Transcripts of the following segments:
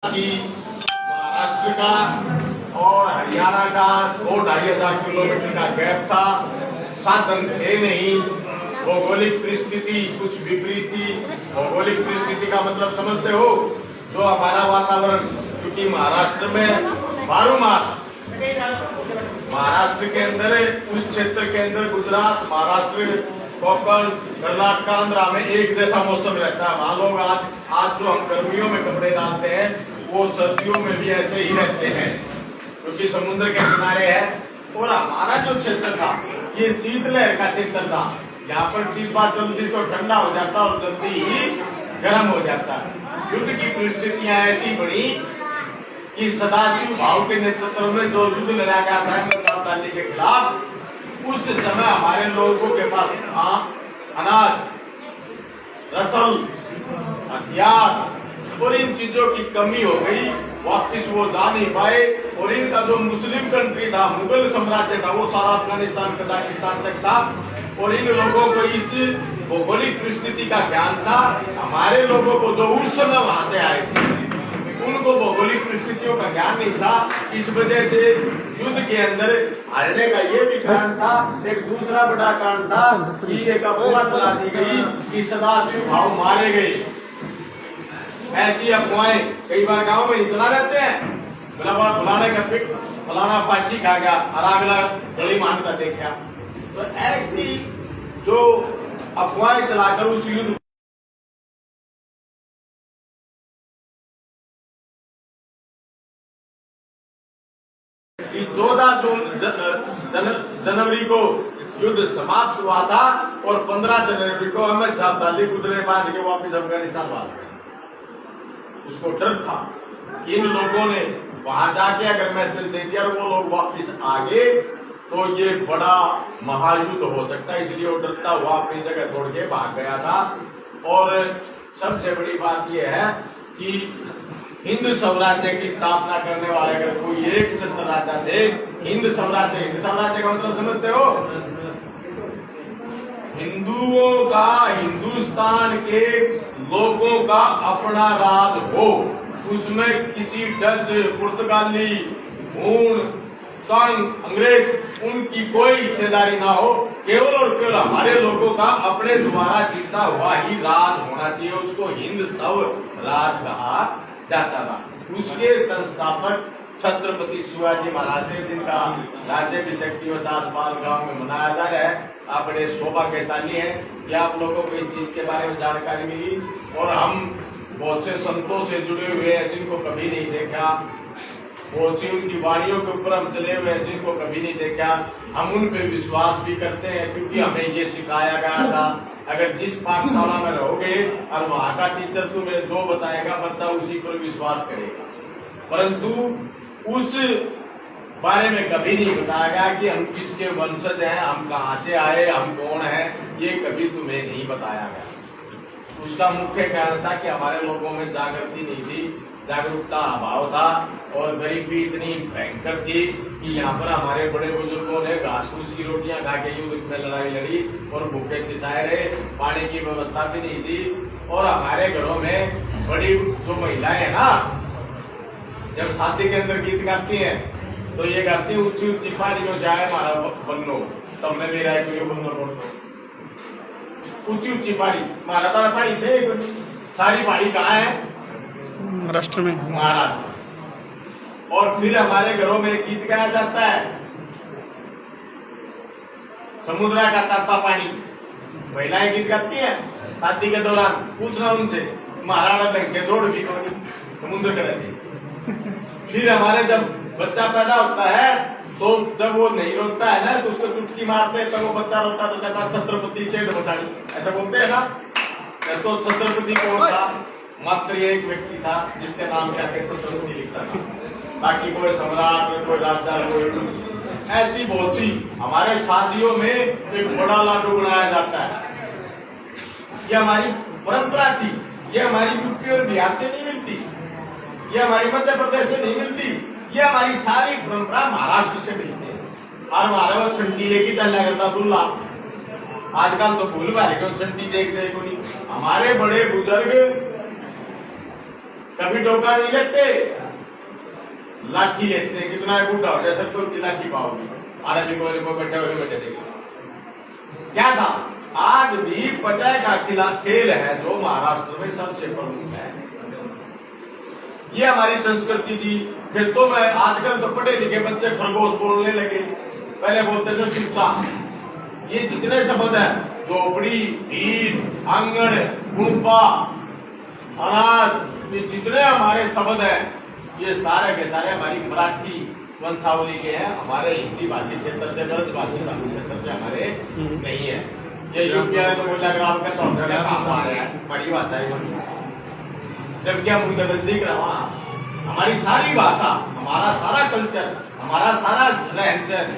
कि महाराष्ट्र का और हरियाणा का 2-2.5 किलोमीटर का गैप था। साधन थे नहीं, भौगोलिक परिस्थिति कुछ विपरीत थी। भौगोलिक परिस्थिति का मतलब समझते हो, जो हमारा वातावरण, क्योंकि महाराष्ट्र में 12 मास, महाराष्ट्र के अंदर उस क्षेत्र के अंदर गुजरात, महाराष्ट्र, कोंकण, कर्नाटक, आंध्रा में एक जैसा मौसम रहता है। वहां लोग आज जो हम गर्मियों में कपड़े डालते हैं वो सर्दियों में भी ऐसे ही रहते हैं, क्योंकि समुद्र के किनारे है। और हमारा जो क्षेत्र था ये शीतलहर का क्षेत्र था। यहाँ पर टिब्बा जल्दी तो ठंडा हो जाता और जल्दी ही गर्म हो जाता। युद्ध की परिस्थितियां ऐसी बनी कि सदाशिव भाव के नेतृत्व में जो युद्ध लड़ा गया था अहमद के खिलाफ, उस समय हमारे लोगों के पास अनाज, रसल, हथियार और इन चीजों की कमी हो गई। वापिस वो जा नहीं पाए और इनका जो मुस्लिम कंट्री था, मुगल साम्राज्य था, वो सारा अफगानिस्तान, कजाकिस्तान तक था। और इन लोगों को इस भौगोलिक परिस्थिति का ज्ञान था। हमारे लोगों को जो उस समय वहां से आए थे उनको भौगोलिक परिस्थितियों का ज्ञान नहीं था। इस वजह से युद्ध के अंदर हारने का ये भी कारण था। एक दूसरा बड़ा कारण था कि एक अफवाह चला दी गई कि सदाशिव भाव मारे गए। ऐसी अफवाहें कई बार गांव में चला रहते हैं, फलाने का पिट, फलाना पाची खा गया और अगला गली मानता देखा। तो ऐसी जो अफवाहें चलाकर उस युद्ध 14 जनवरी को युद्ध समाप्त हुआ था और 15 जनवरी को अहमद साहब दिल्ली गुजरे बाद के वापिस अफगानिस्तान भाग गए। उसको डर था कि इन लोगों ने वहां जाके अगर मैसेज दे दिया और वो लोग वापिस आ गए तो ये बड़ा महायुद्ध हो सकता है, इसलिए वो डरता हुआ अपनी जगह छोड़ के भाग गया था। और सबसे बड़ी बात यह है कि हिंद स्वराज्य की स्थापना करने वाले अगर कोई एक छत्र राजा थे, हिंद स्वराज्य का मतलब समझते हो? हिंदुओं का, हिंदुस्तान के लोगों का अपना राज हो, उसमें किसी डच, पुर्तगाली, हूण, संघ, अंग्रेज उनकी कोई हिस्सेदारी ना हो। केवल और केवल हमारे लोगों का अपने द्वारा जीता हुआ ही राज होना चाहिए। उसको हिंद स्वराज कहा जाता था। उसके संस्थापक छत्रपति शिवाजी महाराज थे, जिनका राज्याभिषेक दिवस आज बालगांव में मनाया जा रहा है। आप बड़े सौभाग्यशाली हैं कि आप लोगों को इस चीज के बारे में जानकारी मिली। और हम बहुत से संतों से जुड़े हुए हैं जिनको कभी नहीं देखा, बहुत सी उनकी वाणियों के ऊपर हम चले हुए हैं जिनको कभी नहीं देखा। हम उन पे विश्वास भी करते हैं क्योंकि हमें ये सिखाया गया था, अगर जिस पाठशाला में रहोगे और वहाँ का टीचर तुम्हें जो बताएगा बच्चा उसी पर विश्वास करेगा। परंतु उस बारे में कभी नहीं बताया गया कि हम किसके वंशज हैं, हम कहाँ से आए, हम कौन हैं, ये कभी तुम्हें नहीं बताया गया। उसका मुख्य कारण था कि हमारे लोगों में जागृति नहीं थी, जागरूकता अभाव था और गरीबी इतनी भयंकर थी कि यहाँ पर हमारे बड़े बुजुर्गों ने घास फूस की रोटियां खा के युद्ध में लड़ाई लड़ी और भूखे तिसाए रहे। पानी की व्यवस्था भी नहीं थी। और हमारे घरों में बड़ी जो महिलाएं हैं ना, जब शादी के अंदर गीत गाती हैं तो ये गाती ऊंची ऊंची पहाड़ियों से आए हमारा बन्नो, तब मैं मेरा एक बन्नो बोल दो। ऊंची ऊंची पहाड़ी, मारा तारा पहाड़ी से सारी पहाड़ी कहाँ है? महाराष्ट्र में। महाराष्ट्र। और फिर हमारे घरों में गीत गाया जाता है, समुद्र का ताता पानी। महिलाएं गीत गाती हैं शादी के दौरान। पूछना उनसे, महाराणा ढंग के दौड़ भी कौन समुद्र कड़े। फिर हमारे जब बच्चा पैदा होता है तो जब वो नहीं रोता है ना तो उसको चुटकी मारते हैं, तो वो बच्चा रोता तो कहता छत्रपति सेठ बसाड़ी, ऐसा बोलते हैं ना। तो छत्रपति कौन था? मात्र एक व्यक्ति था जिसके नाम क्या के छत्रपति लिखता था, बाकी कोई सम्राट, कोई राजा, कोई कुछ। ऐसी बहुत सी हमारे शादियों में एक बड़ा लाडू बनाया जाता है। ये हमारी परंपरा थी। ये हमारी यूपी और बिहार से नहीं मिलती, ये हमारी मध्य प्रदेश से नहीं मिलती, ये हमारी सारी परंपरा महाराष्ट्र से मिलती है। और हमारे वो छंडी लेके चलना करता दूल्हा। आजकल तो भूल भाई छंडी देख को नहीं। हमारे बड़े बुजुर्ग कभी टोका नहीं लेते, लाठी लेते हैं। कितना बूढ़ा हो जाए सर तो लाठी पाओगी, आदमी को बैठे हुए बचे। क्या था, आज भी पटाए का खिलाफ खेल है जो महाराष्ट्र में सबसे प्रमुख है। ये हमारी संस्कृति थी। खेतों में आजकल तो पढ़े लिखे बच्चे खरगोश बोलने लगे, पहले बोलते थे शिक्षा। ये जितने शब्द है, झोपड़ी, भीत, आंगन, गुणपा, अनाज, ये जितने हमारे शब्द है, ये सारे के सारे हमारी मराठी वंशावली के हैं। हमारे हिंदी भाषी क्षेत्र से, ब्रज भाषी क्षेत्र से हमारे नहीं है। ये यूपी वाले तो बोला ग्राम का तो बड़ी भाषा है, जबकि हम उनका नजदीक रहा। हमारी सारी भाषा, हमारा सारा कल्चर, हमारा सारा रहन सहन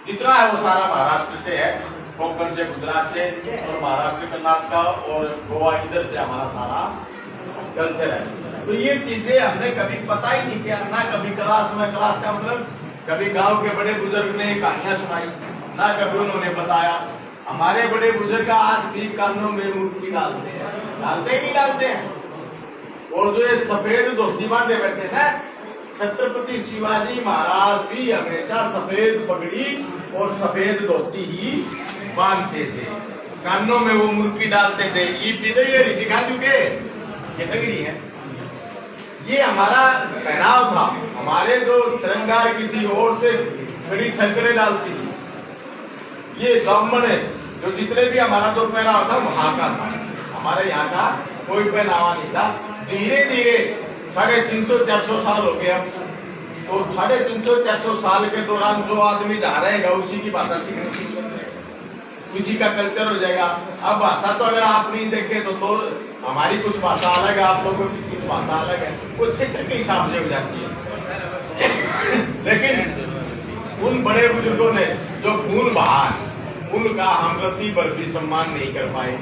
जितना है वो सारा महाराष्ट्र से है। कोंकण से, गुजरात से, और महाराष्ट्र, कर्नाटक और गोवा, इधर से हमारा सारा कल्चर है। तो ये चीजें हमने कभी पता ही नहीं किया ना। कभी क्लास में, क्लास का मतलब कभी गांव के बड़े बुजुर्ग ने कहानियां सुनाई, ना कभी उन्होंने बताया। हमारे बड़े बुजुर्ग आज भी कानों में मूर्ति डालते हैं, डालते ही नहीं डालते हैं। और जो ये सफेद धोती बांधे बैठे ना, छत्रपति शिवाजी महाराज भी हमेशा सफेद पगड़ी और सफेद धोती ही बांधते थे, कानों में वो मुर्की डालते थे। ये दिखा चुके, ये नगरी है। ये हमारा पहनाव था। हमारे जो श्रृंगार की थी, औरतें खड़ी छकड़े डालती थी। ये ब्राह्मण है, जो जितने भी हमारा जो पहनाव था वहां का था। हमारे यहाँ का कोई पहनावा नहीं था। धीरे धीरे 350-400 साल हो गया, तो 350-400 साल के दौरान जो आदमी जहाँ रहेगा उसी की भाषा सीखने, उसी का कल्चर हो जाएगा। अब भाषा तो अगर आप नहीं देखे तो हमारी कुछ भाषा अलग है, आप लोगों की कुछ भाषा अलग है, वो क्षेत्र के हिसाब से हो जाती है। लेकिन उन बड़े बुजुर्गों ने जो खून बहा, उनका हम रत्ती भर भी सम्मान नहीं कर पाए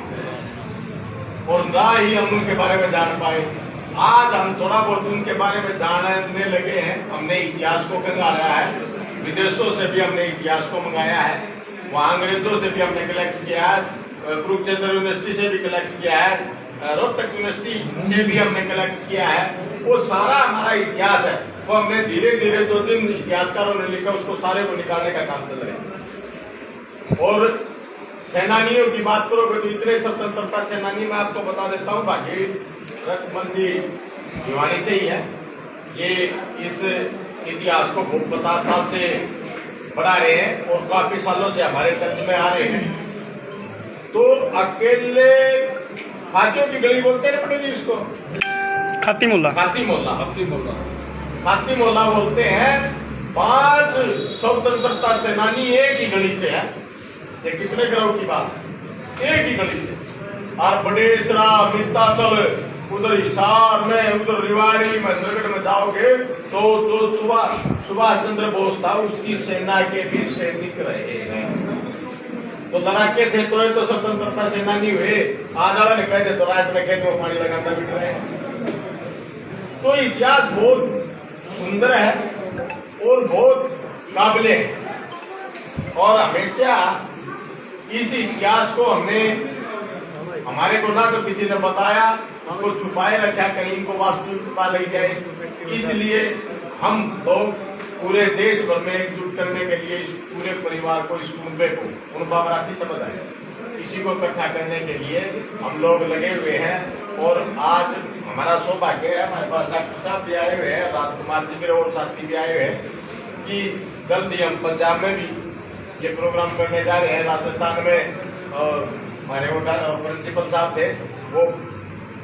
और ना ही हम उनके बारे में जान पाए। आज हम थोड़ा बहुत उनके बारे में जानने लगे हैं। हमने इतिहास को खंगाला है, विदेशों से भी हमने इतिहास को मंगाया है, वहाँ अंग्रेजों से भी हमने कलेक्ट किया है, कुरुक्षेत्र यूनिवर्सिटी से भी कलेक्ट किया है, रोहतक यूनिवर्सिटी से भी हमने कलेक्ट किया है। वो सारा हमारा इतिहास है, वो हमने धीरे धीरे 2-3 इतिहासकारों ने लिखा, उसको सारे को निकालने का काम चल रहा है। और सेनानियों की बात करोगे तो इतने स्वतंत्रता सेनानी मैं आपको बता देता हूँ, बाकी रत्नमंदी भिवानी से ही है। ये इस इतिहास को 50 साल से बढ़ा रहे हैं और काफी सालों से हमारे टच में आ रहे हैं। तो अकेले खातियों की गली बोलते हैं पटेल जी उसको, खाती मोहल्ला, खाती मोहल्ला, खाती मोहल्ला बोलते हैं। 5 स्वतंत्रता सेनानी एक ही गली से है। ये कितने ग्राम की बात, एक ही गली से। और बड़ेसरा, मित्तातल, उधर हिसार में, उधर रिवाड़ी, महेंद्रगढ़ में जाओगे तो जो सुभाष चंद्र बोस था उसकी सेना के भी सैनिक रहे हैं। तो लड़ाके थे तो ये तो स्वतंत्रता सेनानी हुए। आजादा ने कहते तो रात में खेत में पानी लगाता बिठ रहे हैं। तो इतिहास बहुत सुंदर है और बहुत काबिले है। और हमेशा इस इतिहास को हमने, हमारे को ना तो किसी ने बताया, उसको छुपाए रखा, कहीं इनको वास्तविकता लग जाए। इसलिए हम लोग पूरे देश भर में एकजुट करने के लिए इस पूरे परिवार को, इस कुंबे को, कुंबा मराठी शब्द है, इसी को इकट्ठा करने के लिए हम लोग लगे हुए हैं। और आज हमारा सौभाग्य है, हमारे पास डॉक्टर साहब भी आए हुए हैं, राजकुमार जी के और साथी भी आए हुए हैं कि जल्दी हम पंजाब में भी ये प्रोग्राम करने जा रहे हैं। राजस्थान में हमारे वो प्रिंसिपल साहब थे, वो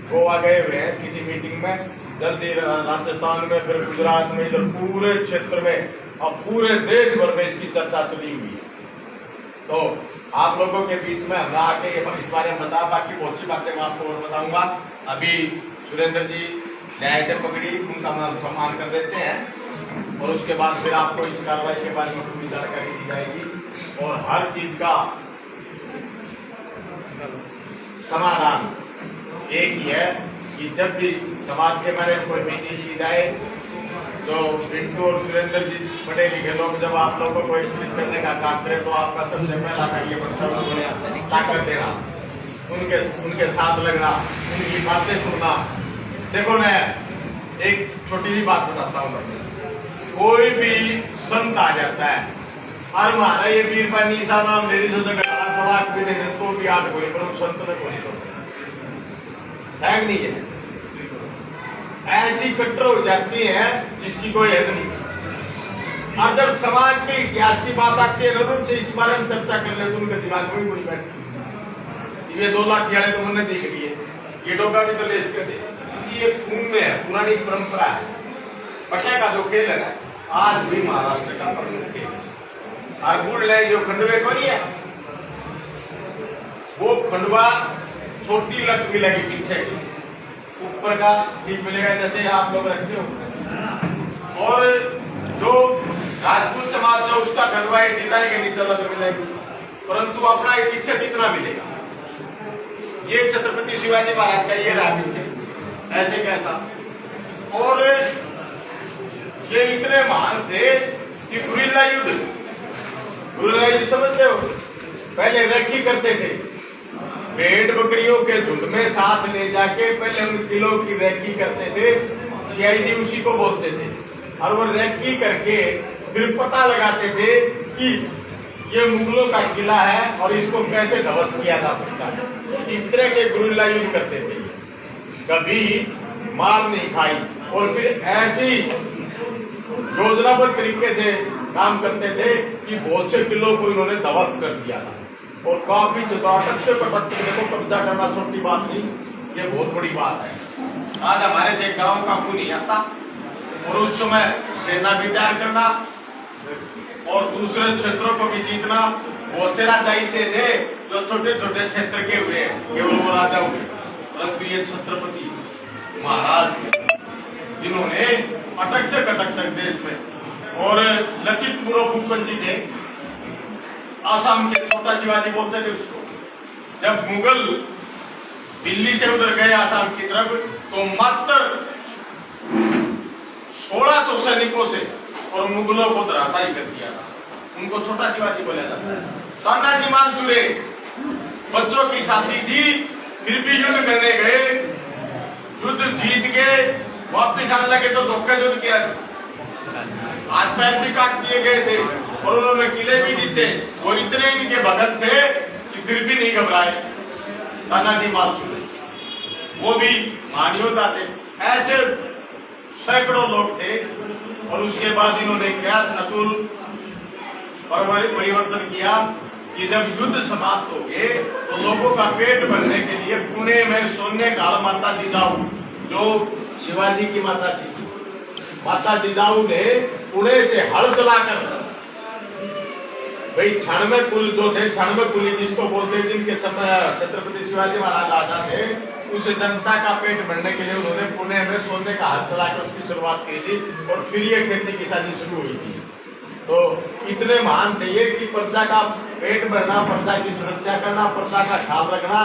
गोवा गए हुए हैं किसी मीटिंग में। जल्दी राजस्थान में, फिर गुजरात में, इधर पूरे क्षेत्र में, अब पूरे देश भर में इसकी चर्चा चली हुई है। तो आप लोगों के बीच में हमरा आके इस बारे में बता, बाकी बहुत सी बातें मैं आपको और बताऊंगा। अभी सुरेंद्र जी न्याय के पकड़ी, उनका हम सम्मान कर देते हैं और उसके बाद फिर आपको इस कार्रवाई के बारे में पूरी जानकारी दी जाएगी और हर चीज का समाधान एक ही है कि जब भी समाज के बारे में कोई मीटिंग की जाए, जो पिंटू और सुरेंद्र जी पढ़े लिखे लोग जब आप लोगों को एकत्रित करने का काम करें तो आपका सबसे पहला कार्य बनता ताकत देना, उनके साथ लगना, उनकी बातें सुनना। देखो न एक छोटी सी बात बताता हूँ मैं। कोई भी संत आ जाता है और हमारा ये बीरबानी सा नाम मेरी सोचा तलाक भी नहीं तो भी याद कोई पर संत ने कोई नहीं है। ऐसी कट्टर हो जाती है जिसकी कोई हद नहीं। और जब समाज के इतिहास की बात आती है लोगों से इस बारे में चर्चा कर ले तो उनके दिमाग में कोई बैठती। ये 2 लाख खियाड़े तो उन्होंने देख लिए, ये डोका भी तो ले इसके दे, ये खून में है, पुरानी परंपरा है। पट्टे का जो खेल है आज भी महाराष्ट्र का प्रमुख खेल है। और गुड़ ले जो खंडवे को नहीं है, वो खंडवा छोटी लट भी लगी पीछे, ऊपर का ठीक मिलेगा जैसे आप लोग रखते हो। और जो राजपूत समाज है उसका खंडवा डिजाइन के नीचे लट मिलेगी, परंतु अपना एक पीछे कितना मिलेगा। ये छत्रपति शिवाजी महाराज का ये रहा पीछे ऐसे कैसा। और ये इतने महान थे कि गुरिल्ला युद्ध समझते हो, पहले रेकी करते थे, भेड़ बकरियों के झुंड में साथ ले जाके पहले उन किलों की रेकी करते थे, सीआईडी उसी को बोलते थे। और वो रेकी करके फिर पता लगाते थे कि ये मुगलों का किला है और इसको कैसे ध्वस्त किया जा सकता है। इस तरह के गुरिल्ला युद्ध करते थे, कभी मार नहीं खाई। और फिर ऐसी योजनाबद्ध तरीके से काम करते थे कि बहुत से किलों को इन्होंने ध्वस्त कर दिया था। और काफी चतुराटक से कटक को कब्जा करना छोटी बात नहीं, ये बहुत बड़ी बात है। आज हमारे से गांव का खून नहीं आता और उस समय सेना भी तैयार करना और दूसरे क्षेत्रों को भी जीतना। बहुत से राजा ऐसे थे जो छोटे छोटे क्षेत्र के हुए, केवल वो राजा हुए, परंतु ये छत्रपति महाराज जिन्होंने अटक से कटक तक देश में। और लचित बुरो जी थे, आसाम के छोटा शिवाजी बोलते थे उसको। जब मुगल दिल्ली से उधर गए आसाम की तरफ तो मात्र 1600 सैनिकों से और मुगलों को धराशायी कर दिया था। उनको छोटा शिवाजी बोला जाता है। तानाजी मालचुरे बच्चों की शादी थी, फिर भी युद्ध करने गए, युद्ध जीत के वापस आने लगे तो धोखा युद्ध किया, हाथ पैर भी काट दिए गए थे और उन्होंने किले भी जीते। वो इतने इनके भगत थे कि फिर भी नहीं घबराए। तानाजी मालचुरे वो भी महान योद्धा थे। ऐसे सैकड़ों लोग थे। और उसके बाद इन्होंने क्या नचुल परिवर्तन किया कि जब युद्ध समाप्त हो गए तो लोगों का पेट भरने के लिए पुणे में सोने काल माता जिजाऊ, जो शिवाजी की माता जी थी, माता जिजाऊ ने पुणे से हल चलाकर भाई 96 कुल जो थे, 96 कुली जिसको बोलते हैं, जिनके समय छत्रपति शिवाजी महाराज राजा थे, उस जनता का पेट भरने के लिए उन्होंने पुणे में सोने का हाथ चलाकर उसकी शुरुआत की थी और फिर ये खेती किसानी शुरू हुई थी। तो इतने महान थे ये कि प्रजा का पेट भरना, प्रजा की सुरक्षा करना, प्रजा का ख्याल रखना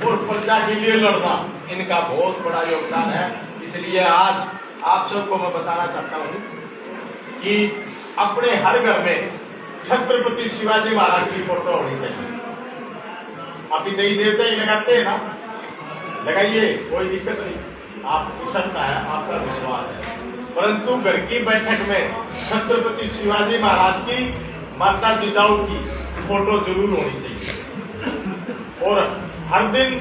और प्रजा के लिए लड़ना, इनका बहुत बड़ा योगदान है। इसलिए आज आप सबको मैं बताना चाहता हूँ कि अपने हर घर में छत्रपति शिवाजी महाराज की फोटो होनी चाहिए। अभी देवी देवता ही लगाते हैं ना, लगाइए, कोई दिक्कत नहीं, आपकी श्रद्धा है, आपका विश्वास है। परंतु घर की बैठक में छत्रपति शिवाजी महाराज की, माता जिजाऊ की फोटो जरूर होनी चाहिए। और हर दिन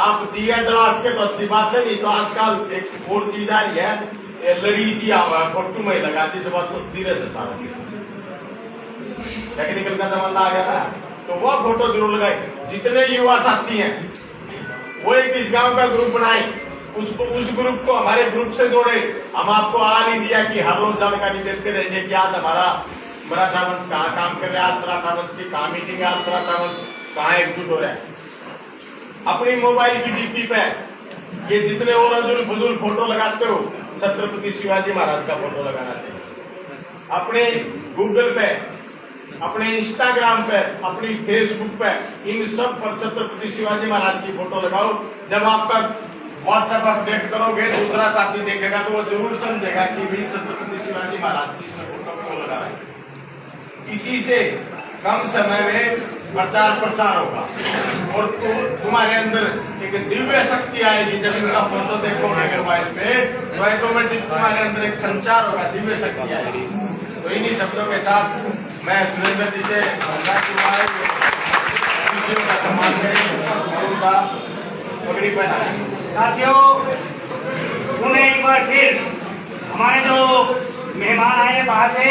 आप दिया जलास के तो अच्छी बात है, नहीं तो आजकल एक और चीज आ रही है, ये लड़ी सी फोटो में लगा दी, जब तस्वीरें से सारा टेक्निकल का जमाना आ गया ना, तो वह फोटो जरूर लगाए। जितने युवा साथी हैं वो एक इस गांव का ग्रुप बनाए, उस ग्रुप को हमारे ग्रुप से जोड़े। हम आपको ऑल इंडिया की हर रोज जानकारी देते रहेंगे कि आज हमारा मराठा वंश कहाँ काम कर रहा है, आज मराठा वंश की कहाँ मीटिंग है, आज मराठा वंश कहाँ एकजुट हो रहा है। अपनी मोबाइल की डीपी पे ये जितने और अजुल फजुल फोटो लगाते हो, छत्रपति शिवाजी महाराज का फोटो लगाना चाहिए। अपने गूगल पे, अपने इंस्टाग्राम पे, अपनी फेसबुक पे, इन सब पर छत्रपति शिवाजी महाराज की फोटो लगाओ। जब आपका व्हाट्सएप अपडेट करोगे, दूसरा साथी देखेगा तो वो जरूर समझेगा कि भी छत्रपति शिवाजी महाराज की फोटो लगा रहे हैं। इसी से कम समय में प्रचार प्रसार होगा और तुम्हारे अंदर एक दिव्य शक्ति आएगी। जब इसका फोटो देखोगे मोबाइल पे तो ऑटोमेटिक तुम्हारे अंदर एक संचार होगा, दिव्य शक्ति आएगी। तो इन्हीं शब्दों के साथ मैं सुरेंद्र जी से का सम्मान करें और उनका पगड़ी पहना। साथियों, उन्हें एक बार फिर हमारे जो मेहमान आए हैं बाहर से,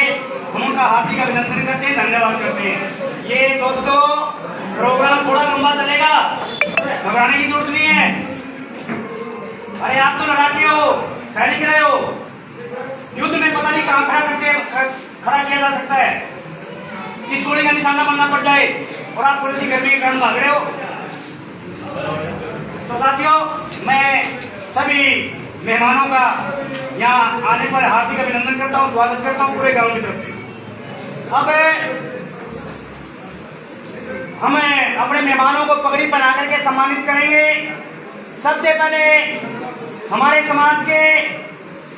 हम उनका हार्दिक अभिनंदन करते हैं, धन्यवाद करते हैं। ये दोस्तों प्रोग्राम थोड़ा लंबा चलेगा, घबराने की जरूरत नहीं है। अरे आप तो लड़ाके हो, सैनिक रहे हो, युद्ध में पता नहीं कहाँ खड़ा किया जा सकता है, किस गोली का निशाना बनना पड़ जाए और आप पुलिस की गर्मी के कारण भाग रहे हो। तो साथियों, मैं सभी मेहमानों का यहाँ आने पर हार्दिक अभिनंदन करता हूँ, स्वागत करता हूँ पूरे गांव की तरफ से। अब हमें अपने मेहमानों को पगड़ी पहना करके सम्मानित करेंगे। सबसे पहले हमारे समाज के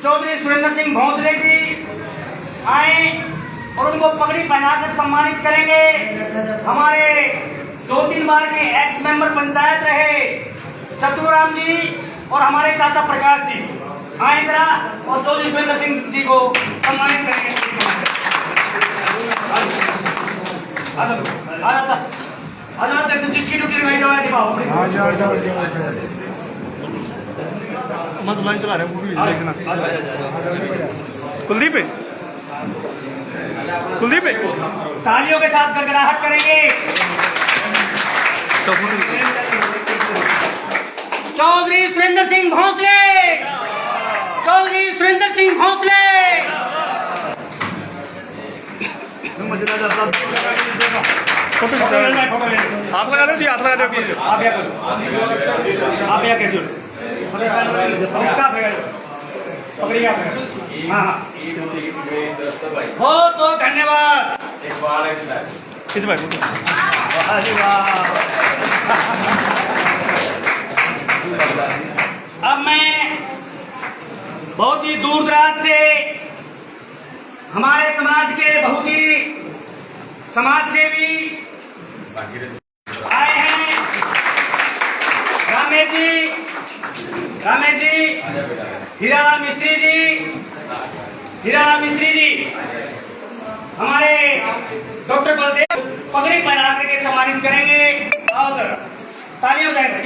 चौधरी सुरेंद्र सिंह भोंसले जी आए और उनको पगड़ी पहनाकर सम्मानित करेंगे। हमारे 2-3 बार के एक्स मेंबर पंचायत रहे चतुराम जी और हमारे चाचा प्रकाश जी आए जरा और चौधरी सुरेंद्र सिंह जी को सम्मानित करेंगे। जिसकी ड्यूटी वही जवाब दिखाओ। मत लाइन चला रहे हैं, कुलदीप है, कुलदीप है, तालियों के साथ गड़गड़ाहट करेंगे। चौधरी सुरेंद्र सिंह भोंसले, चौधरी सुरेंद्र सिंह भोंसले। हाथ लगा दो जी, हाथ लगा दो। आप या कैसे पकड़िए। हाँ, बहुत बहुत धन्यवाद। किस भाई अब मैं बहुत ही दूर दराज से हमारे समाज के बहुत ही समाज सेवी आए हैं। रामेश जी, हीरालाल मिस्त्री जी, हमारे डॉक्टर बलदेव पगड़ी पहना करके सम्मानित करेंगे। आओ सर, तालियां बजाएं।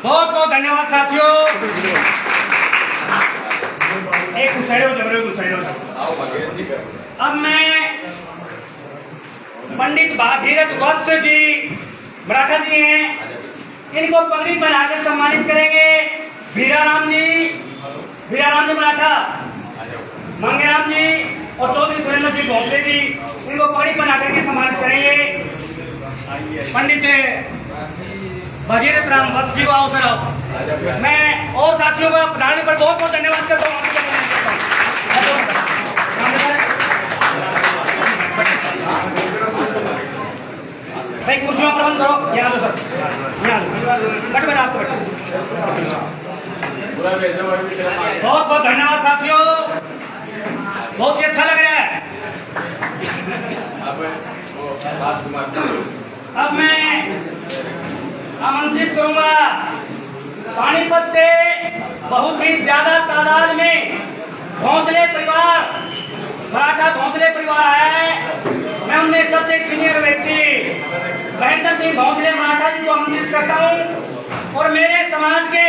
बहुत बहुत धन्यवाद साथियों। एक अब मैं पंडित भागीरथ वत्स जी मराठा जी हैं, इनको पगड़ी पहनाकर सम्मानित करेंगे। भीराराम जी मराठा, मंगेराम जी और चौधरी सुरेंद्र सिंह भोंसले जी, इनको पगड़ी पहना करके सम्मानित करेंगे। पंडित भगीरथ राम वत्स जी को अवसर हो। मैं और साथियों का प्रधान पर बहुत बहुत धन्यवाद करता हूँ। भाई कुर्सियों का प्रबंध करो, यहाँ दो सर, कट में आपको बहुत बहुत धन्यवाद साथियों, बहुत ही अच्छा लग रहा है। अब मैं आमंत्रित करूंगा पानीपत से बहुत ही ज्यादा तादाद में भोंसले परिवार, मराठा भोंसले परिवार आया है। मैं उनमें सबसे सीनियर व्यक्ति महेंद्र सिंह भोंसले मराठा जी को आमंत्रित करता हूं और मेरे समाज के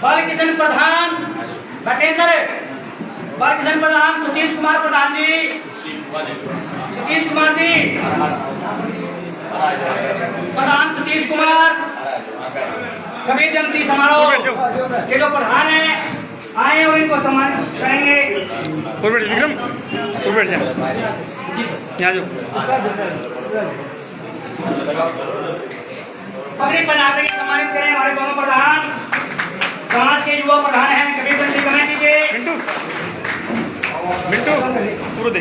बालकिशन प्रधान बटेसर, बालकिशन प्रधान सतीश कुमार प्रधान जी, सतीश कुमार जी, प्रधान सतीश कुमार, कबीर जयंती समारोह के जो प्रधान हैं आए और इनको सम्मानित करेंगे। विक्रम यहाँ जो पगड़ी पहना के सम्मानित करें हमारे दोनों प्रधान, समाज के युवा प्रधान हैं कबीर जयंती कमेटी के। मिंटू पूरा दे।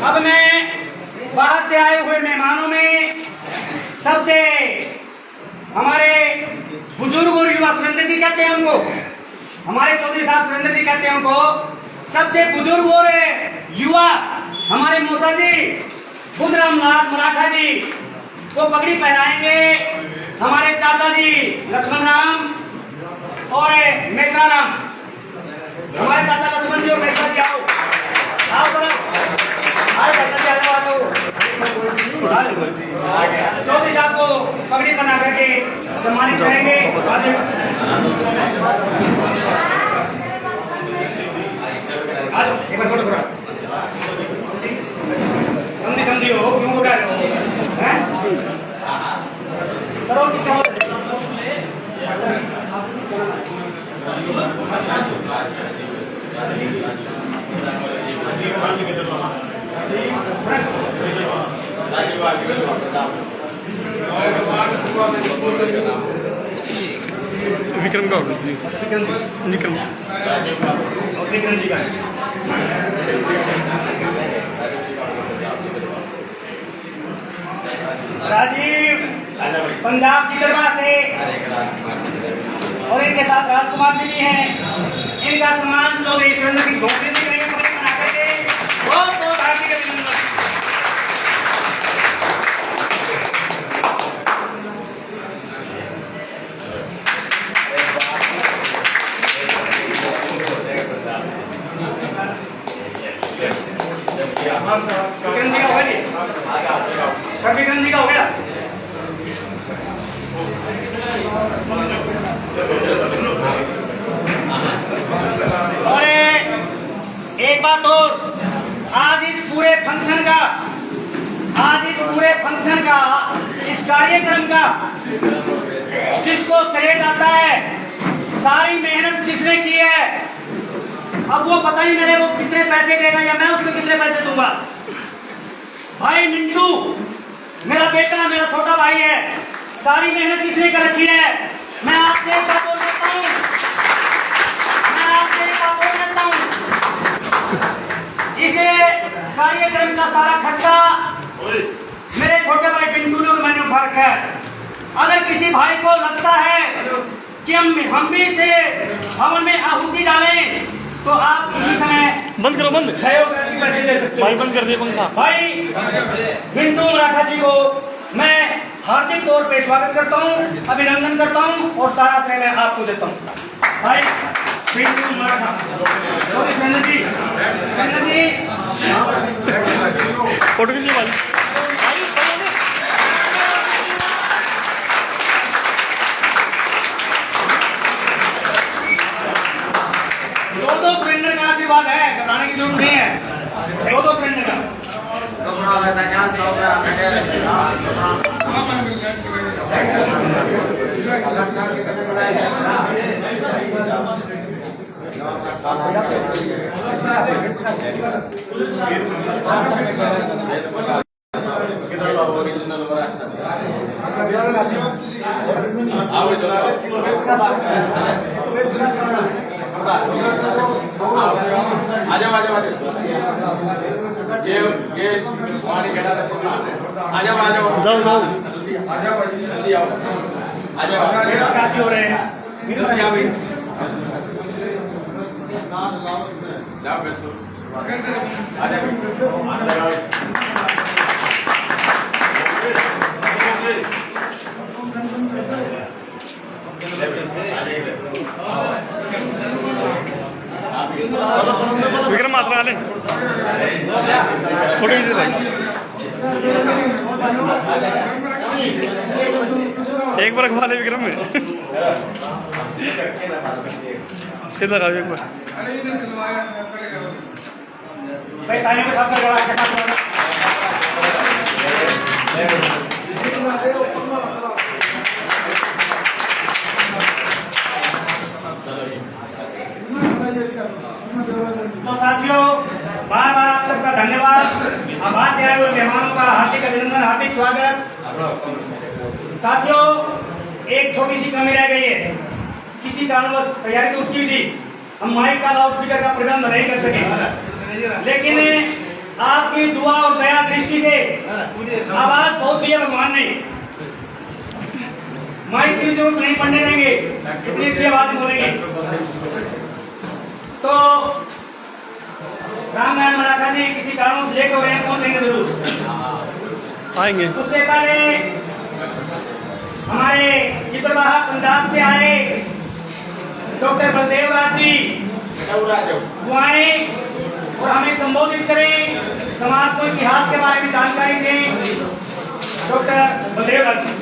अब मैं से आए हुए मेहमानों में सबसे हमारे बुजुर्ग और युवा, सुरेंद्र जी कहते हैं उनको, हमारे चौधरी साहब सुरेंद्र जी कहते हैं उनको, सबसे बुजुर्ग और युवा हमारे मूसा जी, बुद्धराम नाथ मराठा जी को पगड़ी पहनाएंगे। हमारे चाचा जी लक्ष्मण राम और मेसरा राम, हमारे चाचा लक्ष्मण जी और मेसरा जी आओ चौधरी साहब को पगड़ी बना करके सम्मानित करेंगे। आज एक बार फोटो समझी हो, क्यों उठा रहे हो हैं? सर किसका विक्रम का विक्रम जी का राजीव पंजाब की दरबार से और इनके साथ राजकुमार जी भी हैं। इनका सम्मान चौधरी सुरेंद्र सिंह भोसले जी करेंगे। बहुत बहुत हार्दिक अभिनंदन। विक्रम जी का हो गया, सर विक्रम जी का हो गया। और एक बात और, आज इस पूरे फंक्शन का इस कार्यक्रम का जिसको श्रेय जाता है, सारी मेहनत जिसने की है, अब वो पता नहीं मेरे वो कितने पैसे देगा या मैं उसको कितने पैसे दूंगा। भाई मिंटू मेरा बेटा, मेरा छोटा भाई है, सारी मेहनत किसने कर रखी है। मैं आपसे एक बात बोल सकता हूँ, इसे कार्यक्रम का सारा खर्चा मेरे छोटे भाई पिंटू ने और मैंने उठा रखा है। अगर किसी भाई को लगता है कि हम भी इसे हवन में आहुति डालें, तो आप इसी समय बंद करो, बंद सहयोग राशि पैसे दे सकते भाई, हैं। बंद कर दिए पंखा। भाई पिंटू मराठा जी को मैं हार्दिक तौर पे स्वागत करता हूँ, अभिनंदन करता हूँ और सारा श्रेय मैं आपको देता हूँ। भाई पिंटू मराठा, सुरेंद्र जी, फोटो खींचिए भाई। दो सुरेंद्र का आशीर्वाद है, घबराने की जरूरत नहीं है। दो सुरेंद्र का ये पानी घेरा आ जाओ जाओ जाओ जल्दी आओ, आ जाओ काफी हो रहे हैं। जल्दी आओ भाई, जाओ बिल्कुल आ जाओ। विक्रम मात्रा वाले फोटो खींचिए भाई। एक बार घुमा ले विक्रम में सीधा लगाओ एक बार। भाई तालियों के साथ में बड़ा के साथ तो साथियों, बार बार आप सबका धन्यवाद। आभार से आए हुए मेहमानों का हार्दिक अभिनंदन, हार्दिक स्वागत। साथियों, एक छोटी सी कमी रह गई है, किसी कारणवश तैयारी तो उसकी भी थी, हम माइक का लाउड स्पीकर का प्रबंध नहीं कर सके, लेकिन आपकी दुआ और दया दृष्टि से आवाज बहुत दिया भगवान ने, माइक की जरूरत नहीं पड़ने देंगे, इतनी अच्छी आवाज में बोलेंगे। तो रामनारायण मराठा जी किसी कारणों से लेकर वहां पहुंचेंगे जरूर। आएंगे। उससे पहले हमारे चित्रवाहा पंजाब से आए डॉक्टर बलदेव राज जी वो आए और हमें संबोधित करें, समाज को इतिहास के बारे में जानकारी दें। डॉक्टर बलदेव राज जी।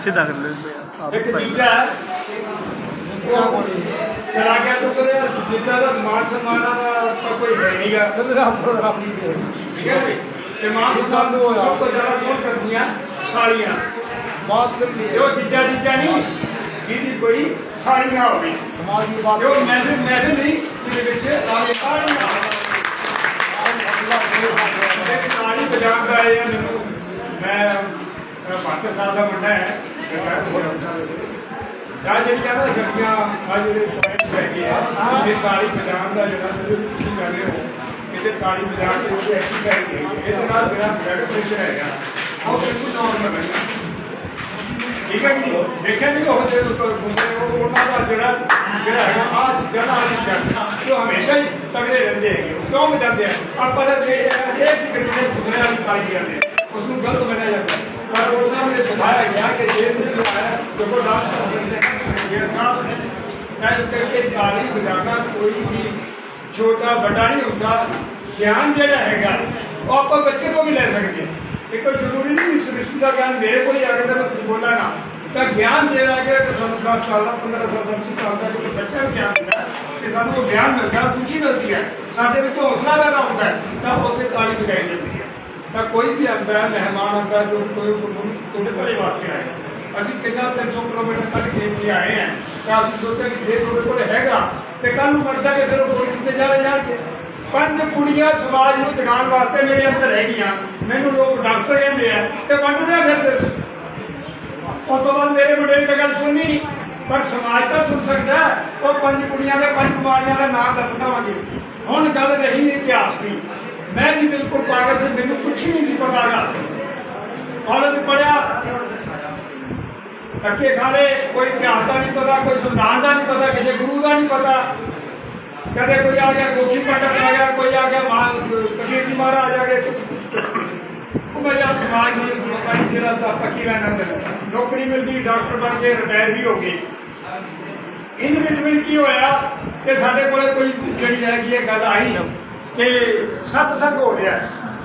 सीधा कर ले एक जीता है चला गया तो करे जीता का मान सम्मान का कोई है नहीं गा ठीक है भाई ये मान सम्मान को सबको चला कौन कर दिया साड़ियां बात कर ली जो जीता जीता नहीं जीती कोई साड़ियां हो गई समाज की बात जो मैं नहीं इसके पीछे साड़ियां साड़ी बजाता है या मैं 5 साल का मुंडा है या जी कहना सब्जियां आज पॉइंट हैगी है ये ताली बजाने का जरा ਤੁਸੀਂ ਕਰ ਰਹੇ ਹੋ ਇਹਦੇ ਤਾਲੀ ਬਜਾ ਕੇ ਉਹ ਐਕਸਰਸਾਈਜ਼ ਹੈ ਇਹਦੇ ਨਾਲ ਮੇਰਾ ਬਲੱਡ ਪ੍ਰੈਸ਼ਰ ਹੈਗਾ ਉਹ ਬਿਲਕੁਲ ਨਾਰਮਲ ਹੈ ਠੀਕ ਹੈ ਜੀ ਦੇਖਿਆ ਨਹੀਂ ਉਹ ਜੇ ਉਹ ਉਹਨਾਂ ਦਾ ਜਿਹੜਾ ਹੈਗਾ ਆ ਜਨਾ ਜੋ ਹਮੇਸ਼ਾ ਹੀ ਤਗੜੇ ਰਹਿੰਦੇ ਹੈਗੇ ਕਿਉਂ ਬਜਾਉਂਦੇ ਆ ਆਪਾਂ ਤਾਂ ਇਹ ਕੀ ਕਰੀਏ ਸੁਣਿਆ ਵਾਲੀ ਤਾਲੀ ਜਾਂਦੇ ਉਸ ਨੂੰ ਗਲਤ ਬਣਾਇਆ ਜਾਂਦਾ पर उन्होंने दिखाया गया कि जेल में जो है करके ताली बजाना कोई भी छोटा बड़ा नहीं होता ज्ञान जरा है वो आप बच्चे को भी ले सकते हैं एक तो जरूरी नहीं सृष्टि का ज्ञान मेरे को ही आगे मैं बोला ना तो ज्ञान दे रहा है 10 साल 15 साल 25 साल का जो बच्चा ज्ञान देता है कि सानू वो ज्ञान मिलता है खुशी मिलती है साढ़े में हौसला पैदा होता है तब उत्थे ताली बजाई जाती है ਤਾਂ ਕੋਈ ਵੀ ਆਉਂਦਾ ਹੈ ਮਹਿਮਾਨ ਆਉਂਦਾ ਜੋ ਕੋਈ ਤੁਹਾਡੇ ਘਰੇ ਵਾਸਤੇ ਆਏ ਅਸੀਂ ਕਿੰਨਾ 300 ਕਿਲੋਮੀਟਰ ਤੱਕ ਖੇਤ ਕੇ ਆਏ ਹਾਂ ਤਾਂ ਅਸੀਂ ਸੋਚਿਆ ਕਿ ਜੇ ਤੁਹਾਡੇ ਕੋਲ ਹੈਗਾ ਤੇ ਕੱਲ ਨੂੰ ਮਰ ਜਾਵੇ ਫਿਰ ਉਹ ਗੋਲੀ ਕਿੱਥੇ ਜਾਣਗੇ 5 ਕੁੜੀਆਂ ਸਮਾਜ ਨੂੰ ਦਿਖਾਉਣ ਵਾਸਤੇ ਮੇਰੇ ਅੰਦਰ ਹੈਗੀਆਂ ਮੈਨੂੰ ਲੋਕ ਡਾਕਟਰ ਕਹਿੰਦੇ ਆ ਤੇ ਵੰਡਦੇ ਫਿਰਦੇ ਉਸ ਤੋਂ ਬਾਅਦ ਮੇਰੇ ਮੁੰਡੇ ਨੇ ਗੱਲ ਸੁਣਨੀ ਨਹੀਂ ਪਰ ਸਮਾਜ ਤਾਂ ਸੁਣ ਸਕਦਾ ਉਹ 5 ਕੁੜੀਆਂ ਦੇ 5 ਬਿਮਾਰੀਆਂ ਦਾ ਨਾਮ ਦੱਸ ਦਵਾਂਗੇ ਹੁਣ ਗੱਲ ਰਹੀ ਇਤਿਹਾਸ ਦੀ मैं भी बिल्कुल पागल से मेरे कुछ नहीं पता कॉलेज पढ़िया धक्के खा ले कोई इतिहास का नहीं पता कोई संविधान का नहीं पता किसी गुरु का नहीं पता कदे कोई आ गया गोखी पंडित आ गया कोई आ गया कबीर जी महाराज आ गए मेरा समाज में पक्की रहना नौकरी मिल गई डॉक्टर बन गए रिटायर भी हो गई इन बिटवीन की होया कि साढ़े को कोई जी हैगी गल आई कि सत्संग हो गया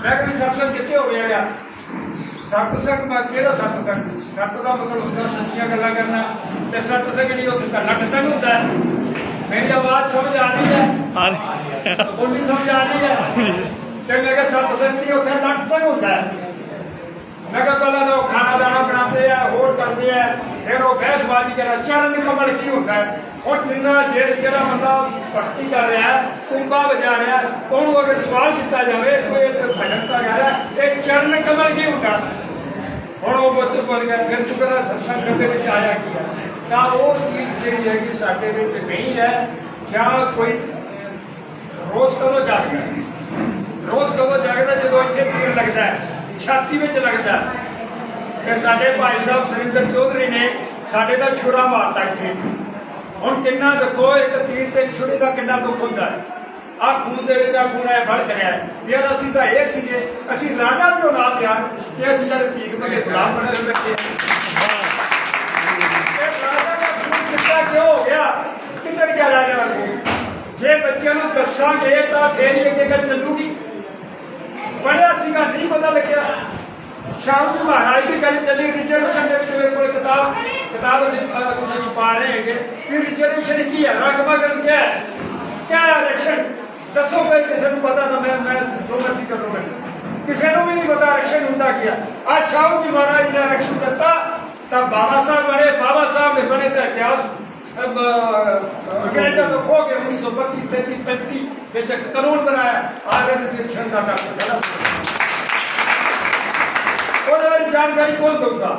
मैं कभी सत्संग कितने हो गया सत्संग मैं कहता सत्संग सत का मतलब होता सच्चियां गल्लां करना ते सत्संग नहीं उत्थे तो नटसंग होता है मेरी आवाज समझ आ रही है बोली समझ आ रही है ते मैं कहा सत्संग नहीं उत्थे नटसंग होता है मैं कहा पहला तो खाना दाना बनाते हैं होर करते हैं फिर वो बहसबाजी कर चरण कमल की होता है और जिन्ना जेड़ा बंदा भक्ति कर रहा है कुंभा बजा रहा है उन्होंने अगर सवाल किया जाए कोई भजन का गा रहा है एक चरण कमल की होता और वो बच्चे बोल गया फिर तू कहना सत्संग के आया किया तो वो चीज जी हैगी साडे विच नहीं है क्या कोई रोज कदों जागदा रोज कदों जागदा जो इत्थे तीर लगता है छाती में लगता है साढ़े भाई साहब सुरिंदर चौधरी ने साढ़े का छुरा मारता इतने हम कि देखो एक तीर ते छुरे का कि दुख होता है आ खून के आ खून है बढ़ रहा है यार असं तो ये सीगे असी राजा की औलाद यार कि असं जब भीख मंगे गुलाम बने हुए बैठे राजा का खून कितना क्यों हो गया किधर क्या राजा का खून जे बच्चों को दसांगे तो फिर ये गल चलूगी पढ़िया सीगा नहीं पता लग्या शाम को महाराज की गल चली रिजर्वेशन मेरे को किताब छुपा रहे हैं कि रिजर्वेशन की है रकबा कर क्या है आरक्षण दसो भाई किसी को पता था मैं जो मर्जी कर लूँ किसी को भी नहीं पता आरक्षण होंगे क्या आज शाहू जी महाराज ने आरक्षण दिता ਤਾਂ ਬਾਬਾ ਸਾਹਿਬ ਬਣੇ, ਬਾਬਾ ਸਾਹਿਬ ਨੇ ਬਣੇ ਤਾਂ ਇਤਿਹਾਸ अंग्रेजों को खो के 1932, 33, 35 ਵਿੱਚ ਇੱਕ ਕਾਨੂੰਨ ਬਣਾਇਆ ਆਜ਼ਾਦੀ ਦੇ ਛੰਦ ਦਾ ਡਾਕਟਰ ਉਹਦੇ ਬਾਰੇ ਜਾਣਕਾਰੀ ਕੌਣ ਦਊਗਾ?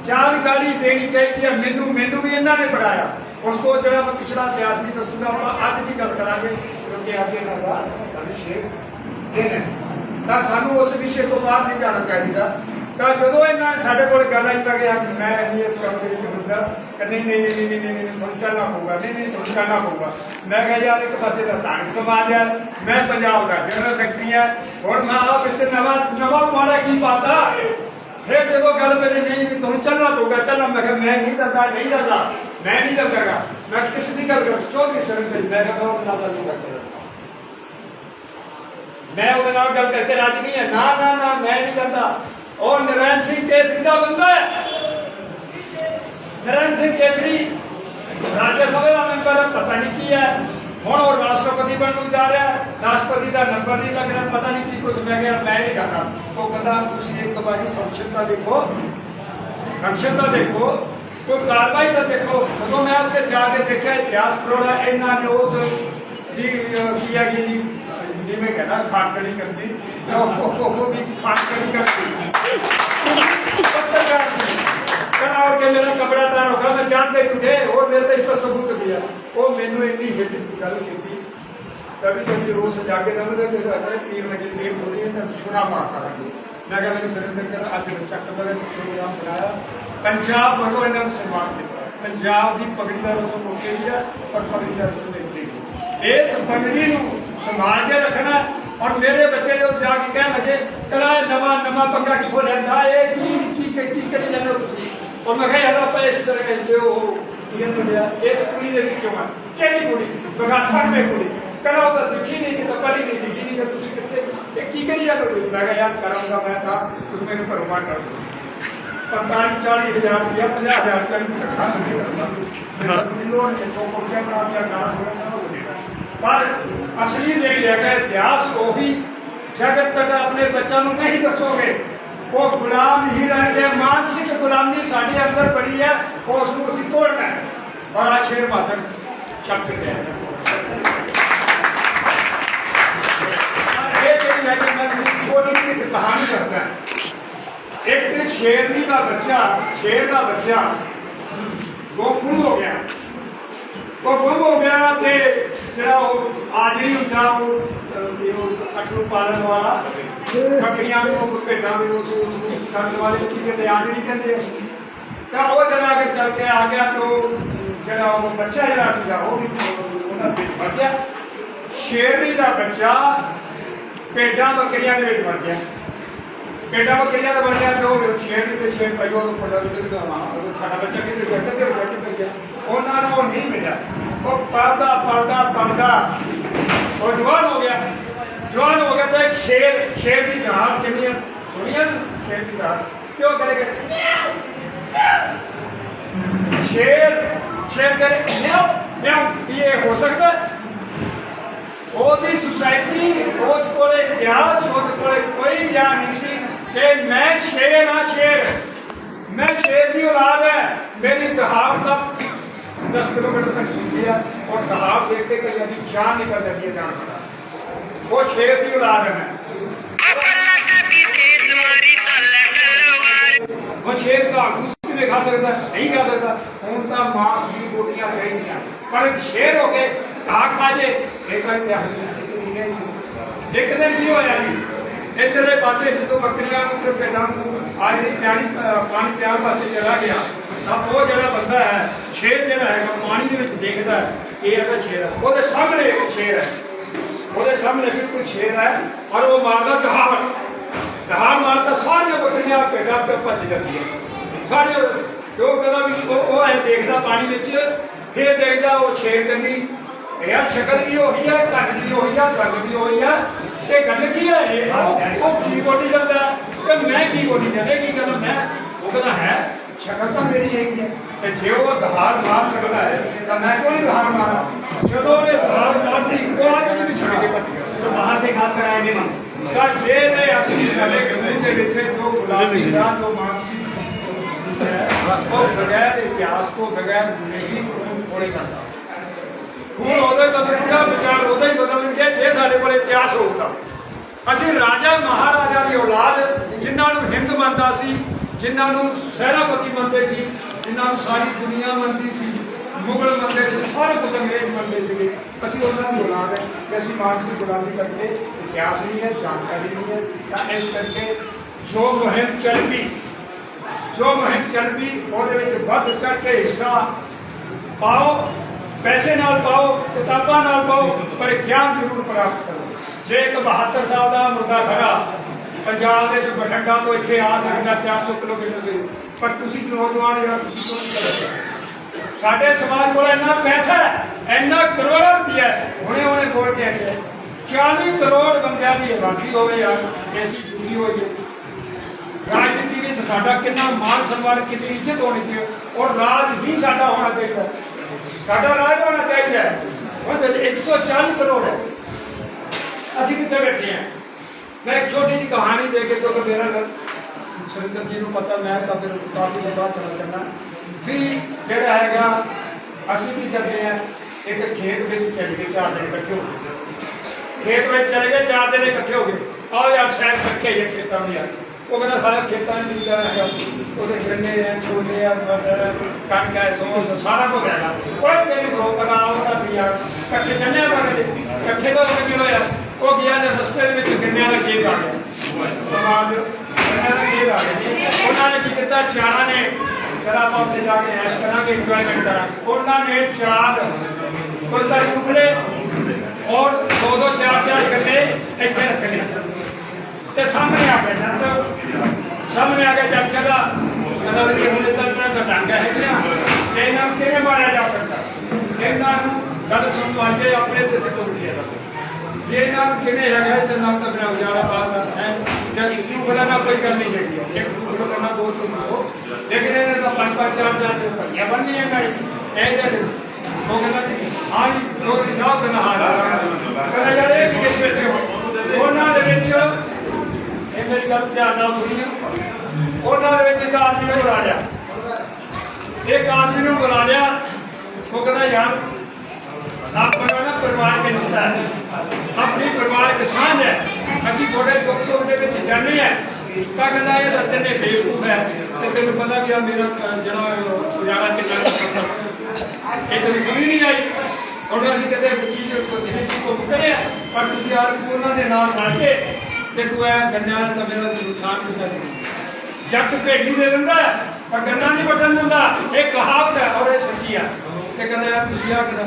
ਜਾਣਕਾਰੀ ਦੇਣੀ ਚਾਹੀਦੀ ਹੈ। ਮੈਨੂੰ ਵੀ ਇਹਨਾਂ ਨੇ ਪੜਾਇਆ। ਉਸ ਤੋਂ ਜਿਹੜਾ ਮੈਂ ਪਿਛਲਾ ਇਤਿਹਾਸ ਵੀ ਦੱਸੂਗਾ, ਆਪਾਂ ਅੱਜ ਦੀ ਗੱਲ ਕਰਾਂਗੇ ਕਿਉਂਕਿ ਅੱਜ ਇਹਨਾਂ ਦਾ ਅਭਿਸ਼ੇਕ ਦਿਨ ਹੈ, ਤਾਂ ਸਾਨੂੰ ਉਸ ਵਿਸ਼ੇ ਤੋਂ ਬਾਹਰ ਨਹੀਂ ਜਾਣਾ ਚਾਹੀਦਾ। ਤਾਂ ਜਦੋਂ ਇਹਨਾਂ ਸਾਡੇ ਕੋਲ ਗੱਲ ਆਈ ਤਾਂ ਕਿ ਮੈਂ ਨਹੀਂ ਇਸ ਕੰਮ ਦੇ ਵਿੱਚ ਹੁੰਦਾ ਕਿ ਨਹੀਂ ਤੁਹਾਨੂੰ ਚੱਲਣਾ ਪਊਗਾ, ਨਹੀਂ ਤੁਹਾਨੂੰ ਕਰਨਾ ਪਊਗਾ। ਮੈਂ ਕਿਹਾ ਯਾਰ ਇੱਕ ਪਾਸੇ ਦਾ ਧਾਰਮਿਕ ਸਮਾਜ ਹੈ, ਮੈਂ ਪੰਜਾਬ ਦਾ ਜਨਰਲ ਸੈਕਟਰੀ ਹੈ, ਹੁਣ ਮੈਂ ਆਪ ਵਿੱਚ ਨਵਾਂ ਪਾਣਾ ਕੀ ਪਾਤਾ। ਫਿਰ ਜਦੋਂ ਗੱਲ ਮੇਰੇ ਨਹੀਂ ਤੁਹਾਨੂੰ ਚੱਲਣਾ ਪਊਗਾ, ਚੱਲਣਾ। ਮੈਂ ਕਿਹਾ ਮੈਂ ਨਹੀਂ ਕਰਦਾ, ਮੈਂ ਨਹੀਂ ਕਰਦਾਗਾ। ਮੈਂ ਕਿਸ ਦੀ ਗੱਲ ਕਰ ਚੌਧਰੀ ਸੁਰਿੰਦਰ, ਮੈਂ ਕਿਹਾ ਉਹਦੇ ਨਾਲ ਗੱਲ ਕਰਦਾ, ਮੈਂ ਉਹਦੇ ਨਾਲ ਗੱਲ ਕਰਕੇ ਰਾਜੀ ਨਹੀਂ ਹੈ। ਨਾ ਮੈਂ ਨਹੀਂ ਕਰਦਾ। और नारायण सिंह केसरी का बंदा है। नारायण सिंह केसरी राज्यसभा का मेंबर है, पता नहीं की है। हुण वो राष्ट्रपति बनने जा रहा है, राष्ट्रपति का नंबर नहीं लगना, पता नहीं की कुछ। मैं क्या मैं नहीं करता। तो कहता तुम एक बार फंक्शन का देखो, कोई कार्रवाई का देखो। तो मैं उत्थे जाके देखा इतिहास पढ़ा, इन्होंने उस जी की है जी जिमें कहना खाटकड़ी करती खाटकड़ी करती और के मेरा कपड़ा तार होगा। मैं जानते तुझे और मेरे तो इसका सबूत दिया। वो मैनू इन्नी हिट गल की कभी रोज जाके तीर लगी तीर थोड़ी छुरा मारता लगी। मैं क्या मेरे सुरेंद्र कर अज चक बड़े प्रोग्राम बनाया पंजाब वालों इन्होंने सम्मान किया। पंजाब की पगड़ी का रसम मौके भी है और पगड़ी का रसम इतने इस पगड़ी संभाल के रखना। और मेरे बच्चे जो जाके कह लगे करा नवा पग्गा कितों लेंदा ये की करी जाने तुसी। और मैं कहा यार आप इस तरह कहते हो इस कुड़ी के विचों है केड़ी कुड़ी बगासा में कुड़ी करा तो दिखी नहीं कि तो पढ़ी नहीं दिखी नहीं कि तुसी कितने ये की करी जाने। मैं कहा यार करूंगा मैं था तुम मेरे भरमा कर दो 45-40 हज़ार रुपया 50,000 रुपया इकट्ठा नहीं करता लोन के तो कोठियां बना दिया गांव में सब हो जाएगा। पर असली जी है इतिहास वो भी जगत तक अपने बच्चों को नहीं दसोगे वो गुलाम ही रह गए। मानसिक गुलामी साढ़े अंदर पड़ी है, वो उसको उसी तोड़ना है। बड़ा शेर मातक चक गया छोटी सी कहानी करता है। एक शेरनी का बच्चा वो गुम हो गया। वो गुम हो गया थे जरा वो आदमी होता वो अटलू पालन वाला बकरियां को भेड़ा भी करने वाले उसकी कहते आदमी कहते। तो वो जरा के चल के आ गया तो जरा वो बच्चा जरा सीधा वो भी मर गया। शेरनी का बच्चा भेड़ा बकरियां के पेट मर गया। भेड़ा बकरियां का मर गया तो शेरनी के शेर भाई वो सारा बच्चा कितने गया उन्होंने वो नहीं मिला। वो पलता और जवान हो गया तो एक शेर की दहाड़ कितनी सुनिए शेर की दहाड़ क्यों करेगा शेर करे ये हो सकता है। ओदी सोसाइटी उस को इतिहास कोई ज्ञान नहीं सी कि मैं शेर की औलाद है। मेरी दहाड़ तक 10 किलोमीटर तक सुन लिया और दहाड़ देख के कहीं अभी जान निकल जाती है जान पड़ा। वो शेर की औलाद है। वो शेर का दूसरी में खा सकता नहीं खा सकता उनका मांस की रोटियां गई नहीं पर शेर हो गए कहा खा जे एक दिन की हो जाएगी। इधरले पासे जो बकरियां भेड़ा आज पानी प्यार वास्ते चला गया तो वो जरा बंदा है शेर जरा है पानी के देखता है ये है शेर है वो सामने एक शेर है वो सामने बिल्कुल शेर है और वो मारता दहाड़ मारता सारी बकरियां भेड़ा पे भज जाती है सारी जो कहता वो है देखता पानी में फिर देखता वो शेर करनी यार शक्ल भी वही है ढंग भी वही है रंग भी वही है ये गल की है वो की बोली जाता है कि मैं की बोली जाता की कहना मैं वो कहता है शक्ल तो मेरी यही है जो वो दहाड़ मार सकता है तो मैं क्यों नहीं दहाड़ मारा जो ने दहाड़ मार दी वो आज भी छड़ के पट गया तो वहां से खास कराया भी मन का ये ने असली सले कानून के विचे जो गुलामी दा जो मानसिक ਹੈ ਉਹ ਬਗੈਰ ਇਤਿਹਾਸ ਤੋਂ ਬਗੈਰ ਨਹੀਂ ਕੋਲੇ ਕਰਦਾ। ਹੁਣ ਉਹਦੇ ਬਦਲੂਗਾ ਵਿਚਾਰ ਉਹਦਾ ਹੀ ਬਦਲਣਗੇ ਜੇ ਸਾਡੇ ਕੋਲ ਇਤਿਹਾਸ ਹੋਊਗਾ। ਅਸੀਂ ਰਾਜਾ ਮਹਾਰਾਜਾ ਦੀ ਔਲਾਦ ਜਿਨ੍ਹਾਂ ਨੂੰ ਹਿੰਦ ਮੰਨਦਾ ਸੀ, ਜਿਨ੍ਹਾਂ ਨੂੰ ਸੈਨਾਪਤੀ ਮੰਨਦੇ ਸੀ, ਜਿਨ੍ਹਾਂ ਨੂੰ ਸਾਰੀ ਦੁਨੀਆ ਮੰਨਦੀ ਸੀ, ਮੁਗਲ ਮੰਨਦੇ ਸੀ, ਸਾਰੇ ਕੁਝ ਅੰਗਰੇਜ਼ ਮੰਨਦੇ ਸੀਗੇ, ਅਸੀਂ ਉਹਨਾਂ ਦੀ ਔਲਾਦ ਹੈ ਕਿ ਅਸੀਂ ਮਾਨਸਿਕ ਗੁਲਾਮੀ ਕਰਕੇ ਇਤਿਹਾਸ ਨਹੀਂ ਹੈ, ਜਾਣਕਾਰੀ ਨਹੀਂ ਹੈ। ਤਾਂ ਇਸ ਕਰਕੇ ਜੋ ਮੁਹਿੰਮ ਚੱਲ ਪਈ ਉਹਦੇ ਵਿੱਚ ਵੱਧ ਚੜ ਕੇ ਹਿੱਸਾ ਪਾਓ, ਪੈਸੇ ਨਾਲ ਪਾਓ, ਕਿਤਾਬਾਂ ਨਾਲ ਪਾਓ, ਪਰ ਗਿਆਨ ਜ਼ਰੂਰ ਪ੍ਰਾਪਤ ਕਰੋ। ਜੇ ਇੱਕ 72 ਸਾਲ ਦਾ ਮੁੰਡਾ ਖੜਾ ਪੰਜਾਬ ਦੇ ਬਠਿੰਡਾ ਤੋਂ ਇੱਥੇ ਆ ਸਕਦਾ 400 ਕਿਲੋਮੀਟਰ ਦੇ, ਪਰ ਤੁਸੀਂ ਨੌਜਵਾਨ ਜਾਂ ਤੁਸੀਂ ਕਿਉਂ ਨਹੀਂ ਕਰਦੇ? ਸਾਡੇ ਸਮਾਜ ਕੋਲ ਇੰਨਾ ਪੈਸਾ ਹੈ, ਇੰਨਾ ਕਰੋੜਾਂ ਰੁਪਇਆ ਹੈ। ਹੁਣੇ ਕੋਲ ਕੇ ਆਏ 40 ਕਰੋੜ ਬੰਦਿਆਂ ਦੀ ਆਬਾਦੀ ਹੋਵੇ ਯਾਰ, ਐਸੀ ਦੁਖੀ ਹੋਈਏ। ਰਾਜਨੀਤੀ ਵਿੱਚ ਸਾਡਾ ਕਿੰਨਾ ਮਾਨ ਸਨਮਾਨ, ਕਿੰਨੀ ਇੱਜ਼ਤ ਹੋਣੀ ਚਾਹੀਦੀ, ਔਰ ਰਾਜ ਹੀ ਸਾਡਾ ਹੋਣਾ ਚਾਹੀਦਾ। ਸਾਡਾ ਰਾਜ ਹੋਣਾ ਚਾਹੀਦਾ ਹੈ। 140 ਕਰੋੜ ਹੈ, ਅਸੀਂ ਕਿੱਥੇ ਬੈਠੇ ਹਾਂ? ਮੈਂ ਇੱਕ ਛੋਟੀ ਜਿਹੀ ਕਹਾਣੀ ਦੇ ਕੇ, ਕਿਉਂਕਿ ਮੇਰਾ ਸੁਰਿੰਦਰ ਜੀ ਨੂੰ ਪਤਾ, ਮੈਂ ਤਾਂ ਫਿਰ ਕਾਫੀ ਦੇ ਬਾਅਦ ਕਰਨਾ ਚਾਹੁੰਦਾ ਵੀ ਜਿਹੜਾ ਹੈਗਾ ਅਸੀਂ ਕੀ ਕਰਦੇ ਹਾਂ, ਇੱਕ ਖੇਤ ਵਿੱਚ ਚਲੇ ਗਏ 4 ਦਿਨ ਇਕੱਠੇ ਹੋ ਗਏ, ਖੇਤ ਵਿੱਚ ਚਲੇ ਗਏ 4 ਦਿਨ ਇਕੱਠੇ ਹੋ ਗਏ, ਆਓ ਯਾਰ ਸ਼ਾਇਦ ਇਕੱਠੇ ਹੀ ਖੇਤਾਂ ਨੂੰ ਯਾਰ। ਉਹ ਕਹਿੰਦਾ ਸਾਰਾ ਖੇਤਾਂ ਨੂੰ ਨਹੀਂ ਹੈਗਾ, ਉਹਦੇ ਗੰਨੇ ਆ, ਛੋਲੇ ਆ, ਕਣਕ ਹੈ, ਸੌਂਸ ਸਾਰਾ ਕੁਝ ਹੈਗਾ, ਕੋਈ ਤੇਰੀ ਰੋਕਦਾ ਉਹਦਾ ਸੀ ਯਾਰ। ਇਕੱਠੇ ਜੰਨਿਆ ਕਰਦੇ, ਇਕੱਠੇ ਤਾਂ ਹੋ ਗਏ ਯਾਰ। ਉਹ ਗਿਆ ਨੇ ਰਸਤੇ ਦੇ ਵਿੱਚ ਗੰਨਿਆਂ ਦਾ ਖੇਤ ਆ ਗਿਆ, ਸਮਾਜ ਗੰਨਿਆਂ ਦਾ ਖੇਤ ਆ ਗਿਆ। ਉਹਨਾਂ ਨੇ ਕੀ ਕੀਤਾ, ਚਾਰਾਂ ਨੇ ਕਹਿੰਦਾ ਆਪਾਂ ਉੱਥੇ ਜਾ ਕੇ ਐਸ਼ ਕਰਾਂਗੇ, ਇੰਜੋਇਮੈਂਟ ਕਰਾਂਗੇ। ਉਹਨਾਂ ਨੇ 4 ਕੋਈ ਤਾਂ ਚੁੱਕਲੇ ਔਰ 2-2 4-4 ਗੰਨੇ ਇੱਥੇ ਰੱਖਣੇ ਤੇ ਸਾਹਮਣੇ ਆ ਗਏ ਜਦ ਸਾਹਮਣੇ ਆ ਕੇ ਜਦ ਕਹਿੰਦਾ ਵੀ ਹੁਣ ਤਾਂ ਡਾਂਗਾ ਹੈ ਕਿ ਇਹਨਾਂ ਨੂੰ ਕਿਵੇਂ ਮਾਰਿਆ ਜਾ ਸਕਦਾ? ਇਹਨਾਂ ਨੂੰ ਗੱਲ ਸੁਣ ਪਾਏ ਆਪਣੇ ਤੇ ਸਿੱਟੋ ਉੱਠਿਆ ਦੱਸੋ ਜੇ ਇਹਨਾਂ ਨੂੰ ਕਿਵੇਂ ਹੈਗਾ ਤੇ ਨਾ ਤਾਂ ਮੇਰਾ ਉਜਾੜਾ ਬਾਤ ਹੈ ਜਦ ਤੂੰ ਬਣਾ ਕੋਈ ਗੱਲ ਨਹੀਂ ਹੈਗੀ, ਇੱਕ ਦੂਜੇ ਕਰਨਾ ਦੋ ਤੋਂ ਲੇਕਿਨ ਇਹਨੇ ਤਾਂ 5-5 4-4 ਦੇ ਪੱਕੀਆਂ ਬਣਨੀਆਂ ਗਾਇਸ ਇਹ ਜਦ ਉਹ ਕਹਿੰਦਾ ਹਾਂ ਦੋ ਹਿਸਾਬ ਦੇ ਨਾਲ ਕਹਿੰਦਾ ਯਾਰ ਇਹ ਕਿਸ ਬੈਠੇ ਹੋ? ਉਹਨਾਂ ਦੇ ਵਿੱਚ ਇਹ ਮੇਰੀ ਗੱਲ ਧਿਆਨ ਨਾਲ ਸੁਣੀਓ, ਉਹਨਾਂ ਦੇ ਵਿੱਚ ਇੱਕ ਆਦਮੀ ਨੂੰ ਬੁਲਾ ਲਿਆ, ਉਹ ਕਹਿੰਦਾ ਯਾਰ ਆਪਣਾ ਨਾ ਪਰਿਵਾਰ ਕੇ ਰਿਸ਼ਤਾ ਹੈ, ਆਪਣੀ ਪਰਿਵਾਰਕ ਸਾਂਝ ਹੈ, ਅਸੀਂ ਥੋੜੇ ਦੁੱਖ ਸੁੱਖ ਦੇ ਵਿੱਚ ਜਾਂਦੇ ਹਾਂ। ਤਾਂ ਕਹਿੰਦਾ ਇਹ ਰੱਤੇ ਨੇ ਬੇਵਕੂਫ ਹੈ ਤੇ ਤੈਨੂੰ ਪਤਾ ਵੀ ਆ ਮੇਰਾ ਜਿਹੜਾ ਉਜਾੜਾ ਕਿੰਨਾ ਇਹ ਤਾਂ ਸਮਝ ਨਹੀਂ ਆਈ। ਹੁਣ ਅਸੀਂ ਕਦੇ ਚੀਜ਼ ਕਿਸੇ ਚੀਜ਼ ਤੋਂ ਕਰਿਆ, ਪਰ ਤੁਸੀਂ ਯਾਰ ਉਹਨਾਂ ਦੇ ਨਾਲ ਰਲ ਕੇ ਤੇ ਤੂੰ ਇਹ ਗੰਨਾ ਤਾਂ ਮੇਰਾ ਨੁਕਸਾਨ ਕੀਤਾ ਜੱਟ ਭੇਡੀ ਦੇ ਦਿੰਦਾ ਪਰ ਗੰਨਾ ਨਹੀਂ ਵੱਢਣ ਦਿੰਦਾ। ਇਹ ਕਹਾਵਤ ਹੈ ਔਰ ਇਹ ਸੱਚੀ ਆ। ਤੇ ਕਹਿੰਦਾ ਯਾਰ ਤੁਸੀਂ ਆ ਕਹਿੰਦਾ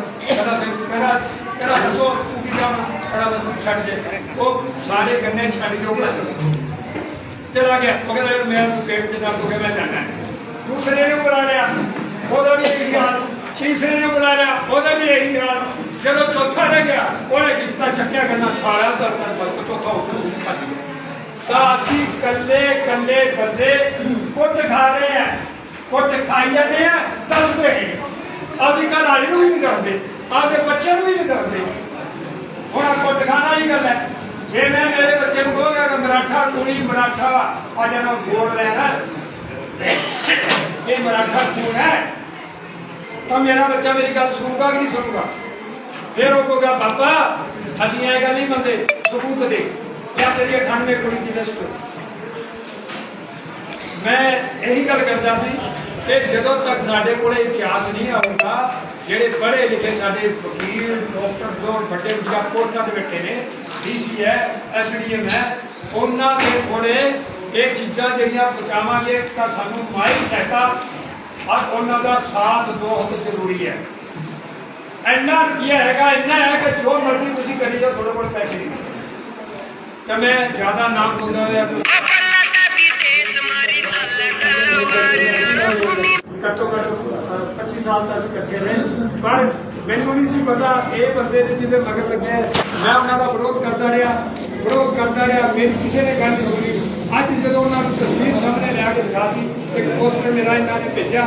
ਦੱਸੋ ਤੂੰ ਕੀ ਜਾਣਾ? ਕਹਿੰਦਾ ਬਸ ਛੱਡ ਦੇ, ਉਹ ਸਾਰੇ ਗੰਨੇ ਛੱਡ ਕੇ ਉਹ ਚਲਾ ਗਿਆ। ਉਹ ਕਹਿੰਦਾ ਯਾਰ ਮੈਂ ਪੇਟ ਤੇ ਦਰਦ ਹੋ ਗਿਆ, ਮੈਂ ਜਾਣਾ। ਦੂਸਰੇ ਨੂੰ ਬੁਲਾ ਲਿਆ, ਉਹਦਾ ਵੀ ਇਹੀ ਹਾਲ। ਤੀਸਰੇ ਨੂੰ ਬੁਲਾ ਲਿਆ, ਉਹਦਾ ਵੀ ਇਹੀ ਹਾਲ। ਜਦੋਂ ਚੌਥਾ ਰਹਿ ਗਿਆ ਉਹਨੇ ਕੀਤਾ ਚੱਕਿਆ ਗੰਨਾ ਛਾਲਿਆ ਤਾਂ ਚੌਥਾ ਉੱਥੇ ਛੱਡ ਗਿਆ। ਤਾਂ ਅਸੀਂ ਕੱਲੇ ਬੰਦੇ ਕੁੱਟ ਖਾ ਰਹੇ ਆ, ਕੁੱਟ ਖਾਈ ਜਾਂਦੇ ਆ, ਦੱਸਦੇ ਅਸੀਂ ਘਰ ਵਾਲੇ ਨੂੰ ਵੀ ਨਹੀਂ ਕਰਦੇ, ਆਪਦੇ ਬੱਚੇ ਨੂੰ ਵੀ ਨਹੀਂ ਕਰਦੇ। ਹੁਣ ਕੁੱਟ ਖਾਣਾ ਹੀ ਗੱਲ ਹੈ। ਜੇ ਮੈਂ ਮੇਰੇ ਬੱਚੇ ਨੂੰ ਕਹਾਂਗਾ ਕਿ ਮਰਾਠਾ ਕੁੜੀ ਮਰਾਠਾ ਆ ਜਾਣਾ ਬੋਲ ਰਿਹਾ ਨਾ, ਇਹ ਮਰਾਠਾ ਖੂਨ ਹੈ, ਤਾਂ ਮੇਰਾ ਬੱਚਾ ਮੇਰੀ ਗੱਲ ਸੁਣੂਗਾ ਕਿ ਨਹੀਂ ਸੁਣੂਗਾ? ਫਿਰ ਉਹ ਕਹੂਗਾ ਪਾਪਾ ਅਸੀਂ ਇਹ ਗੱਲ ਨਹੀਂ ਮੰਨਦੇ, ਸਬੂਤ ਦੇ ਜਾਂ ਤੇਰੀ 98 ਕੁੜੀ ਦੀ ਲਿਸਟ। ਮੈਂ ਇਹੀ ਗੱਲ ਕਰਦਾ ਸੀ ਕਿ ਜਦੋਂ ਤੱਕ ਸਾਡੇ ਕੋਲ ਇਤਿਹਾਸ ਨਹੀਂ ਆਊਗਾ, ਜਿਹੜੇ ਪੜ੍ਹੇ ਲਿਖੇ ਸਾਡੇ ਵਕੀਲ ਡਾਕਟਰ ਜੋ ਵੱਡੇ ਵੱਡੀਆਂ ਕੋਰਟਾਂ ਦੇ ਬੈਠੇ ਨੇ, DC ਹੈ, SDM ਹੈ, ਉਹਨਾਂ ਦੇ ਕੋਲੇ ਇਹ ਚੀਜ਼ਾਂ ਜਿਹੜੀਆਂ ਪਹੁੰਚਾਵਾਂਗੇ ਤਾਂ ਸਾਨੂੰ ਮਾਈ ਸਹਾਇਤਾ ਔਰ ਉਹਨਾਂ ਦਾ ਸਾਥ ਬਹੁਤ ਜ਼ਰੂਰੀ ਹੈ। ਇੰਨਾ ਰੁਪਈਆ ਹੈਗਾ, ਇੰਨਾ ਹੈ ਕਿ ਜੋ ਮਰਜ਼ੀ ਤੁਸੀਂ ਕਰੀ ਜਾਓ, ਥੋੜੇ ਬਹੁਤ ਪੈਸੇ ਨਹੀਂ ਤਾਂ ਮੈਂ ਜ਼ਿਆਦਾ ਨਾਮ ਬੋਲਦਾ ਹੋਇਆ ਘੱਟੋ ਘੱਟ 25 ਸਾਲ ਤੱਕ ਇਕੱਠੇ ਰਹੇ, ਪਰ ਮੈਨੂੰ ਨਹੀਂ ਸੀ ਪਤਾ ਇਹ ਬੰਦੇ ਨੇ ਜਿਹਦੇ ਮਗਰ ਲੱਗੇ ਮੈਂ ਉਹਨਾਂ ਦਾ ਵਿਰੋਧ ਕਰਦਾ ਰਿਹਾ, ਮੇਰੀ ਕਿਸੇ ਨੇ ਗੱਲ ਨਹੀਂ ਸੁਣੀ। ਅੱਜ ਜਦੋਂ ਉਹਨਾਂ ਨੂੰ ਤਸਵੀਰ ਸਾਹਮਣੇ ਲਿਆ ਕੇ ਦਿਖਾਤੀ, ਇੱਕ ਪੋਸਟਰ ਮੇਰਾ ਇਹਨਾਂ ਨੇ ਭੇਜਿਆ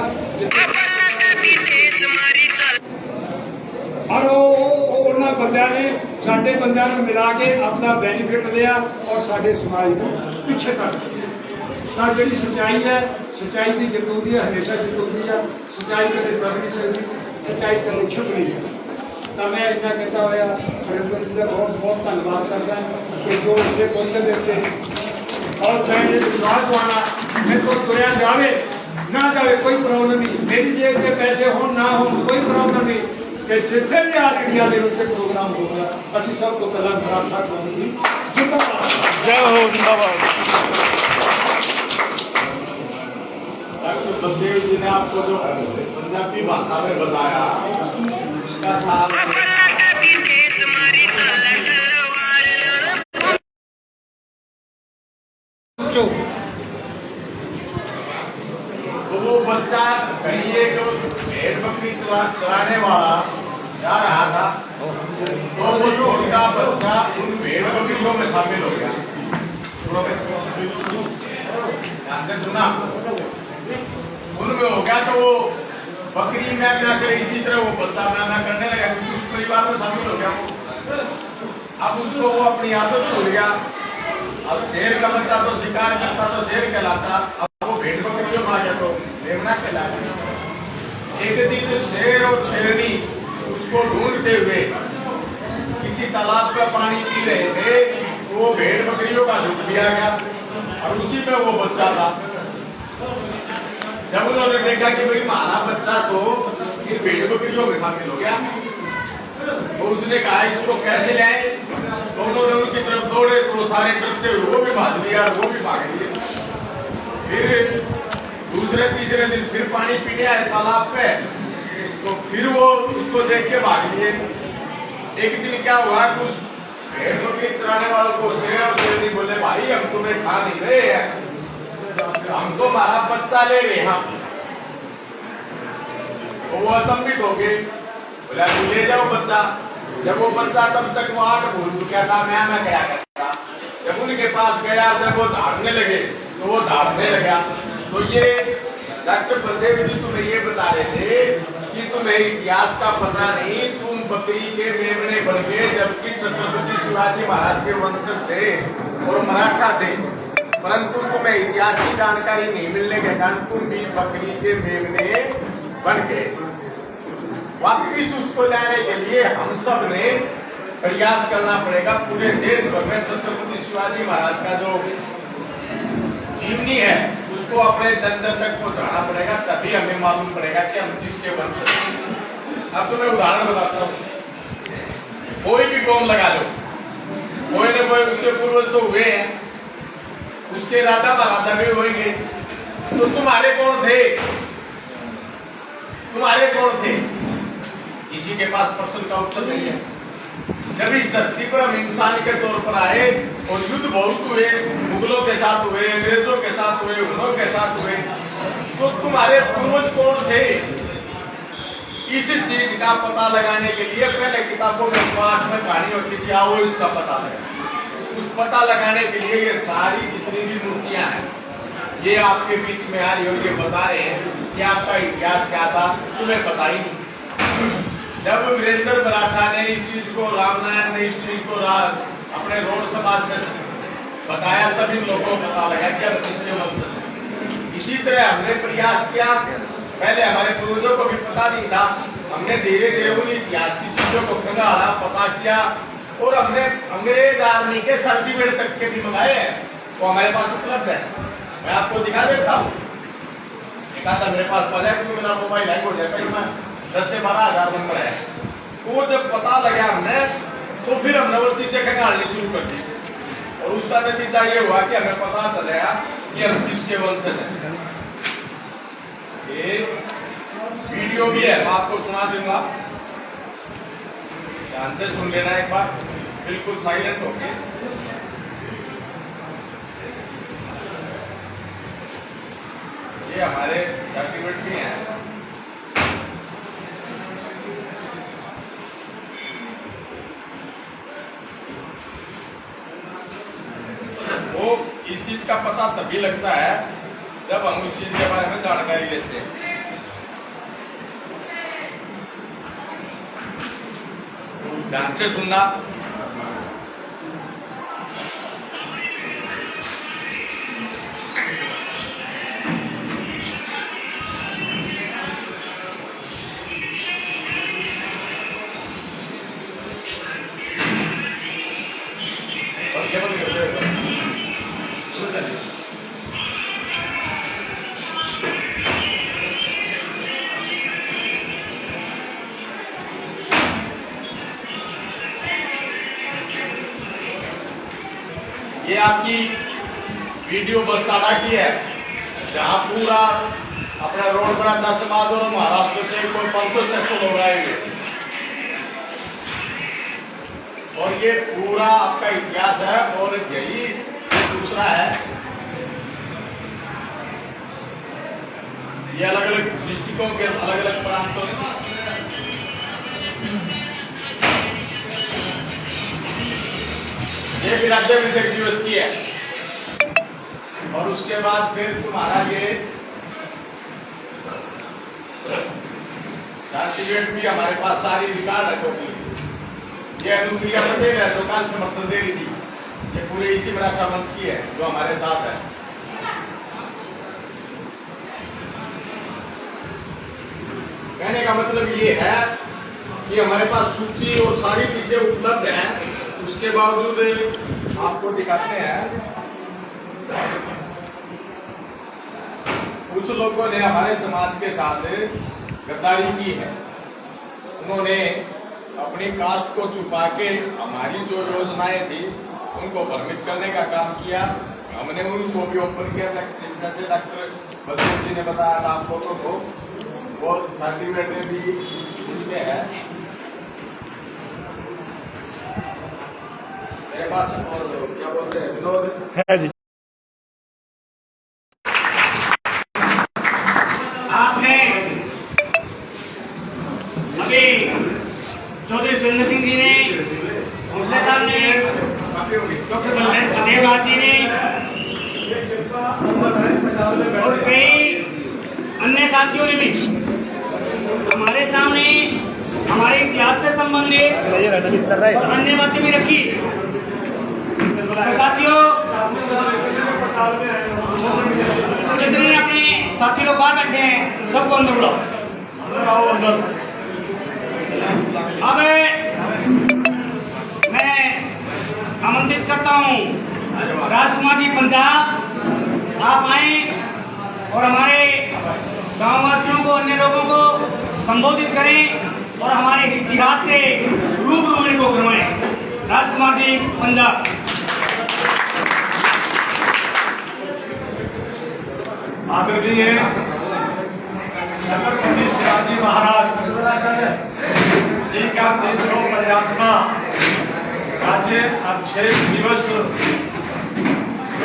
ਔਰ ਉਹਨਾਂ ਬੰਦਿਆਂ ਨੇ ਸਾਡੇ ਬੰਦਿਆਂ ਨੂੰ ਮਿਲਾ ਕੇ ਆਪਣਾ ਬੈਨੀਫਿਟ ਲਿਆ ਔਰ ਸਾਡੇ ਸਮਾਜ ਨੂੰ ਪਿੱਛੇ ਕਰ ਦਿੱਤਾ। ਤਾਂ ਜਿਹੜੀ ਸੱਚਾਈ ਹੈ, ਸੱਚਾਈ ਦੀ ਜਿੱਤ ਹੁੰਦੀ ਹੈ, ਹਮੇਸ਼ਾ ਜਿੱਤ ਹੁੰਦੀ ਹੈ। ਸੱਚਾਈ ਕਦੇ ਡਰ ਨਹੀਂ ਸਕਦੀ, ਸੱਚਾਈ ਕਦੇ ਛੁਪ ਨਹੀਂ ਸਕਦੀ। ਤਾਂ ਮੈਂ ਇੰਨਾ ਕਹਿੰਦਾ ਹੋਇਆ ਹਰਿੰਦਰ ਜੀ ਦਾ ਬਹੁਤ ਬਹੁਤ ਧੰਨਵਾਦ ਕਰਦਾ ਕਿ ਜੋ ਮੇਰੇ ਬੋਲਣ ਦੇ ਉੱਤੇ ਔਰ ਮੈਂ ਇਹ ਵਿਸ਼ਵਾਸ ਦਵਾਉਣਾ ਮੇਰੇ ਤੋਂ ਤੁਰਿਆ ਜਾਵੇ ਨਾ ਜਾਵੇ ਕੋਈ ਪ੍ਰੋਬਲਮ ਨਹੀਂ, ਮੇਰੀ ਜੇਬ ਦੇ ਪੈਸੇ ਹੋਣ ਨਾ ਹੋਣ ਕੋਈ ਪ੍ਰੋਬਲਮ ਨਹੀਂ। ਕਿ ਜਿੱਥੇ ਵੀ ਆਲ ਇੰਡੀਆ ਦੇ ਉੱਤੇ ਪ੍ਰੋਗਰਾਮ ਹੋਊਗਾ ਅਸੀਂ ਸਭ ਤੋਂ ਪਹਿਲਾਂ ਪ੍ਰਾਰਥਨਾ ਕਰਾਂਗੇ ਜਿੰਦਾਬਾਦ। जय हो जिंदाबाद। डॉक्टर बलदेव जी ने आपको जो पंजाबी भाषा में बताया उसका साथ तो वो बच्चा कहीं एक भेड़ बकरी चराने वाला जा रहा था, तो वो छोटा बच्चा उन भेड़ बकरियों में शामिल हो गया। ध्यान से सुना, उनमें हो गया तो वो बकरी मैं क्या करे, इसी तरह वो बच्चा मैं करने लगा क्योंकि उस परिवार में शामिल हो गया। अब उसको वो अपनी आदत भूल गया। अब शेर का बच्चा तो शिकार करता तो शेर कहलाता, अब वो भेड़ बकरियों में आ गया तो मेमना कहलाता। एक दिन शेर और शेरनी उसको ढूंढते हुए किसी तालाब का पानी पी रहे थे, तो वो भेड़ बकरियों का झुंड भी आ गया और उसी में वो बच्चा था। जब उन्होंने देखा कि भाई हमारा बच्चा तो फिर भेड़ बकरियों में शामिल हो गया, तो उसने कहा इसको कैसे लाए। तो उन्होंने उसकी तरफ दौड़े तो सारे डरते हुए वो भी भाग लिया, वो भी भाग लिए। फिर दूसरे तीसरे दिन फिर पानी पीने आए तालाब पे, तो फिर वो उसको देख के भाग लिए। एक दिन क्या हुआ कि उस भेड़ बकरी चराने वालों को शेर और शेरनी बोले भाई हम तुम्हें खा नहीं रहे हैं, हम तो हमारा बच्चा ले रहे हैं। तो वो अचंभित हो गए, बोला तू ले जाओ बच्चा। जब वो बच्चा तब तक वो 8 भूल चुका था, मैं क्या करता। जब उनके पास गया, जब वो धाड़ने लगे तो वो धाड़ने लगा। तो ये डॉक्टर बलदेव जी तुम्हें ये बता रहे थे कि तुम्हें इतिहास का पता नहीं, तुम बकरी के मेमने बन गए, जबकि छत्रपति शिवाजी महाराज के वंशज थे और मराठा थे, परंतु तुम्हें इतिहास की जानकारी नहीं मिलने के कारण तुम भी बकरी के मेमने बन गए। वापिस उसको लाने के लिए हम सब ने प्रयास करना पड़ेगा। पूरे देश भर में छत्रपति शिवाजी महाराज का जो जीवनी है उसको अपने जन जन तक पहुंचाना पड़ेगा, तभी हमें मालूम पड़ेगा कि हम किसके वंशज हैं। अब तो मैं उदाहरण बताता हूँ, कोई भी कौम लगा लो, कोई न कोई उसके पूर्वज तो हुए हैं, उसके राजा महाराजा भी होंगे। तो तुम्हारे कौन थे, तुम्हारे कौन थे? किसी के पास प्रश्न का उत्तर नहीं है। जब इस धरती पर हम इंसान के तौर पर आए और युद्ध बहुत हुए, मुगलों के साथ हुए, अंग्रेजों के साथ हुए, हुनों के साथ हुए, तो तुम्हारे पूर्वज कौन थे? इस चीज का पता लगाने के लिए पहले किताबों में पाठ में कहानी होती थी, आओ इसका पता लगा। उस पता लगाने के लिए ये सारी जितनी भी मूर्तियां हैं ये आपके बीच में आ रही और ये बता रहे हैं कि आपका इतिहास क्या था, तुम्हें पता ही नहीं। जब वीरेंद्र मराठा ने इस चीज को, रामनारायण ने इस चीज को अपने रोड समाज में बताया, तब इन लोगों को पता लगा कि अब किसके वंशज। इसी तरह हमने प्रयास किया, पहले हमारे पूर्वजों को भी पता नहीं था, हमने धीरे धीरे उन इतिहास की चीजों को खंगाला, पता किया और हमने अंग्रेज आर्मी के सर्टिफिकेट तक के भी मंगाए हैं, वो हमारे पास उपलब्ध है। मैं आपको दिखा देता हूँ, दिखा था मेरे पास पता है क्योंकि मेरा मोबाइल हैंग हो जाता है, 10 से 12 हज़ार नंबर है। वो जब पता लगा हमने, तो फिर हमने वो चीजें खंगालनी शुरू कर दी और उसका नतीजा ये हुआ कि हमें पता चला कि हम किसके वंशज हैं। ये वीडियो भी है, मैं आपको सुना दूंगा, ध्यान से सुन लेना एक बार, बिल्कुल साइलेंट होके। ये हमारे सर्टिफिकेट भी हैं। वो इस चीज का पता तभी लगता है जब हम उस चीज के बारे में जानकारी लेते हैं। ध्यान से सुनना, आपकी वीडियो बस्ताड़ा की है, जहाँ पूरा अपना रोड मराठा समाज और महाराष्ट्र से कोई 500-600 लोग आए हुए, और ये पूरा आपका इतिहास है। और यही दूसरा है, ये अलग अलग डिस्ट्रिक्टों के अलग अलग प्रांतों में ये भी राज्याभिषेक दिवस की है। और उसके बाद फिर तुम्हारा ये सर्टिफिकेट भी हमारे पास सारी रिकॉर्ड है टोटली। ये अनुप्रिया पटेल है जो काल समर्थन दे रही थी, ये पूरे इसी मराठा वंश की है जो हमारे साथ है। कहने का मतलब ये है कि हमारे पास सूची और सारी चीजें उपलब्ध हैं, उसके बावजूद आपको दिखाते हैं। कुछ लोगों ने हमारे समाज के साथ गद्दारी की है। उन्होंने अपनी कास्ट को छुपा के हमारी जो योजनाएं थी उनको भ्रमित करने का काम किया। हमने उनको भी ओपन किया था, जैसे डॉक्टर बलदेव जी ने बताया था आप लोगों को, वो सर्टिफिकेट में भी इसी में है मेरे पास। और क्या बोलते हैं विनोद है जी। आपने अभी चौधरी सुरेंद्र सिंह जी ने, भोसले साहब ने, डॉक्टर बलदेव सदेवराज जी ने और कई अन्य साथियों ने भी हमारे सामने हमारे इतिहास से संबंधित और अन्य बातें भी रखी। तो साथियों, जितने अपने साथी लोग बाहर बैठे हैं सबको अंदर बुलाओ। अब मैं आमंत्रित करता हूँ राजकुमार जी पंजाब, आप आए और हमारे गांव वासियों को, अन्य लोगों को संबोधित करें और हमारे इतिहास से रूबरू इनको करवाएं। राजकुमार जी पंजाब। आदरणीय छत्रपति शिवाजी महाराज जी का 350वां राज्य अभिषेक दिवस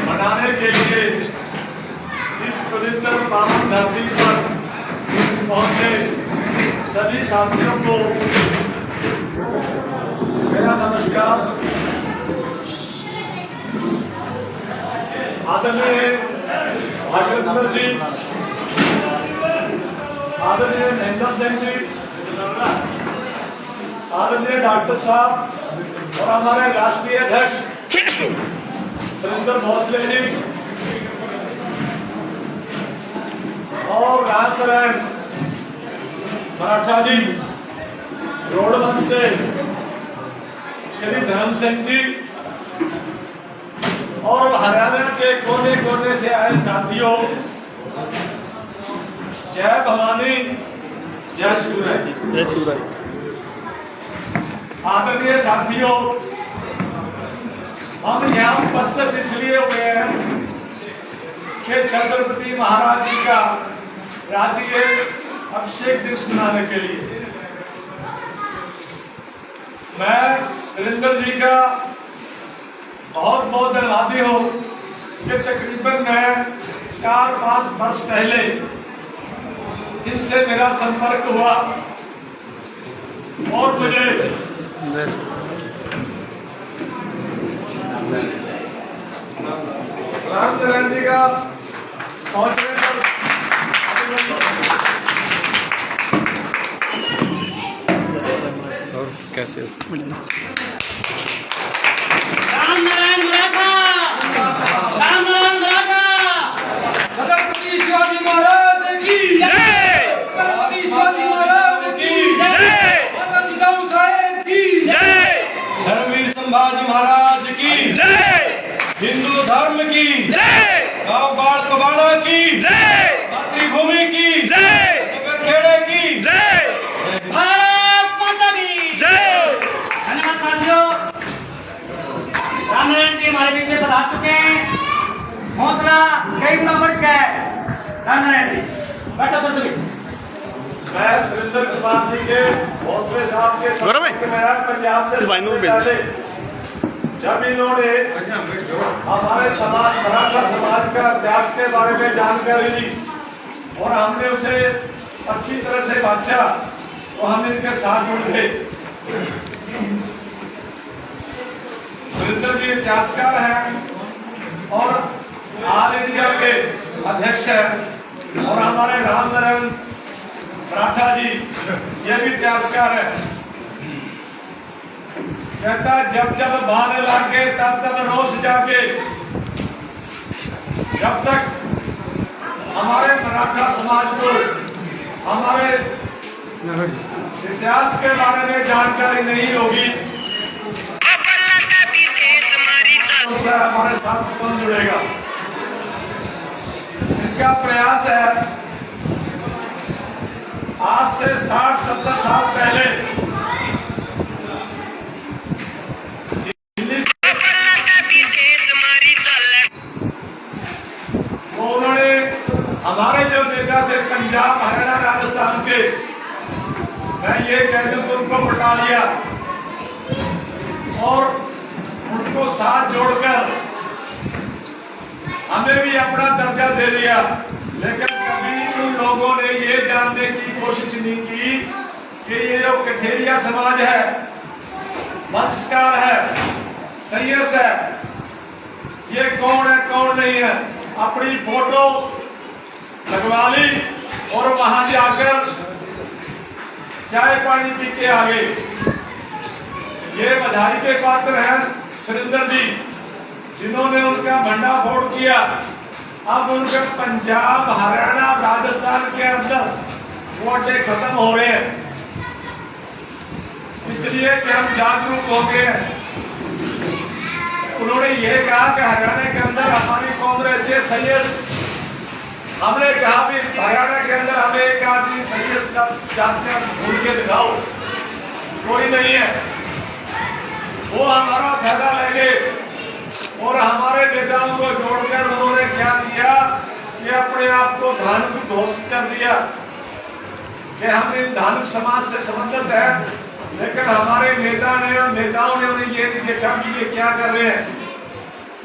मनाने के लिए इस पवित्र पावन धरती पर पहुंचे सभी साथियों को मेरा नमस्कार। आदरणीय भागवत जी, आदरणीय महेंद्र सिंह जी, आदरणीय डॉक्टर साहब और हमारे राष्ट्रीय अध्यक्ष सुरेंद्र भोसले जी और रामनारायण मराठा जी, रोडवंश से श्री धर्म सिंह जी और हरियाणा के कोने कोने से आए साथियों, जय भवानी, जय शिवराय जी। जय शिवराय। आदरणीय साथियों, हम यहाँ उपस्थित इसलिए हुए हैं कि छत्रपति महाराज जी का राज्य अभिषेक दिवस मनाने के लिए मैं सुरेंद्र जी का बहुत बहुत धन्यवादी हूँ कि तकरीबन मैं 4-5 वर्ष पहले इनसे मेरा संपर्क हुआ और मुझे रामनारायण जी का पहुंचने पर और कैसे रामनारायण मराठा, रामनारायण मराठा, छत्रपति शिवाजी महाराज की जय, छत्रपति शिवाजी महाराज की जय, माता जिजाऊ साहेब की जय, धर्मवीर संभाजी महाराज की जय, हिंदू धर्म की जय, गाँव बाढ़ कबाड़ा की जय, मातृभूमि की जय, नगर खेड़े की जय, भारत माता की जय। धन्यवाद साथियों। रामनारायण जी हमारे बीच में पधार चुके हैं। कई गुना बढ़ गया है। नारायण जी बैठो सुन ली। मैं सुरेंद्र कुमार जी के भोसले साहब के गौरव है? पंजाब से इस भाई को सबसे भेज दे। पहले जब इन्होंने हमारे समाज मराठा समाज का इतिहास के बारे में जानकारी ली और हमने उसे अच्छी तरह से बांटा तो हम इनके साथ जुड़ गए। सुरेंद्र जी इतिहासकार हैं और ऑल इंडिया के अध्यक्ष हैं और हमारे राम नारायण मराठा जी ये भी इतिहासकार है। कहता जब जब बहाने लागे तब तब रोज जाके, जब तक हमारे मराठा समाज को हमारे इतिहास के बारे में जानकारी नहीं होगी उनसे हमारे साथ कौन जुड़ेगा। इनका प्रयास है आज से 60-70 साल पहले उन्होंने हमारे जो नेता थे पंजाब हरियाणा राजस्थान के, मैं ये कह दूं तो उनको पटा लिया और उनको साथ जोड़कर हमें भी अपना दर्जा दे दिया। लेकिन कभी उन लोगों ने ये जानने की कोशिश नहीं की कि ये जो कठेरिया समाज है, वंशकार है, सैयस है, ये कौन है कौन नहीं है। अपनी फोटो लगवा ली और वहां जाकर चाय पानी पी के आ गए। ये बधाई के पात्र हैं सुरेंद्र जी, जिन्होंने उनका भंडाफोड़ किया। अब उनके पंजाब हरियाणा राजस्थान के अंदर वोटे खत्म हो रहे हैं, इसलिए कि हम जागरूक हो गए हैं। उन्होंने ये कहा कि हरियाणा के अंदर हमारी कौम रहती है सैयस। हमने कहा भी हरियाणा के अंदर हमें एक आदमी सैयस का जातियां ढूंढ के दिखाओ, कोई नहीं है। वो हमारा फायदा लेंगे और हमारे नेताओं को जोड़कर उन्होंने क्या किया कि अपने आप को धार्मिक घोषित कर दिया कि हम इन धार्मिक समाज से संबंधित है। लेकिन हमारे नेताओं ने उन्हें ये नहीं देखा कि ये क्या कर रहे हैं।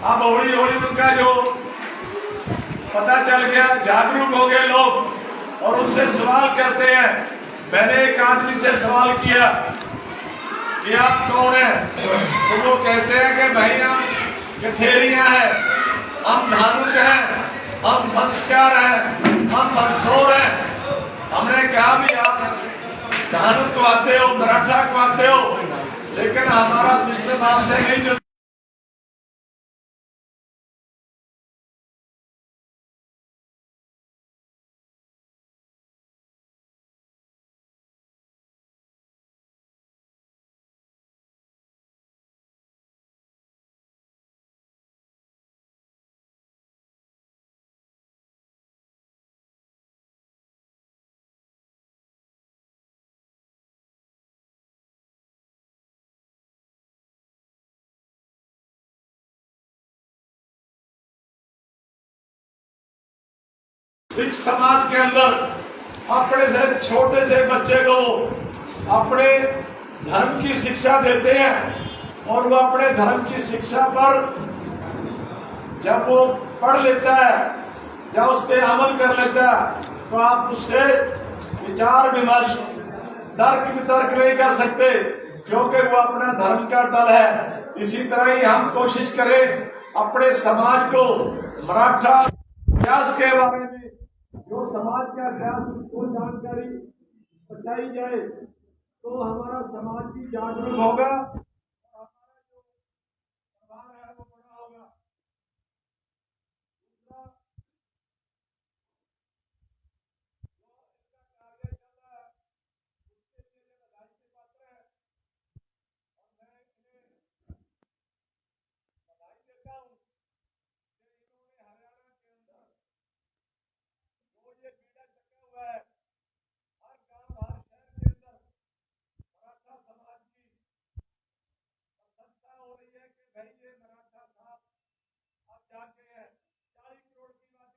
अब हौली हौली उनका जो पता चल गया, जागरूक हो गए लोग और उनसे सवाल करते हैं। मैंने एक आदमी से सवाल किया कि आप कौन है, तो वो कहते हैं कि भाई हम कठेरिया हैं, हम धार्मिक हैं, हम वंशकार हैं, हम वंशोर हैं। हमने कहा भी आप धार्मिक को आते हो, मराठा को आते हो, लेकिन हमारा सिस्टम आपसे नहीं जुड़ा। सिख समाज के अंदर अपने से छोटे से बच्चे को अपने धर्म की शिक्षा देते हैं और वो अपने धर्म की शिक्षा पर जब वो पढ़ लेता है या उस पर अमल कर लेता है तो आप उससे विचार विमर्श तर्क वितर्क नहीं कर सकते, क्योंकि वो अपना धर्म का दल है। इसी तरह ही हम कोशिश करें अपने समाज को मराठा इतिहास के बारे में, जो समाज का इतिहास को जानकारी बताई जाए तो हमारा समाज भी जागरूक होगा, हमारा जो व्यवहार है वो बड़ा होगा। दूसरा, जो इसका कार्य चल रहा है उसके लिए बधाई के पात्र है और मैं इन्हें बधाई देता हूँ कि इन्होंने हरियाणा के अंदर जो ये बीड़ा चक्का हुआ है, हर गांव हर शहर के अंदर मराठा समाज की प्रशंसा हो रही है कि भाई ये मराठा साहब अब जाके 40 करोड़ की बात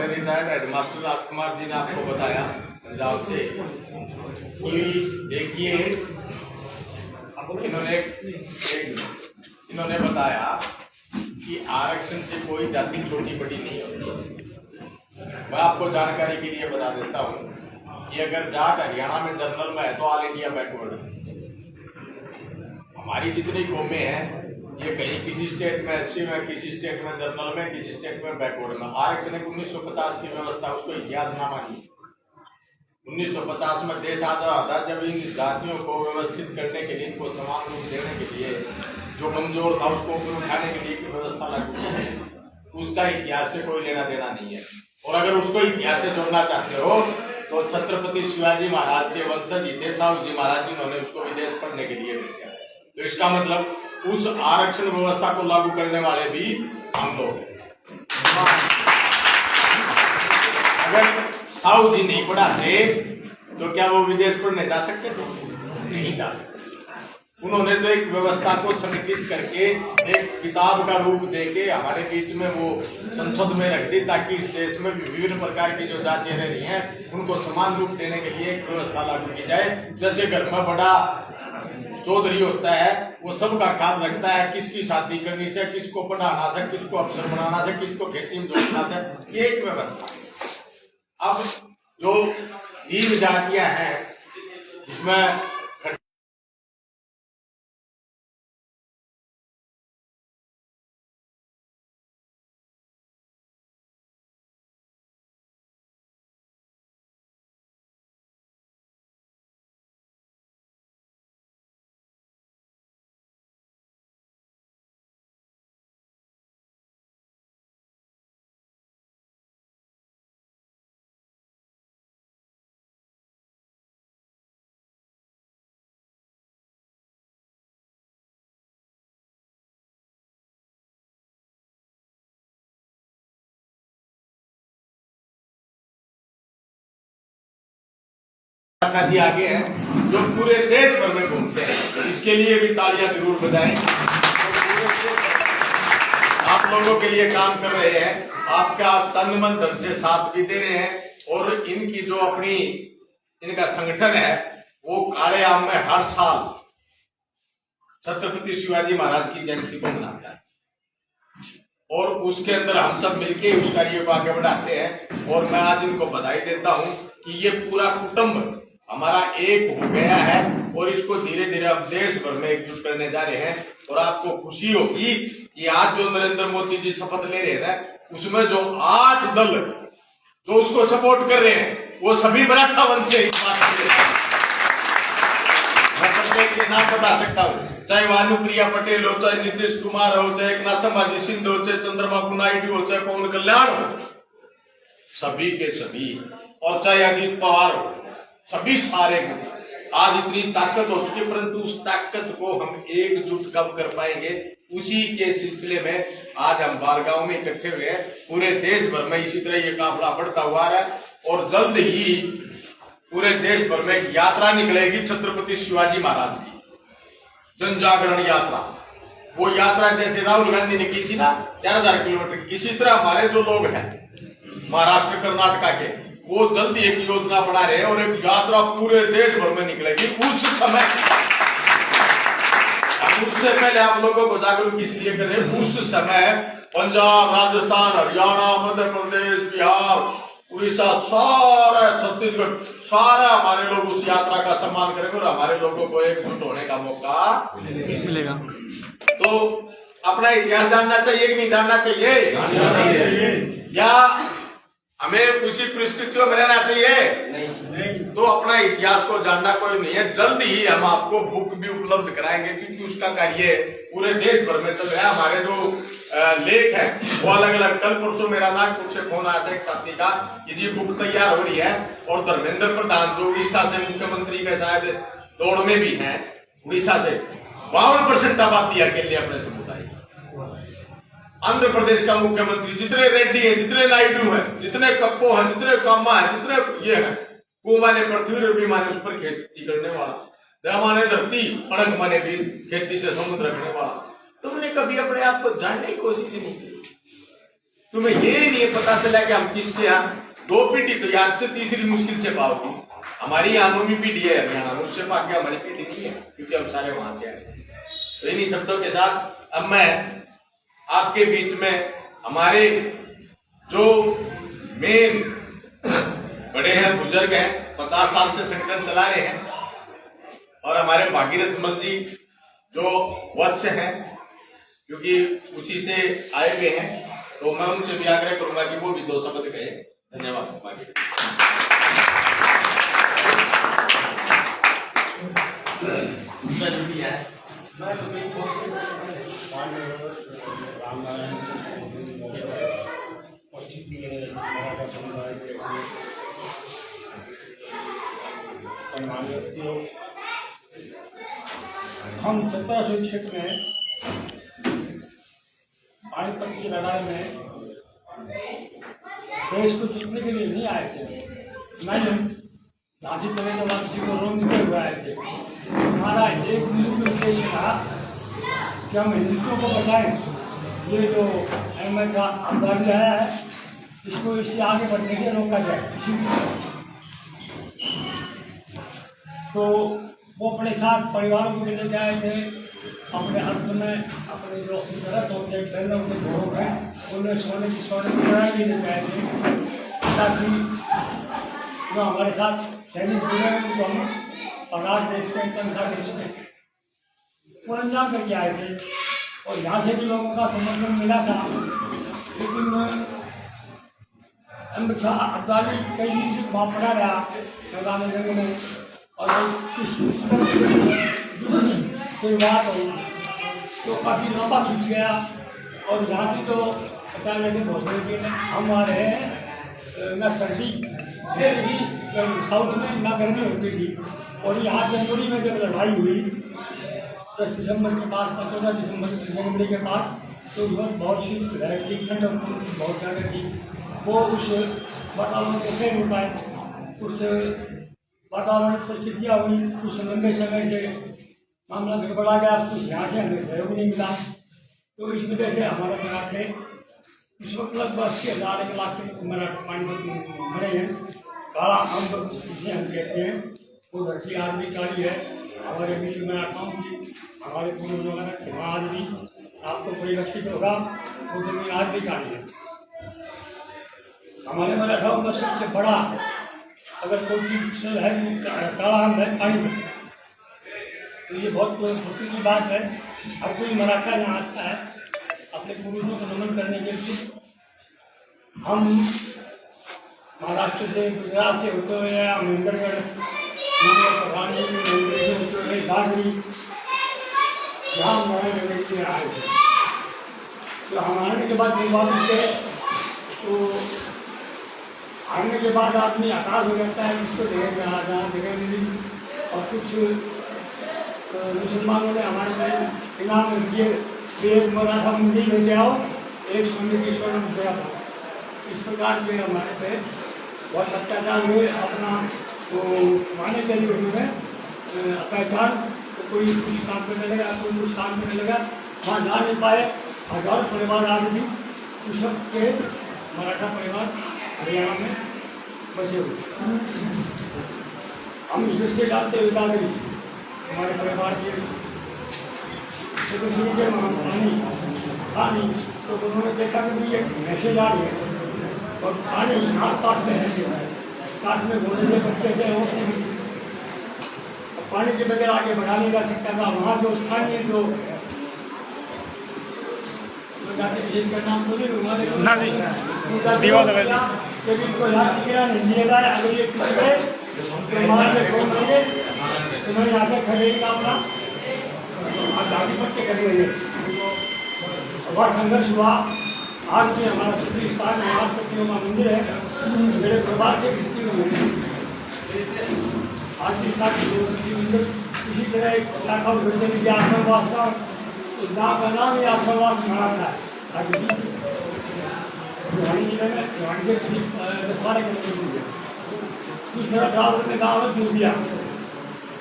हमारे रिटायर्ड हेडमास्टर राजकुमार जी ने आपको बताया पंजाब से कि देखिए इन्होंने बताया कि आरक्षण से कोई जाति छोटी बड़ी नहीं होती। मैं आपको जानकारी के लिए बता देता हूँ कि अगर जाट हरियाणा में जनरल में है तो ऑल इंडिया बैकवर्ड है। हमारी जितनी कौमें हैं ये कहीं किसी स्टेट में एससी में, किसी स्टेट में जनरल में, किसी स्टेट में बैकवर्ड में। आरक्षण 1950 की व्यवस्था, उसको इतिहास ना मानिए। 1950 में देश आजाद था जब इन जातियों को व्यवस्थित करने के लिए, इनको समान रूप देने के लिए, जो कमजोर था उसको ऊपर उठाने के लिए व्यवस्था लागू की। उसका इतिहास से कोई लेना देना नहीं है। और अगर उसको इतिहास से जोड़ना चाहते हो तो छत्रपति शिवाजी महाराज के वंशज ही थे साहू जी महाराज, जिन्होंने उसको विदेश पढ़ने के लिए भेजा। तो इसका मतलब उस आरक्षण व्यवस्था को लागू करने वाले भी हम लोग हैं। अगर साहू जी नहीं पढ़ाते तो क्या वो विदेश पढ़ने जा सकते थे? नहीं जा सकते। उन्होंने तो एक व्यवस्था को संगठित करके एक किताब का रूप देके हमारे बीच में वो संसद में रख दी, ताकि इस देश में विभिन्न प्रकार की जो जातियां रह रही हैं उनको समान रूप देने के लिए एक व्यवस्था लागू की जाए। जैसे घर में बड़ा चौधरी होता है, वो सबका ख्याल रखता है किसकी शादी करनी से, किसको पढ़ाना से, किसको अफसर बनाना से, किसको खेती में जोड़ना से, ये एक व्यवस्था। अब जो 3 जातियां हैं इसमें दिया आगे है जो पूरे देश भर में घूमते हैं। इसके लिए भी तालियां जरूर बजाएं। आप लोगों के लिए काम कर रहे हैं, आपका तन मन धन से साथ भी दे रहे हैं। और इनकी जो अपनी इनका संगठन है वो काले आम में हर साल छत्रपति शिवाजी महाराज की जयंती को मनाता है और उसके अंदर हम सब मिलके उस कार्य को आगे बढ़ाते हैं। और मैं आज इनको बधाई देता हूं कि ये पूरा कुटुंब हमारा एक हो गया है और इसको धीरे धीरे अब देश भर में एकजुट करने जा रहे हैं। और आपको खुशी होगी कि आज जो नरेंद्र मोदी जी शपथ ले रहे हैं उसमें जो 8 दल जो उसको सपोर्ट कर रहे हैं वो सभी मराठा वंश से। इस बात मैं प्रत्येक के नाम बता सकता हूँ, चाहे भानुप्रिया पटेल हो, चाहे नीतीश कुमार हो, चाहे एकनाथ संभाजी सिंह हो, चाहे चंद्रबाबू नायडू हो, चाहे पवन कल्याण हो, सभी के सभी, और चाहे अजीत पवार हो, सभी सारे को आज इतनी ताकत हो चुकी, परंतु उस ताकत को हम एकजुट कब कर पाएंगे, उसी के सिलसिले में आज हम बालगांव में इकट्ठे हुए हैं। पूरे देश भर में इसी तरह ये काफिला बढ़ता हुआ है और जल्द ही पूरे देश भर में एक यात्रा निकलेगी छत्रपति शिवाजी महाराज की, जन जागरण यात्रा। वो यात्रा जैसे राहुल गांधी ने की थी ना 13,000 किलोमीटर, इसी तरह हमारे जो लोग हैं महाराष्ट्र कर्नाटका के, वो जल्दी एक योजना बना रहे हैं और एक यात्रा पूरे देश भर में निकलेगी। उस समय उससे पहले आप लोगों को जागरूक इसलिए कर रहे हैं, उस समय पंजाब, राजस्थान, हरियाणा, मध्य प्रदेश, बिहार, उड़ीसा, सारा छत्तीसगढ़, सारा हमारे लोग उस यात्रा का सम्मान करेंगे और हमारे लोगों को एकजुट होने का मौका मिलेगा। तो अपना इतिहास जानना चाहिए कि नहीं जानना चाहिए? या हमें उसी परिस्थितियों में रहना चाहिए? नहीं। तो अपना इतिहास को जानना कोई नहीं है। जल्द ही हम आपको बुक भी उपलब्ध कराएंगे क्योंकि उसका कार्य पूरे देश भर में चल रहा है। हमारे जो लेख है वो अलग अलग, कल परसों मेरा नागपुर से फोन आया था एक साथी का कि जी बुक तैयार हो रही है और धर्मेंद्र प्रधान जो उड़ीसा से मुख्यमंत्री के शायद दौड़ में भी है, उड़ीसा से 52% आबादी अकेले अपने समुदाय, आंध्र प्रदेश का मुख्यमंत्री, जितने रेड्डी है, जितने नायडू है, जितने कप्पो है, जितने कामा है, जितने ये है, को माने पृथ्वी रूपी माने उस पर खेती करने वाला, द माने धरती, अणक माने भी खेती से समुद्र रखने वाला। तुमने कभी अपने आप को जानने की कोशिश ही नहीं की। तुम्हें ये नहीं पता चला कि हम किसके यहाँ 2 पीढ़ी तो याद से तीसरी मुश्किल से पाओगी। हमारी यहाँ मम्मी पीढ़ी है हरियाणा में, उससे पाके हमारी पीढ़ी नहीं है क्योंकि हम सारे वहां से आए। तो इन्हीं शब्दों के साथ अब मैं आपके बीच में हमारे जो मेन बड़े हैं, बुजुर्ग हैं, 50 साल से संगठन चला रहे हैं, और हमारे भागीरथ मल जी जो वत्स हैं क्योंकि उसी से आए हुए हैं, तो मैं उनसे भी आग्रह करूंगा कि वो भी 2 शब्द कहें। धन्यवाद। हम 1706 में पानीपत की लड़ाई में देश को जीतने के लिए नहीं आए थे, नहीं झांसी चले के बाद किसी को रोकते हुए आए थे। हमारा एक मूल उद्देश्य था कि हम हिंदुत्व को बचाएं। ये जो अहमद शाह अब्दाली आया है, इसको इससे आगे बढ़ने से रोका जाए। तो वो अपने साथ परिवारों को लेकर आए थे, अपने अंत में अपने जो गलत होते पहले उनके घरों में उन्हें सोने की भी लेकर आए थे, ताकि जो हमारे साथ सैनिक जुड़े हैं उनको हम अनाज देश में, तनख्वाह देश में वो अंजाम करके आए थे। और यहाँ से भी लोगों का समर्थन मिला था, लेकिन अहमद शाह अब्दाली कई दिन से वहाँ पड़ा रहा मैदान जंग में, और कोई बात हो तो काफ़ी लंबा खींच गया। और यहाँ की तो पता लगे घोषणा की हम आ रहे हैं न सर्दी भी साउथ में ना गर्मी होती थी। और यहाँ जनवरी में जब लड़ाई हुई 10 दिसंबर के पास 14 दिसंबर जनवरी के पास, तो उस वक्त बहुत शीत थी, ठंड बहुत ज़्यादा थी। वो उस वातावरण को सह नहीं पाए, उस वातावरण परिस्थितियाँ हुई, कुछ लंबे समय से मामला गड़बड़ा गया, कुछ यहाँ से हमें सहयोग नहीं मिला। तो इस वजह से हमारे मराठे इस वक्त लगभग 80,000 1 लाख के मराठे पानीपत में मरे हैं। काला अम्ब जिसे हम कहते हैं, वो धरती आज भी काली है। हमारे बीच मराठाओं की, हमारे पूर्वजों का आज भी आपको परिलक्षित होगा, वो जमीन आज भी काली है। हमारे मराठाओं का सबसे बड़ा अगर कोई चीज है काला आम है पानीपत, तो ये बहुत खुशी की बात है। हर कोई मराठा यहाँ आता है अपने पूर्वजों को नमन करने के लिए। हम महाराष्ट्र से, गुजरात से होते हुए या महेंद्रगढ़ प्रधानमंत्री होते हुए दादरी यहाँ हमारे के आए थे। तो हम आने के बाद जब वापस गए तो आने के बाद आदमी हताश हो जाता है, इसको जगह जगह मिली। और कुछ मुसलमानों ने हमारे में इनाम दिए, एक मराठा मंदिर लेके आओ, एक सोने की स्वर्ण मुद्रा था। इस प्रकार के हमारे पे बहुत अत्याचार हुए। अपना वो माने के लिए में पहचान, तो कोई कुछ काम करने लगा, कोई कुछ काम करने लगा, वहाँ जा नहीं पाए। हजारों परिवार आज भी उस वक्त के मराठा परिवार हरियाणा में बसे हुए। हम इस दृष्टि डालते हुए दादरी हमारे परिवार के सदस्यों के पानी तो उन्होंने देखा कि ये मैसेज आ रही है और पानी आस पास में है, साथ में घोड़े के बच्चे थे, वो पानी के बगैर आगे बढ़ा नहीं जा सकता था। वहाँ जो स्थानीय जो जिसका नाम बोले अगर ये तो मैं यहाँ से खरीदेगा अपना दादी पट्टे खरीदेंगे। वह संघर्ष हुआ। आज भी हमारा छत्री स्थान हमारे शक्तियों का मंदिर है, मेरे परिवार से भी आज भी मंदिर इसी तरह एक शाखा उभरने के लिए आश्रमवास का गाँव का नाम ही आश्रमवास मराठा है। रोहानी जिले में रोहानी के करीब 10-12 किलोमीटर है। दूसरा गाँव में गाँव है दूधिया,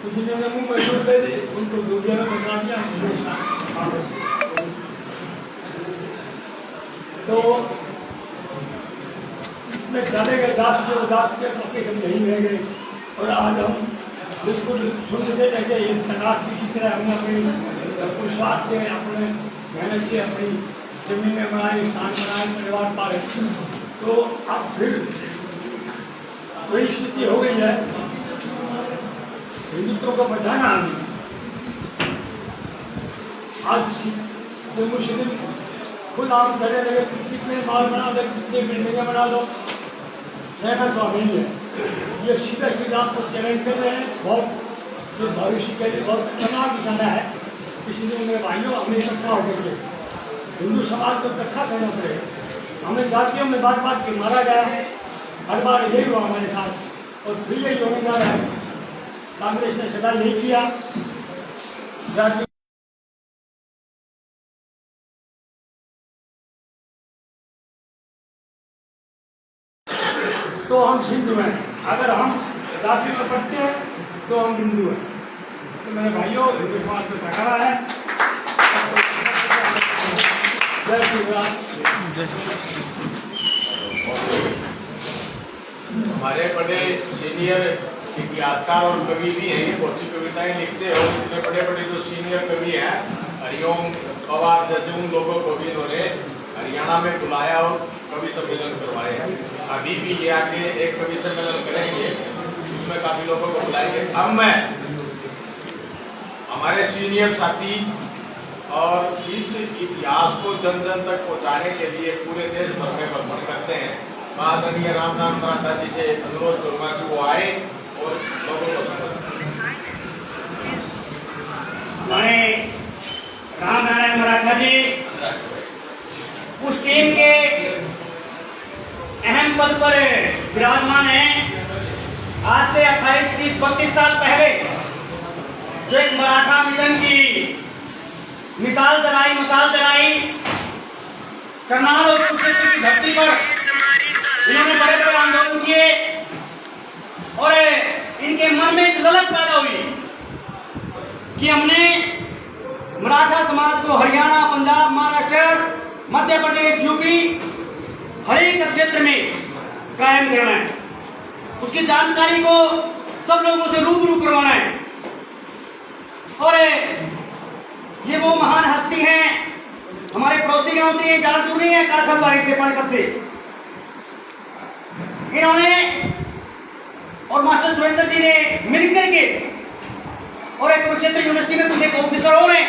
तो जिन्होंने मुँह में छोड़ दे दी उनको दूधिया में बता दिया। तो उसमें चले गए दास के पक्के सब यहीं रह गए। और आज हम बिल्कुल शुद्ध से जैसे इस समाज की तरह हमने अपनी पुरुषार्थ से अपने मेहनत से अपनी जमीनें बनाई, स्थान बनाए, परिवार पाले। तो अब फिर वही स्थिति हो गई है, हिंदुत्व को बचाना है। आज जो मुस्लिम खुद आप डरे लगे कितने माल बना दो, कितने बिल्डिंगें बना दो, रहना तो नहीं है। ये सीधा सीधा आपको चैलेंज कर रहे हैं। बहुत जो भविष्य के लिए बहुत खतरनाक समय है। इसलिए मेरे भाइयों हमें इकट्ठा हो गए, हिंदू समाज को इकट्ठा करना पड़ेगा। हमें जातियों में बात बात के मारा गया, हर बार यही हुआ हमारे साथ और फिर यही होने जा रहा है। कांग्रेस ने सदा यही किया, जाति तो हम हिंदू हैं, अगर हम जाति में पढ़ते हैं तो हम हिंदू हैं। तो मेरे भाइयों हिंदू समाज में झगड़ा है। जय श्री राम। हमारे बड़े सीनियर इतिहासकार और कवि भी हैं, बहुत सी कविताएं लिखते हैं। और इतने बड़े बड़े जो सीनियर कवि हैं, हरिओम पवार जैसे, उन लोगों को भी इन्होंने हरियाणा में बुलाया और कवि सम्मेलन करवाए। अभी भी ये आगे एक कवि सम्मेलन करेंगे, उसमें काफी लोगों को बुलाएंगे। अब मैं हमारे सीनियर साथी और इस इतिहास को जन जन तक पहुंचाने के लिए पूरे देश भर में भ्रमण करते हैं, आदरणीय रामनारायण मराठा जी से अनुरोध करूंगा कि वो आए और लोगों को हमारे रामनारायण मराठा जी उस टीम के अहम पद पर विराजमान हैं। आज से 28, 30, 32 साल पहले जो एक मराठा मिशन की मसाल जलाई करनाल और कुरुक्षेत्र की धरती पर इन्होंने बड़े बड़े आंदोलन किए और इनके मन में एक ललक पैदा हुई कि हमने मराठा समाज को हरियाणा, पंजाब, महाराष्ट्र, मध्य प्रदेश, यूपी हर एक क्षेत्र में कायम करना है। उसकी जानकारी को सब लोगों से रूबरू करवाना है। और ये वो महान हस्ती हैं, हमारे पड़ोसी गांव से ये ज्यादा दूर नहीं है, काठलवाड़ी से, पानीपत से। इन्होंने और मास्टर सुरेंद्र जी ने मिलकर के और एक कुरुक्षेत्र यूनिवर्सिटी में कुछ एक ऑफिसर और हैं,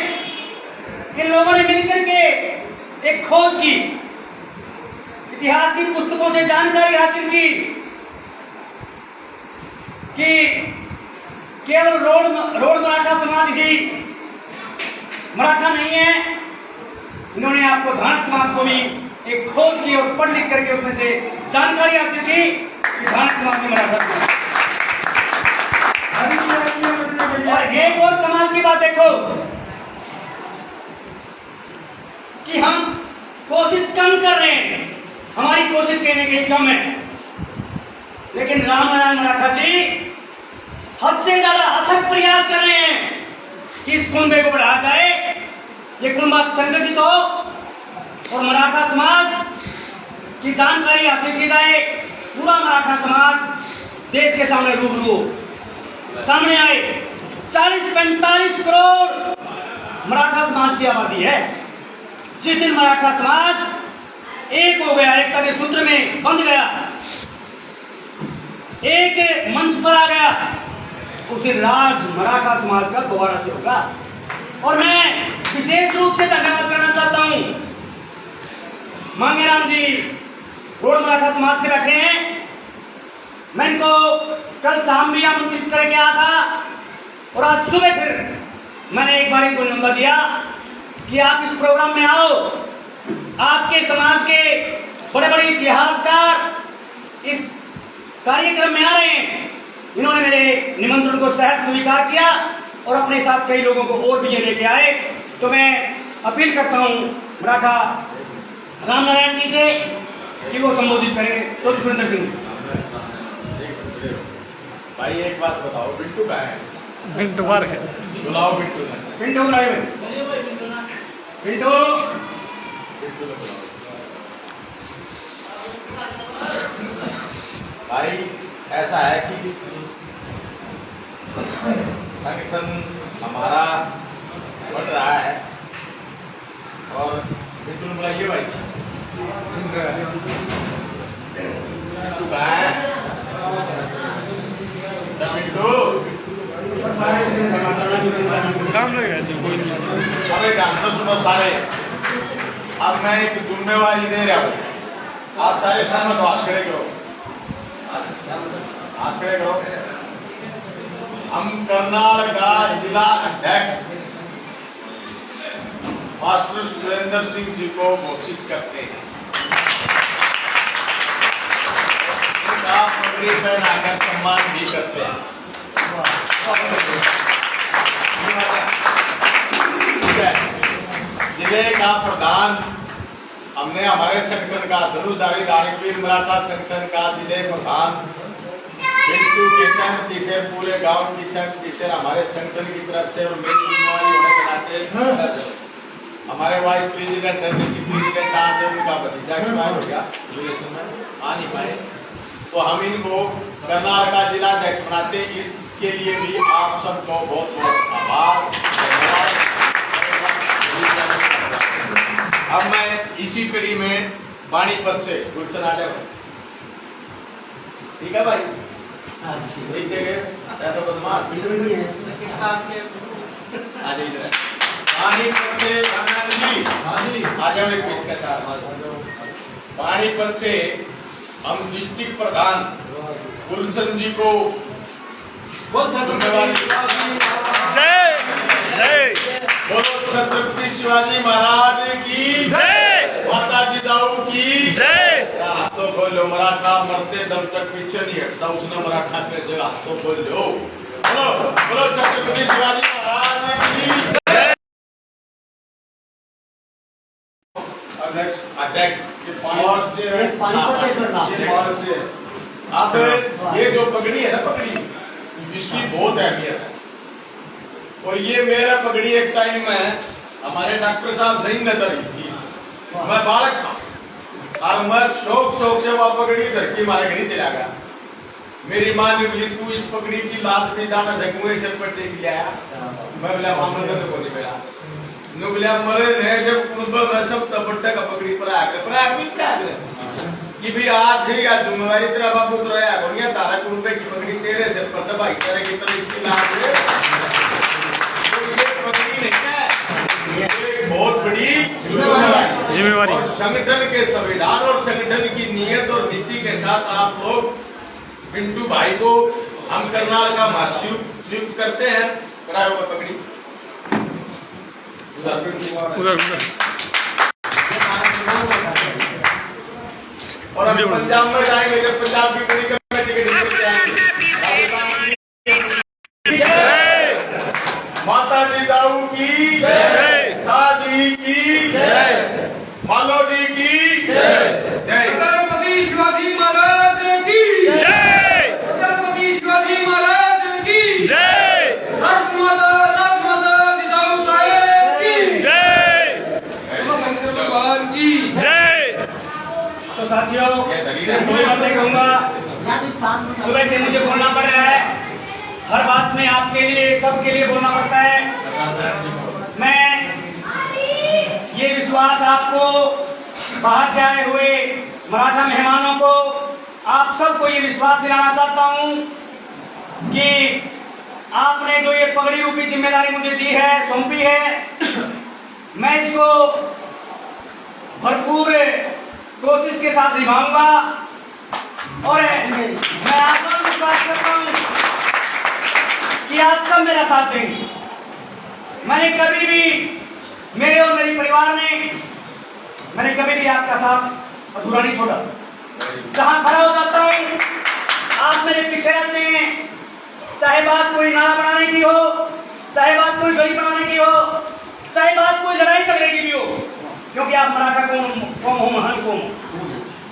इन लोगों ने मिलकर के एक खोज की, इतिहास की पुस्तकों से जानकारी हासिल की कि केवल रोड मराठा समाज ही मराठा नहीं है। इन्होंने आपको धानक समाज को भी एक खोज की और पढ़ लिख करके उसमें से जानकारी हासिल की कि धानक समाज में मराठा समाज। और एक और कमाल की बात देखो कि हम कोशिश कम कर रहे हैं, हमारी कोशिश कहने की कम है, लेकिन रामनारायण मराठा जी हद से ज्यादा अथक प्रयास कर रहे हैं कि इस कुंभे को बढ़ाया जाए, ये कुंभा संगठित हो और मराठा समाज की जानकारी हासिल की जाए। पूरा मराठा समाज देश के सामने रूबरू सामने आए। 40-45 करोड़ मराठा समाज की आबादी है। जिस दिन मराठा समाज एक हो गया, एकता के सूत्र में बंध गया, एक मंच पर आ गया, उस दिन राज मराठा समाज का दोबारा से होगा। और मैं विशेष रूप से धन्यवाद करना चाहता हूं, मांगेराम जी रोड मराठा समाज से बैठे हैं। मैं इनको कल शाम भी आमंत्रित करके आया था और आज सुबह फिर मैंने एक बार इनको नंबर दिया कि आप इस प्रोग्राम में आओ। आपके समाज के बड़े बड़े इतिहासकार इस कार्यक्रम में आ रहे हैं। इन्होंने मेरे निमंत्रण को सहर्ष स्वीकार किया और अपने साथ कई लोगों को और भी ये लेके आए। तो मैं अपील करता हूं मराठा रामनारायण जी से कि वो संबोधित करेंगे। तो सुरेंद्र सिंह भाई एक बात बताओ, बिट्टू का है? बिट्टू बार है, बुलाओ बिट्टू ने। पिंटू बुलाए पिंटू। बिट्टू ने बुलाओ। भाई ऐसा है कि संगठन हमारा बढ़ रहा है और बिल्कुल बुलाइए भाई तू कहाँ है मिंटू काम लग रहा है कोई नहीं। अबे जानते सुबह सारे अब मैं एक जिम्मेवारी दे रहा हूँ आप सारे सहमत हो हाथ खड़े करो हाथ खड़े करो हम करनाल का जिला अध्यक्ष मास्टर सुरेंद्र सिंह जी को घोषित करते हैं उनका पगड़ी पहनाकर सम्मान भी करते हैं ठीक है जिले का प्रधान हमने हमारे संगठन का धनुषधारी दानवीर मराठा संगठन का जिले प्रधान बिल्टू किशन टीचर पूरे गांव किशन टीचर हमारे संगठन की तरफ से और मेरी जिम्मेवारी होने के नाते हमारे वाइस प्रेसिडेंट प्रेसिडेंट आज उनका भतीजा एक्सपायर हो गया आ नहीं पाए तो हम इनको करनाल का जिला अध्यक्ष बनाते इसके लिए भी आप सबको बहुत बहुत आभार धन्यवाद। अब मैं इसी कड़ी में पानीपत से गुलशन आ जाऊँ ठीक है भाई एक जगह तो बदमाश पानीपत से आ जाओ एक मिनट के साथ पानीपत से हम डिस्ट्रिक्ट प्रधान गुलशन जी को धन्यवाद जय जय बोलो छत्रपति शिवाजी महाराज की जय माता जिजाऊ की जय। हाथों खोलो मराठा मरते दम तक पीछे नहीं हटता उसने मराठा कैसे हाथों खोल लो बोलो बोलो छत्रपति शिवाजी महाराज की अध्यक्ष अब ये जो पगड़ी है ना पगड़ी इसकी बहुत अहमियत है और ये मेरा पगड़ी एक टाइम में हमारे डॉक्टर साहब सही न धरी थी मैं बालक था और मैं शौक से वह पगड़ी धर के हमारे घर चला गया मेरी माँ ने बोली तू इस पगड़ी की लात पे जाना धकुए सिर पर टेक लिया मैं बोला मामला तो को नहीं मिला नु बोला मरे ने जब कुंबल में सब तपट्टा का पगड़ी पर आकर कि भी आज ही या जिम्मेवारी तेरा बाबू तो रहा है तारा कुंबे की पगड़ी तेरे सिर पर दबाई तेरे की तरह इसकी लात है तो ये पगड़ी नहीं है ये बहुत बड़ी जिम्मेवारी और संगठन के संविधान और संगठन की नियत और नीति के साथ आप लोग पिंटू भाई को हम करनाल का नियुक्त करते हैं कराए हुए पगड़ी उधर और हम पंजाब में जाएंगे जब पंजाब की पूरी कमेटी के डिस्ट्रिक्ट जाएंगे माता जिजाऊ की जय शादी की जय मालो जी की जय छत्रपति शिवाजी महाराज की जय छत्रपति शिवाजी महाराज की जय राजमाता जिजाऊ साहेब की जय शंकर भगवान की जय। तो साथियों दो बातें कहूँगा सुबह से मुझे बोलना पड़ रहा है हर बात में आपके लिए सबके लिए बोलना पड़ता है मैं ये विश्वास आपको बाहर से आए हुए मराठा मेहमानों को आप सबको ये विश्वास दिलाना चाहता हूँ कि आपने जो ये पगड़ी रूपी जिम्मेदारी मुझे दी है सौंपी है मैं इसको भरपूर कोशिश के साथ निभाऊंगा और मैं आपको विश्वास करता हूँ कि आप सब मेरा साथ देंगे। मैंने कभी भी मेरे और मेरे परिवार ने मैंने कभी भी आपका साथ अधूरा नहीं छोड़ा। जहां खड़ा हो जाता हूँ आप मेरे पीछे रहते हैं, चाहे बात कोई नाला बनाने की हो, चाहे बात कोई गली बनाने की हो, चाहे बात कोई लड़ाई झगड़े की भी हो, क्योंकि आप मराठा कौम हो, महान कौम हो,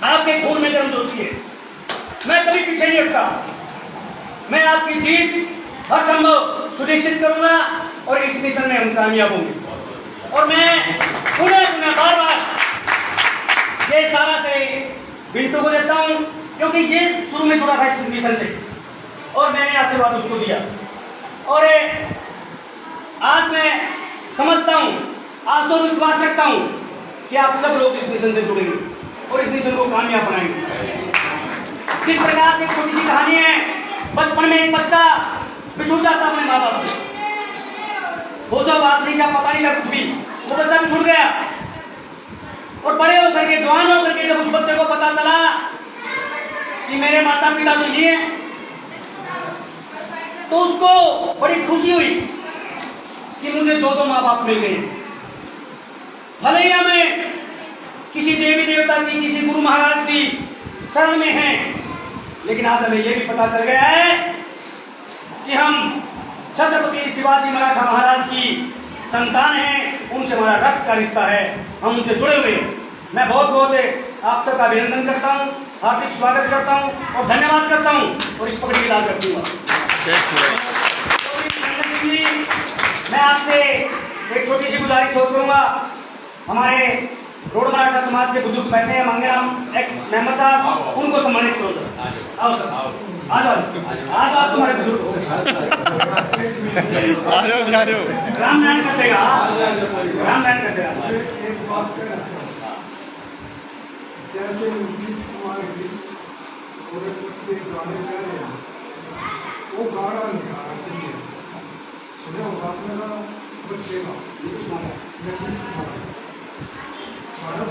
आपके खून में जन्म जोशी है। मैं कभी पीछे नहीं हटता। मैं आपकी जीत हर संभव सुनिश्चित करूंगा और इस मिशन में हम कामयाब होंगे। और मैं पुनः बार बार ये सारा से पिंटू को देता हूँ, क्योंकि ये शुरू में जुड़ा था इस मिशन से और मैंने आशीर्वाद उसको दिया। और आज मैं समझता हूँ, आज तो विश्वास रखता हूँ कि आप सब लोग इस मिशन से जुड़ेंगे और इस मिशन को कामयाब बनाएंगे। जिस प्रकार से छोटी सी कहानी है, बचपन में एक बच्चा बिछुड़ जाता अपने माँ बाप से, होशाबाज नहीं था, पता नहीं था कुछ भी, वो बच्चा बिछुड़ गया और बड़े होकर के, जवान होकर के जब उस बच्चे को पता चला कि मेरे माता पिता तो ये हैं, तो उसको बड़ी खुशी हुई कि मुझे दो माँ बाप मिल गए। भले ही हमें किसी देवी देवता की, किसी गुरु महाराज की शरण में हैं, लेकिन आज हमें यह भी पता चल गया है कि हम छत्रपति शिवाजी मराठा महाराज की संतान हैं, उनसे हमारा रक्त का रिश्ता है, हम उनसे जुड़े हुए हैं। मैं बहुत बहुत आप सबका अभिनंदन करता हूँ, हार्दिक स्वागत करता हूँ और धन्यवाद करता हूँ और इस पगड़ी की लाज रखूंगा। मैं आपसे एक छोटी सी गुजारिश और करूंगा। हमारे रोड मराठा समाज से बुजुर्ग बैठे हैं, मंगेराम एक मेंबर साहब, उनको सम्मानित करो सर। आओ सर, आ जाओ, आज आप तुम्हारे बुजुर्ग हो। रामनारायण कर देगा, रामनारायण कर देगा। जैसे नीतीश कुमार जी गोरखपुर से गाने गा रहे हैं, वो गाना नहीं आना चाहिए। सुना होगा आपने ना, बचेगा नीतीश कुमार भारत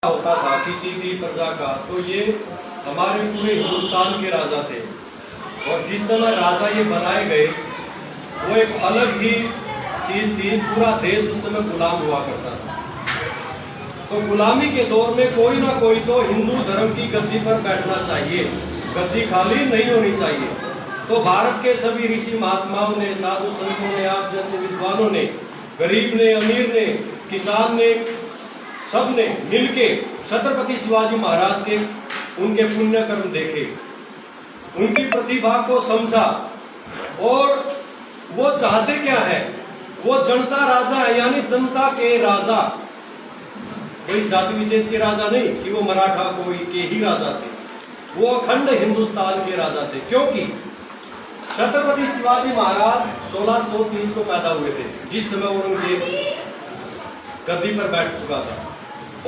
होता था किसी भी प्रजा का, तो ये हमारे पूरे हिंदुस्तान के राजा थे। और जिस समय राजा ये बनाए गए, वो एक अलग ही चीज थी। पूरा देश उस समय गुलाम हुआ करता था। तो गुलामी के दौर में कोई ना कोई तो हिंदू धर्म की गद्दी पर बैठना चाहिए, गद्दी खाली नहीं होनी चाहिए। तो भारत के सभी ऋषि महात्माओं ने, साधु संतों ने, आप जैसे विद्वानों ने, गरीब ने, अमीर ने, किसान ने, सब ने मिलके छत्रपति शिवाजी महाराज के उनके पुण्य कर्म देखे, उनकी प्रतिभा को समझा और वो चाहते क्या है। वो जनता राजा है, यानी जनता के राजा, कोई जाति विशेष के राजा नहीं कि वो मराठा कोई के ही राजा थे। वो अखंड हिंदुस्तान के राजा थे, क्योंकि छत्रपति शिवाजी महाराज 1630 को पैदा हुए थे, जिस समय औरंगजेब गद्दी पर बैठ चुका था।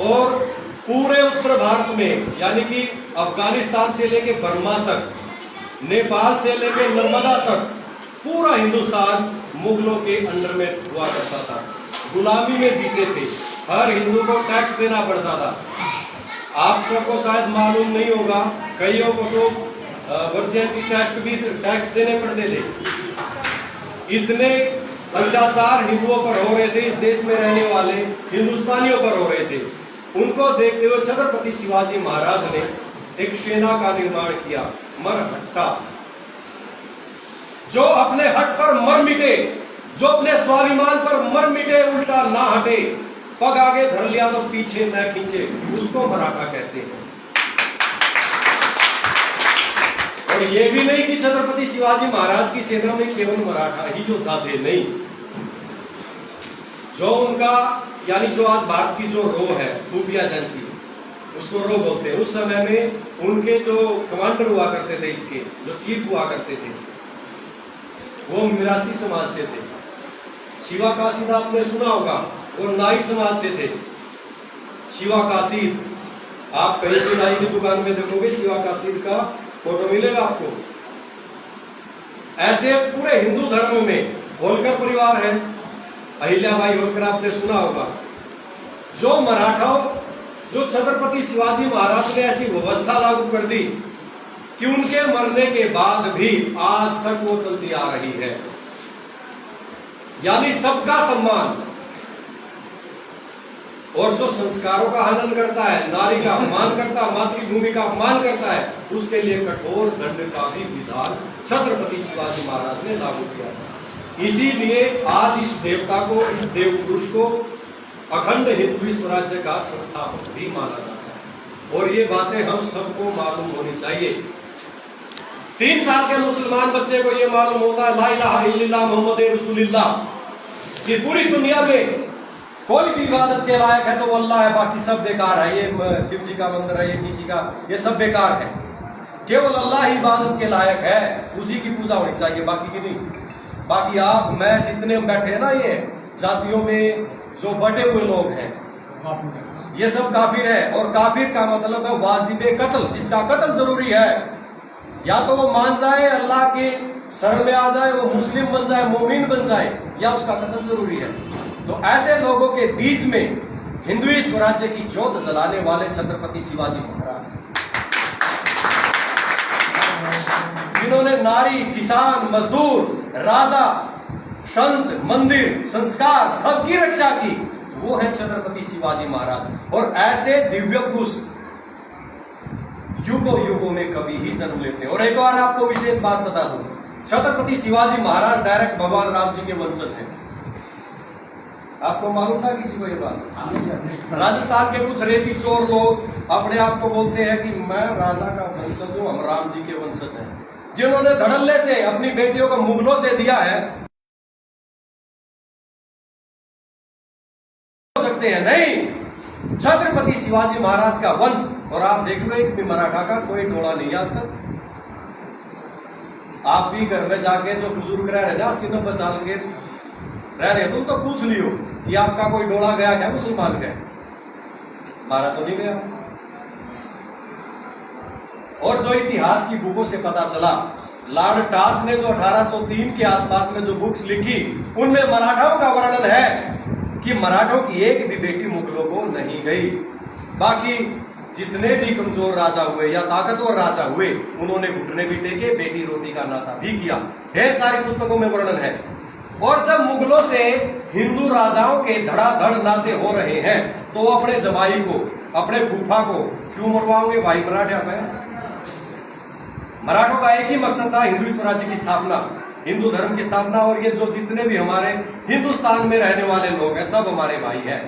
और पूरे उत्तर भारत में, यानी कि अफगानिस्तान से लेके बर्मा तक, नेपाल से लेके नर्मदा तक, पूरा हिंदुस्तान मुगलों के अंडर में हुआ करता था। गुलामी में जीते थे, हर हिंदू को टैक्स देना पड़ता था। आप सबको शायद मालूम नहीं होगा, कईयों को तो वर्जिनिटी टैक्स देने पड़ते थे। इतने अत्याचार हिंदुओं पर हो रहे थे, इस देश में रहने वाले हिंदुस्तानियों पर हो रहे थे। उनको देखते हुए छत्रपति शिवाजी महाराज ने एक सेना का निर्माण किया, मरहट्टा, जो अपने हट पर मर मिटे, जो अपने स्वाभिमान पर मर मिटे, उल्टा ना हटे, पग आगे धर लिया तो पीछे न खींचे, उसको मराठा कहते हैं। और ये भी नहीं कि छत्रपति शिवाजी महाराज की सेना में केवल मराठा ही योद्धा थे, नहीं। जो उनका, यानी जो आज भारत की जो रो है, खुफिया एजेंसी, उसको रो बोलते हैं। उस समय में उनके जो कमांडर हुआ करते थे, इसके जो चीफ हुआ करते थे, वो मिरासी समाज से थे। शिवा काशीद आपने सुना होगा, वो नाई समाज से थे। शिवा काशीद आप कहीं भी नाई की दुकान में देखोगे शिवा काशीर का फोटो मिलेगा आपको। ऐसे पूरे हिंदू धर्म में होलकर परिवार है, अहिल्याबाई होलकर आपने सुना होगा। जो मराठाओं, जो छत्रपति शिवाजी महाराज ने ऐसी व्यवस्था लागू कर दी कि उनके मरने के बाद भी आज तक वो चलती आ रही है, यानी सबका सम्मान। और जो संस्कारों का हनन करता है, नारी का अपमान करता है, मातृभूमि का अपमान करता है, उसके लिए कठोर दंड का भी विधान छत्रपति शिवाजी महाराज ने लागू किया था। इसीलिए आज इस देवता को, इस देव पुरुष को अखंड हिंदू स्वराज्य का संस्थापक भी माना जाता है। और ये बातें हम सबको मालूम होनी चाहिए। 3 साल के मुसलमान बच्चे को ये मालूम होता है ला इलाहा इल्लल्लाह मुहम्मद रसूलुल्लाह, कि पूरी दुनिया में कोई भी इबादत के लायक है तो वो अल्लाह है, बाकी सब बेकार है। ये शिव जी का मंदिर है, ये किसी का, ये सब बेकार है। केवल अल्लाह ही इबादत के लायक है, उसी की पूजा होनी चाहिए, बाकी की नहीं। बाकी आप मैं जितने बैठे ना, ये जातियों में जो बटे हुए लोग हैं, ये सब काफिर है। और काफिर का मतलब है वाजिबे कत्ल, जिसका कत्ल जरूरी है। या तो वो मान जाए, अल्लाह के शरण में आ जाए, वो मुस्लिम बन जाए, मोमिन बन जाए, या उसका कत्ल जरूरी है। तो ऐसे लोगों के बीच में हिंदू स्वराज्य की ज्योत जलाने वाले छत्रपति शिवाजी महाराज, जिन्होंने नारी, किसान, मजदूर, राजा, संत, मंदिर, संस्कार सबकी रक्षा की, वो है छत्रपति शिवाजी महाराज। और ऐसे दिव्य पुरुष युगों युगों में कभी ही जन्म लेते हैं। और एक और आपको विशेष बात बता दूं, छत्रपति शिवाजी महाराज डायरेक्ट भगवान राम जी के वंशज हैं। आपको मालूम था किसी को ये बात? राजस्थान के कुछ रेती चोर लोग अपने आप को बोलते हैं कि मैं राजा का वंशज हूं, हम राम जी के वंशज हैं, जिन्होंने धड़ल्ले से अपनी बेटियों को मुगलों से दिया है। सकते हैं नहीं, छत्रपति शिवाजी महाराज का वंश। और आप देख लो, एक भी मराठा का कोई टोला नहीं है आज तक। आप भी घर में जाके जो बुजुर्ग रह रहे ना 80-90 साल के रह रहे, तुम तो पूछ लियो कि आपका कोई डोला गया क्या मुसलमान का? हमारा तो नहीं गया। और जो इतिहास की बुकों से पता चला, लॉर्ड टास ने जो 1803 के आसपास में जो बुक्स लिखी, उनमें मराठाओं का वर्णन है कि मराठों की एक भी बेटी मुगलों को नहीं गई। बाकी जितने भी कमजोर राजा हुए या ताकतवर राजा हुए, उन्होंने घुटने भी टेके, बेटी रोटी का नाता भी किया। ढेर सारी पुस्तकों में वर्णन है। और जब मुगलों से हिंदू राजाओं के धड़ाधड़ नाते हो रहे हैं, तो वो अपने जमाई को, अपने फूफा को क्यों मरवाओगे भाई? मराठा में मराठों का एक ही मकसद था, हिंदू स्वराज्य की स्थापना, हिंदू धर्म की स्थापना। और ये जो जितने भी हमारे हिंदुस्तान में रहने वाले लोग हैं, सब हमारे भाई हैं,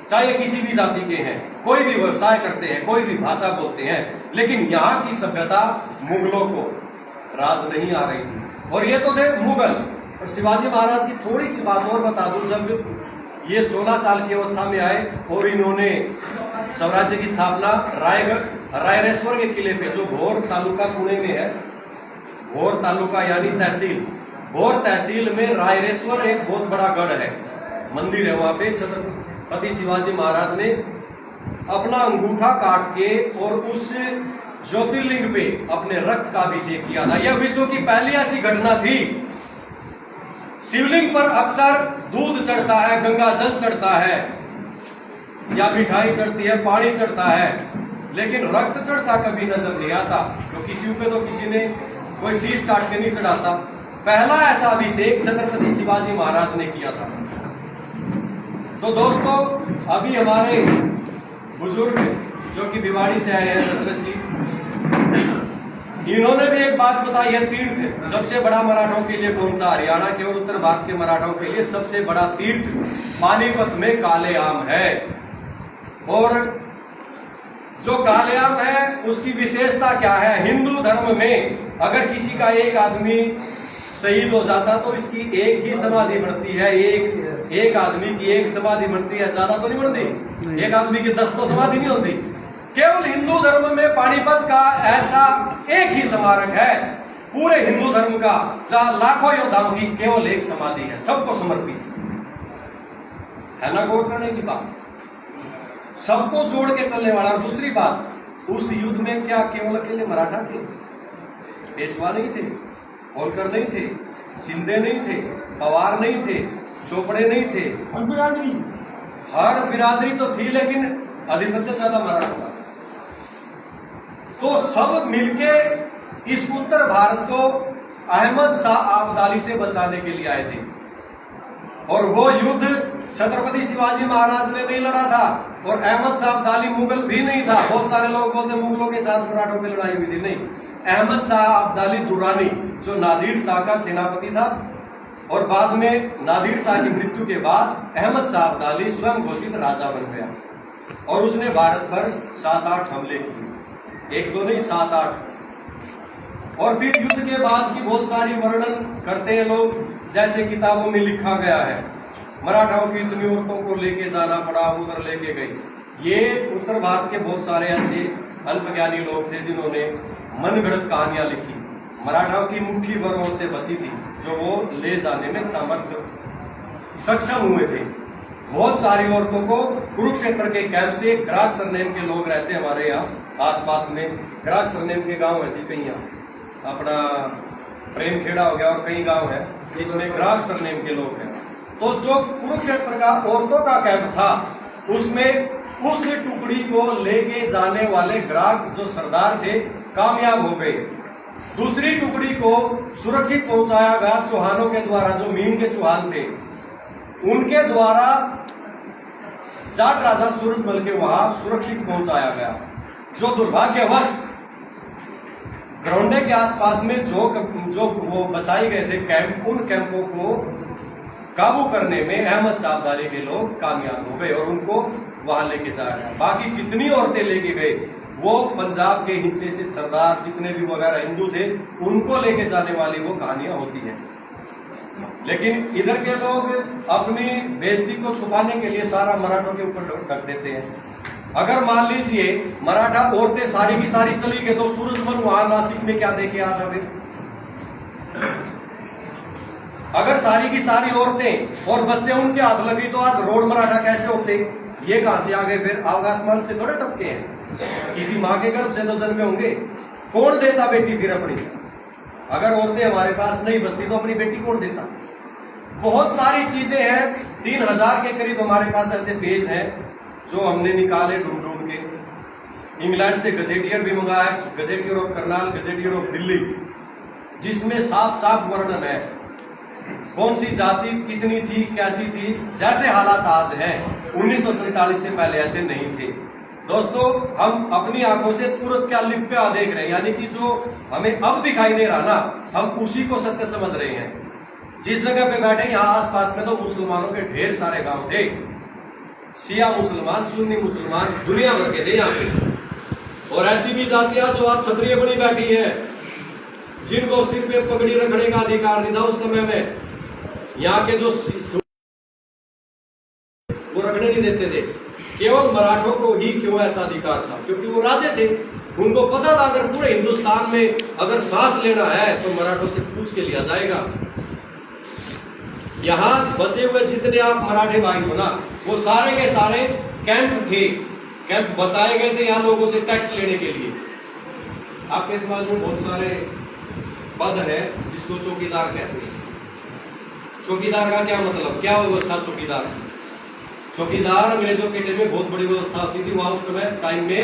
चाहे किसी भी जाति के हैं, कोई भी व्यवसाय करते हैं, कोई भी भाषा बोलते हैं। लेकिन यहाँ की सभ्यता मुगलों को राज नहीं आ रही थी। और ये तो थे मुगल। और शिवाजी महाराज की थोड़ी सी बात और बता दूं, जब ये 16 साल की अवस्था में आए और इन्होंने स्वराज्य की स्थापना रायरेश्वर के किले पे, जो भोर तालुका पुणे में है, भोर तालुका यानी तहसील, भोर तहसील में रायरेश्वर एक बहुत बड़ा गढ़ है, मंदिर है। वहां पे छत्रपति शिवाजी महाराज ने अपना अंगूठा काट के और उस ज्योतिर्लिंग पे अपने रक्त का अभिषेक किया था। यह विश्व की पहली ऐसी घटना थी। शिवलिंग पर अक्सर दूध चढ़ता है, गंगा जल चढ़ता है, या मिठाई चढ़ती है, पानी चढ़ता है, लेकिन रक्त चढ़ता कभी नजर नहीं आता। तो किसी पे तो किसी ने कोई शीश काट के नहीं चढ़ाता। पहला ऐसा अभिषेक छत्रपति शिवाजी महाराज ने किया था। तो दोस्तों, अभी हमारे बुजुर्ग जो कि भिवाड़ी से आए हैं, दशरथ जी, इन्होंने भी एक बात बताई है, तीर्थ सबसे बड़ा मराठों के लिए कौन सा? हरियाणा के और उत्तर भारत के मराठों के लिए सबसे बड़ा तीर्थ पानीपत में काले आम है। और जो काले आम है उसकी विशेषता क्या है? हिंदू धर्म में अगर किसी का एक आदमी शहीद हो जाता तो इसकी एक ही समाधि बनती है। एक आदमी की एक समाधि बनती है, ज्यादा तो नहीं बनती। एक आदमी की 10 तो समाधि नहीं होती। केवल हिंदू धर्म में पानीपत का ऐसा एक ही स्मारक है पूरे हिंदू धर्म का, जहां लाखों योद्धाओं की केवल एक समाधि है, सबको समर्पित है ना। गौर करने की बात, सबको जोड़ के चलने वाला। और दूसरी बात, उस युद्ध में क्या केवल अकेले मराठा थे? पेशवा नहीं थे, होलकर नहीं थे, शिंदे नहीं थे, पवार नहीं थे, चोपड़े नहीं थे, हर बिरादरी तो थी, लेकिन अधिपत्य ज्यादा मराठा था। तो सब मिलके इस उत्तर भारत को अहमद शाह अब्दाली से बचाने के लिए आए थे। और वो युद्ध छत्रपति शिवाजी महाराज ने नहीं लड़ा था, और अहमद शाह अब्दाली मुगल भी नहीं था। बहुत सारे लोग बोलते मुगलों के साथ मराठों की लड़ाई हुई थी, नहीं। अहमद शाह अब्दाली दुर्रानी जो नादिर शाह का सेनापति था, और बाद में नादिर शाह की मृत्यु के बाद अहमद शाह अब्दाली स्वयं घोषित राजा बन गया, और उसने भारत पर 7-8 हमले किए, 1-2 नहीं 7-8। और फिर युद्ध के बाद की बहुत सारी वर्णन करते हैं लोग, जैसे किताबों में लिखा गया है, मराठाओं की इतनी औरतों को लेके जाना पड़ा, उधर लेके गई। ये उत्तर भारत के बहुत सारे ऐसे अल्पज्ञानी लोग थे जिन्होंने मनगढ़ंत कहानियां लिखी। मराठाओं की मुट्ठी भर औरतें बची थी जो वो ले जाने में सक्षम हुए थे। बहुत सारी औरतों को कुरुक्षेत्र के कैंप से, ग्राग सरनेम के लोग रहते हैं हमारे यहाँ आसपास में, ग्राग सरनेम के गांव ऐसे कई यहाँ अपना प्रेम खेड़ा हो गया और कई गांव है जिसमें ग्राग सरनेम के लोग हैं। तो जो कुरुक्षेत्र का औरतों का कैंप था, उसमें उस टुकड़ी को लेके जाने वाले ग्राग जो सरदार थे कामयाब हो गए। दूसरी टुकड़ी को सुरक्षित पहुंचाया गया चौहानों के द्वारा, जो मीन के चौहान थे उनके द्वारा जाट राजा सूरजमल के वहां सुरक्षित पहुंचाया गया। जो दुर्भाग्यवश ग्राउंडे के आसपास में जो वो बसाए गए थे कैंप, उन कैंपों को काबू करने में अहमद शाह अब्दाली के लोग कामयाब हो गए और उनको वहां लेके जाया गया। बाकी जितनी औरतें लेके गए वो पंजाब के हिस्से से सरदार जितने भी वगैरह हिंदू थे उनको लेके जाने वाली वो कहानियां होती हैं। लेकिन इधर के लोग अपनी बेइज्जती को छुपाने के लिए सारा मराठों के ऊपर ढक देते हैं। अगर मान लीजिए मराठा औरतें सारी की सारी चली गई तो सूरजमल वहां नासिक में क्या देके आता फिर? अगर सारी की सारी औरतें और बच्चे उनके हाथ लगी तो आज रोड मराठा कैसे होते? ये कहां से आ गए फिर? आसमान से थोड़े टपके हैं, किसी माँ के गर्भ से तो जन्मे होंगे। कौन देता बेटी फिर अपनी? अगर औरतें हमारे पास नहीं बचती तो अपनी बेटी कौन देता? बहुत सारी चीजें हैं, 3000 के करीब हमारे पास ऐसे पेज हैं जो हमने निकाले ढूंढ ढूंढ के। इंग्लैंड से गजेटियर भी मंगाया, gazetteer of Karnal, gazetteer of Delhi, जिसमें साफ साफ वर्णन है कौन सी जाति कितनी थी, कैसी थी। जैसे हालात आज हैं, 1947 से पहले ऐसे नहीं थे। दोस्तों, हम अपनी आंखों से तुरंत क्या लिप्या देख रहे हैं, यानी कि जो हमें अब दिखाई दे रहा ना, हम उसी को सत्य समझ रहे हैं। जिस जगह पे बैठे यहाँ आसपास में तो मुसलमानों के ढेर सारे गांव थे, शिया मुसलमान, सुन्नी मुसलमान, दुनिया भर के थे यहाँ पे। और ऐसी भी जातियां जो आज क्षत्रिय बनी बैठी है, जिनको सिर पे पगड़ी रखने का अधिकार नहीं था उस समय में। यहाँ के जो वो रखने नहीं देते थे, केवल मराठों को ही क्यों ऐसा अधिकार था? क्योंकि वो राजे थे, उनको पता था अगर पूरे हिंदुस्तान में अगर सांस लेना है तो मराठों से पूछ के लिया जाएगा। यहाँ बसे हुए जितने आप मराठे भाई हो ना, वो सारे के सारे कैंप थे, कैंप बसाए गए थे यहाँ लोगों से टैक्स लेने के लिए। आपके समाज में बहुत सारे पद है जिसको चौकीदार कहते हैं। चौकीदार का क्या मतलब, क्या व्यवस्था चौकीदार की? चौकीदार अंग्रेजों के टाइम में बहुत बड़ी व्यवस्था होती थी। वहां उस समय टाइम में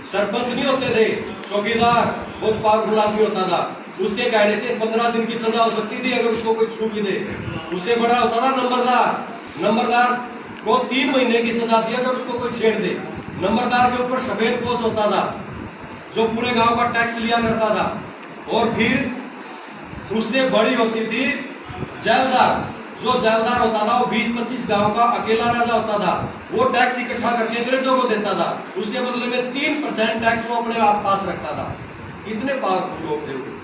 सरपंच नहीं होते थे, चौकीदार बहुत पावरफुल आदमी होता था। उसके कहने से 15 दिन की सजा हो सकती थी अगर उसको कोई छूट दे। उससे बड़ा होता था नंबरदार, नंबरदार को 3 महीने की सजा दी अगर उसको कोई छेड़ दे। नंबरदार के ऊपर सफेद पोष होता था जो पूरे गांव का टैक्स लिया करता था। और फिर उससे बड़ी होती थी जैलदार। जो जैलदार होता था वो 20-25 गांव का अकेला राजा होता था। वो टैक्स इकट्ठा करके अंग्रेजों को देता था, उसके बदले में 3% टैक्स वो अपने आप पास रखता था। इतने पावरफुल लोग थे वो।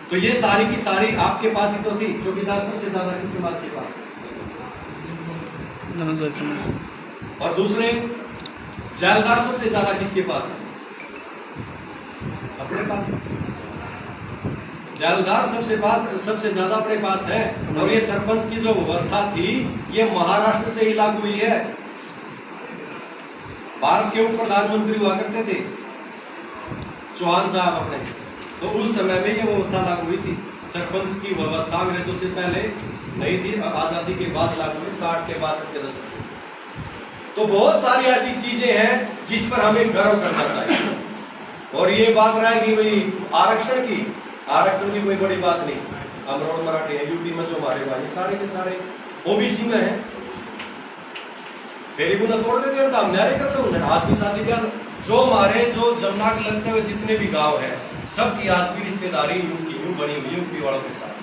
तो ये सारी की सारी आपके पास ही तो थी। चौकीदार सबसे ज्यादा किस समाज के पास? और दूसरे जैलदार सबसे ज्यादा किसके पास है? अपने पास। जैलदार सबसे ज्यादा अपने पास है। और ये सरपंच की जो व्यवस्था थी ये महाराष्ट्र से ही लागू हुई है। भारत के उप प्रधानमंत्री हुआ करते थे चौहान साहब अपने, तो उस समय में ये व्यवस्था लागू हुई थी। सरपंच की व्यवस्था अंग्रेजों से पहले नहीं थी, आजादी के बाद लागू हुई 60 के 62 के दशक में। तो बहुत सारी ऐसी चीजें हैं जिस पर हमें गर्व करना चाहिए। और ये बात रहेगी भाई आरक्षण की कोई बड़ी बात नहीं। अमरोड़ मराठी है, यूपी में जो हमारे भाई सारे के सारे ओबीसी में है, फेरी बुना तोड़ देते हैं, हम न्यारे करते हैं। आज भी शादी ब्याह जो हमारे जो जमनाक लगते हुए जितने भी गांव है, सबकी आज भी रिश्तेदारी यूं बनी हुई यूपी वालों के साथ।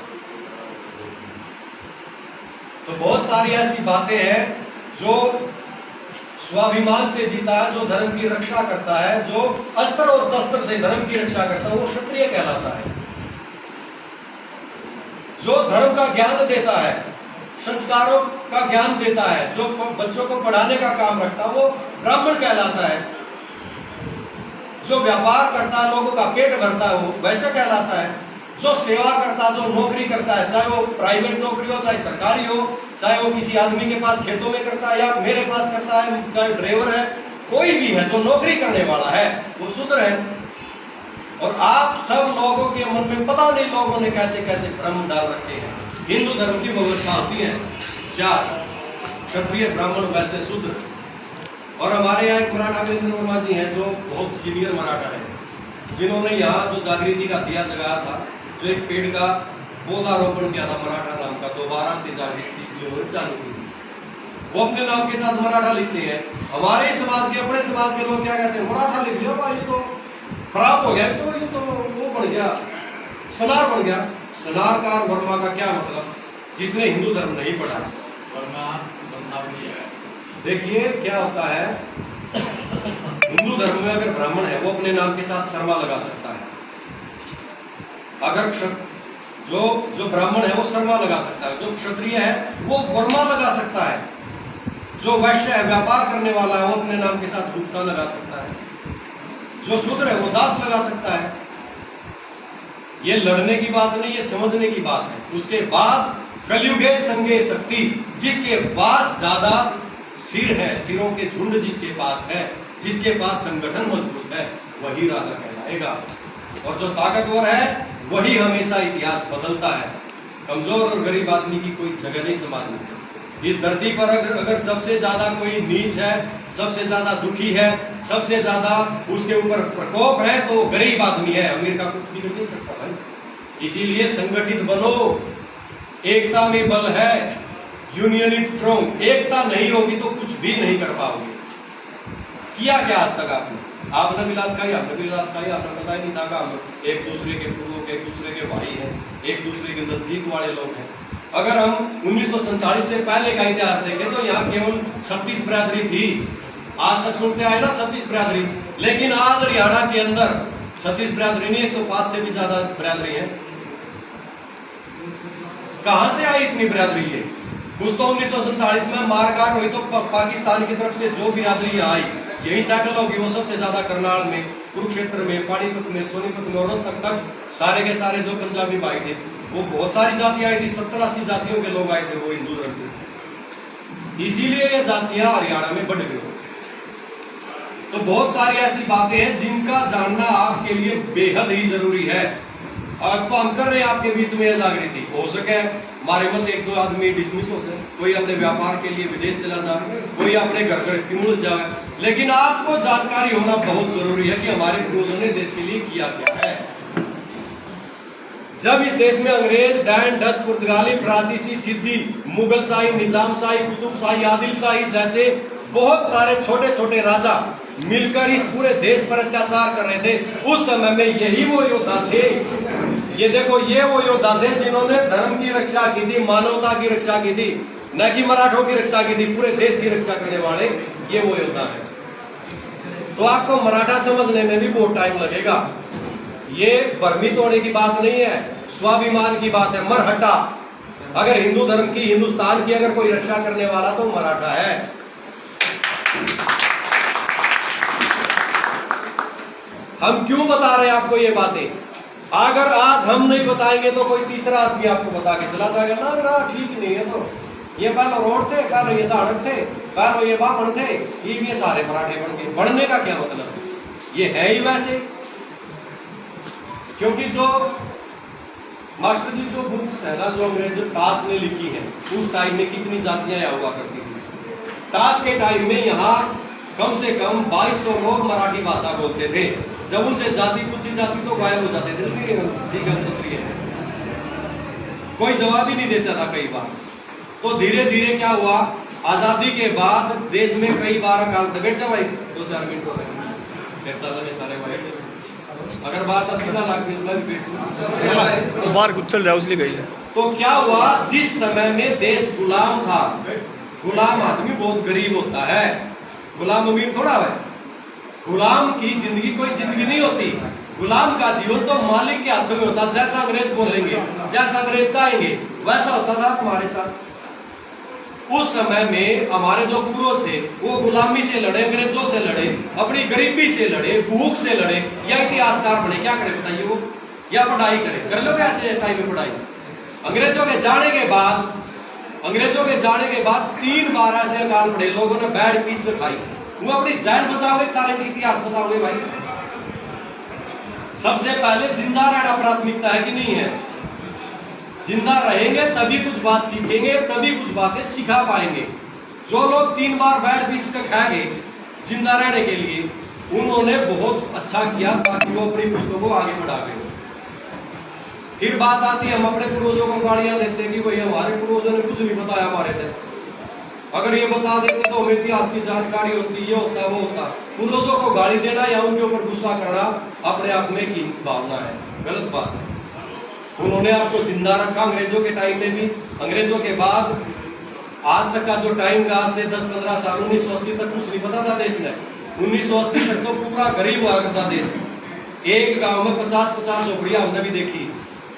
तो बहुत सारी ऐसी बातें हैं जो स्वाभिमान से जीता है, जो धर्म की रक्षा करता है, जो अस्त्र और शस्त्र से धर्म की रक्षा करता है, वो क्षत्रिय कहलाता है। जो धर्म का ज्ञान देता है, संस्कारों का ज्ञान देता है, जो बच्चों को पढ़ाने का काम रखता है, वो ब्राह्मण कहलाता है। जो व्यापार करता है, लोगों का पेट भरता है, वो वैसा कहलाता है। जो सेवा करता है, जो नौकरी करता है, चाहे वो प्राइवेट नौकरी हो, चाहे सरकारी हो, चाहे वो किसी आदमी के पास खेतों में करता है या मेरे पास करता है, चाहे ड्राइवर है, कोई भी है जो नौकरी करने वाला है, वो शूद्र है। और आप सब लोगों के मन में पता नहीं लोगों ने कैसे कैसे भ्रम डाल रखे हैं। हिंदू धर्म की व्यवस्था होती है 4, क्षत्रिय, ब्राह्मण, वैश्य, शूद्र। और हमारे यहाँ एक मराठा वीरेंद्र वर्मा जी हैं जो बहुत सीनियर मराठा है, जिन्होंने यहाँ जो जागृति का दिया जगाया था, जो एक पेड़ का पौधारोपण किया था मराठा नाम का, दोबारा से जागृति जिन्होंने चालू की, वो अपने नाम के साथ मराठा लिखते हैं। हमारे समाज के, अपने समाज के लोग क्या कहते हैं, मराठा लिख लिया भाई, ये तो खराब हो गया, तो ये तो वो बन गया, सनार बन गया। सनारकार वर्मा का क्या मतलब, जिसने हिंदू धर्म नहीं पढ़ा। देखिए क्या होता है, हिंदू धर्म में अगर ब्राह्मण है वो अपने नाम के साथ शर्मा लगा सकता है। अगर जो ब्राह्मण है वो शर्मा लगा सकता है, जो क्षत्रिय है वो वर्मा लगा सकता है, जो वैश्य है व्यापार करने वाला है वो अपने नाम के साथ गुप्ता लगा सकता है, जो शूद्र है वो दास लगा सकता है। ये लड़ने की बात नहीं, ये समझने की बात है। उसके बाद कलयुगे संगे शक्ति, जिसके पास ज्यादा सिर है, सिरों के झुंड जिसके पास है, जिसके पास संगठन मजबूत है, वही राजा कहलाएगा। और जो ताकतवर है वही हमेशा इतिहास बदलता है। कमजोर और गरीब आदमी की कोई जगह नहीं समाज में। इस धरती पर अगर सबसे ज्यादा कोई नीच है, सबसे ज्यादा दुखी है, सबसे ज्यादा उसके ऊपर प्रकोप है, तो गरीब आदमी है। अमीर का कुछ बिगड़ नहीं सकता भाई। इसीलिए संगठित बनो, एकता में बल है, यूनियन इज स्ट्रॉन्ग। एकता नहीं होगी तो कुछ भी नहीं कर पाओगे। किया क्या आज तक आपने मिलाद खाई, आपने पता ही नहीं था का हम एक दूसरे के पूर्वज, एक दूसरे के भाई हैं, एक दूसरे के नजदीक वाले लोग हैं। अगर हम 1947 से पहले का इतिहास देखें तो यहाँ केवल 36 बिरादरी थी। आज तक सुनते आए ना 36 बिरादरी, लेकिन आज हरियाणा के अंदर 36 बिरादरी नहीं, 105 से भी ज्यादा बिरादरी है। कहां से आई इतनी बिरादरी? ये कुछ तो 1947 में मारकाट हुई तो पाकिस्तान की तरफ से जो बिरादरी आई यही सेटल होगी। वो सबसे ज्यादा करनाल में, कुरुक्षेत्र में, पानीपत में, सोनीपत में और तक सारे के सारे जो पंजाबी भाई थे, वो बहुत सारी जातियां आई थी। 70-80 जातियों के लोग आए थे, वो हिंदू धर्म से। इसीलिए ये जातियां हरियाणा में बढ़ गई। तो बहुत सारी ऐसी बातें हैं जिनका जानना आपके लिए बेहद ही जरूरी है। तो हम कर रहे हैं आपके बीच में जागृति। हो सके हमारे मत 1-2 आदमी डिसमिस हो सके, कोई अपने व्यापार के लिए विदेश चला जाए, कोई अपने घर पर स्टिमुलस जाए, लेकिन आपको जानकारी होना बहुत जरूरी है कि हमारे पूर्वजों ने देश के लिए किया क्या है। जब इस देश में अंग्रेज, डैन, डच, पुर्तगाली, फ्रांसीसी, सिद्दी, मुगल शाही, निजाम शाही, कुतुब शाही, आदिल शाही जैसे बहुत सारे छोटे छोटे राजा मिलकर इस पूरे देश पर अत्याचार कर रहे थे, उस समय में यही वो योद्धा थे। ये देखो, ये वो योद्धा थे जिन्होंने धर्म की रक्षा की थी, मानवता की रक्षा की थी, न कि मराठों की रक्षा की थी। पूरे देश की रक्षा करने वाले ये वो योद्धा है। तो आपको मराठा समझने में भी बहुत टाइम लगेगा। ये भ्रमित होने की बात नहीं है, स्वाभिमान की बात है। मरहट्टा, अगर हिंदू धर्म की, हिंदुस्तान की अगर कोई रक्षा करने वाला तो मराठा है। हम क्यों बता रहे हैं आपको ये बातें? अगर आज हम नहीं बताएंगे तो कोई तीसरा आदमी आपको बता के चला जाएगा ना, ठीक नहीं है तो ये पहले रोड थे, पहले ये धाड़क थे, पहले ये बामण थे, ये सारे मराठे बन गए। बनने का क्या मतलब, ये है ही वैसे। क्योंकि जो मास्टर जी जो बुक्स है ना, जो अंग्रेज टास ने लिखी है, उस टाइम में कितनी जातियां यहाँ हुआ करती थी। टास के टाइम में यहाँ कम से कम 2200 लोग मराठी भाषा बोलते थे। जब उनसे जाति पूछी जाती तो गायब हो जाते थे, ठीक है सूत्री है, कोई जवाब ही नहीं देता था कई बार। तो धीरे धीरे क्या हुआ, आजादी के बाद देश में कई बार अकाल, बैठ जा भाई 2-4 मिनट हो गए सारे भाई, अगर बात अच्छी ना लगती तो बाहर कुछ चल रहा है, उसलिए गई है। तो क्या हुआ, जिस समय में देश गुलाम था, गुलाम आदमी बहुत गरीब होता है, गुलाम अमीर थोड़ा है। गुलाम की जिंदगी कोई जिंदगी नहीं होती, गुलाम का जीवन तो मालिक के हाथों में होता। जैसा अंग्रेज बोलेंगे, जैसा अंग्रेज चाहेंगे, वैसा होता था तुम्हारे साथ। उस समय में हमारे जो पूर्वज थे वो गुलामी से लड़े, अंग्रेजों से लड़े, अपनी गरीबी से लड़े, भूख से लड़े, या इतिहासकार बने। क्या करे बताइए वो, या पढ़ाई करे, कर लो ऐसे टाइम में पढ़ाई। अंग्रेजों के जाने के बाद 3 बार ऐसे अकाल पड़े, लोगों ने बैड पीस खाई। वो अपनी जान बचाओगे, सारे की इतिहास बताओगे भाई। सबसे पहले जिंदा रहना प्राथमिकता है कि नहीं है? जिंदा रहेंगे तभी कुछ बात सीखेंगे, तभी कुछ बातें सिखा पाएंगे। जो लोग 3 बार बैड पीस खाएंगे जिंदा रहने के लिए, उन्होंने बहुत अच्छा किया ताकि वो अपनी पुस्तकों को आगे बढ़ा गए। फिर बात आती है, हम अपने पूर्वजों को गालियां देते हैं कि भाई हमारे पूर्वजों ने कुछ नहीं बताया हमारे तक। अगर ये बता देते तो हमें इतिहास की जानकारी होती, ये होता वो होता। पूर्वजों को गाली देना या उनके ऊपर गुस्सा करना अपने आप में की भावना है, गलत बात है। उन्होंने आपको जिंदा रखा अंग्रेजों के टाइम में भी, अंग्रेजों के बाद आज तक का जो टाइम का, आज से 10-15 साल, 1980 तक कुछ नहीं पता था देश में। 1980 तक तो पूरा गरीब हुआ करता देश। एक गांव में 50-50 झोपड़ियां हमने भी देखी,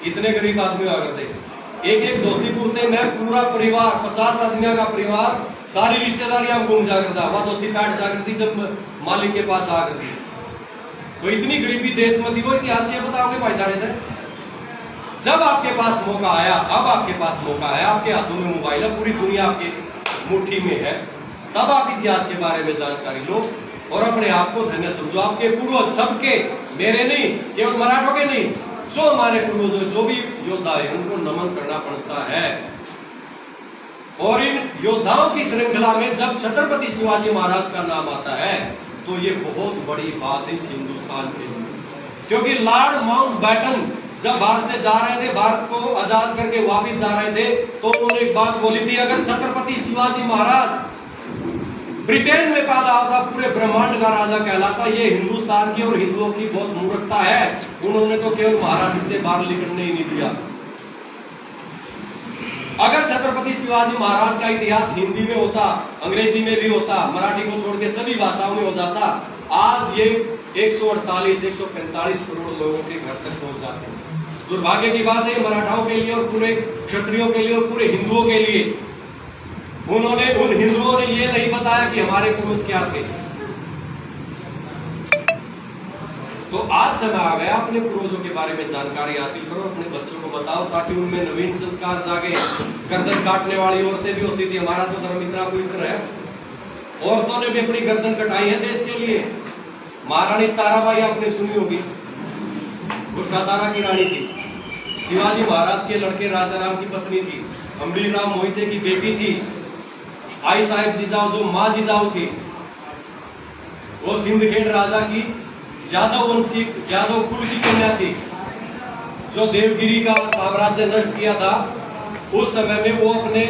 इतने गरीब आदमी हुआ करते। एक धोती कुर्ते में पूरा परिवार, 50 आदमियों का परिवार, सारी रिश्तेदारियां घूम जा करता, वहां धोती पैंट जा करती जब मालिक के पास आ करती। तो इतनी गरीबी देश में थी, वो इतिहास के बताओगे भाई दाड़े थे। जब आपके पास मौका आया, अब आपके पास मौका है, आपके हाथों में मोबाइल है, पूरी दुनिया आपके मुट्ठी में है, तब आप इतिहास के बारे में जानकारी लो और अपने आप को धन्य समझो। आपके पूर्वज सबके, मेरे नहीं, केवल मराठों के नहीं, जो हमारे पूर्वज जो भी योद्धा है उनको नमन करना पड़ता है। और इन योद्धाओं की श्रृंखला में जब छत्रपति शिवाजी महाराज का नाम आता है तो ये बहुत बड़ी बात है इस हिंदुस्तान के लिए। क्योंकि लॉर्ड माउंटबेटन जब भारत से जा रहे थे, भारत को आजाद करके वापिस जा रहे थे, तो उन्होंने एक बात बोली थी, अगर छत्रपति शिवाजी महाराज ब्रिटेन में पैदा होता, पूरे ब्रह्मांड का राजा कहलाता। ये हिंदुस्तान की और हिंदुओं की बहुत मूर्खता है, उन्होंने तो केवल महाराष्ट्र से बाहर निकलने ही नहीं दिया। अगर छत्रपति शिवाजी महाराज का इतिहास हिंदी में होता, अंग्रेजी में भी होता, मराठी को छोड़ के सभी भाषाओं में हो जाता, आज ये 148-145 करोड़ लोगों के घर तक पहुंच जाते। दुर्भाग्य की बात है मराठाओं के लिए और पूरे क्षत्रियों के लिए और पूरे हिंदुओं के लिए, उन हिंदुओं ने ये नहीं बताया कि हमारे पूर्वज क्या थे। तो आज समय आ गया अपने पूर्वजों के बारे में जानकारी हासिल करो, अपने बच्चों को बताओ ताकि उनमें नवीन संस्कार जागे। गर्दन काटने वाली औरतें भी होती थी, हमारा तो धर्म इतना पवित्र है, औरतों ने भी अपनी गर्दन कटाई है देश के लिए। महारानी ताराबाई आपने सुनी होगी, वो सातारा की रानी थी, शिवाजी महाराज के लड़के राजाराम की पत्नी थी, अम्बीर राव मोहिते की बेटी थी, आई साहेब जिजाऊ जो माँ जिजाऊ थी, वो सिंधखेड़ राजा की जादव वंश की, जादव कुल की कन्या थी, जो देवगिरी का साम्राज्य नष्ट किया था। उस समय में वो अपने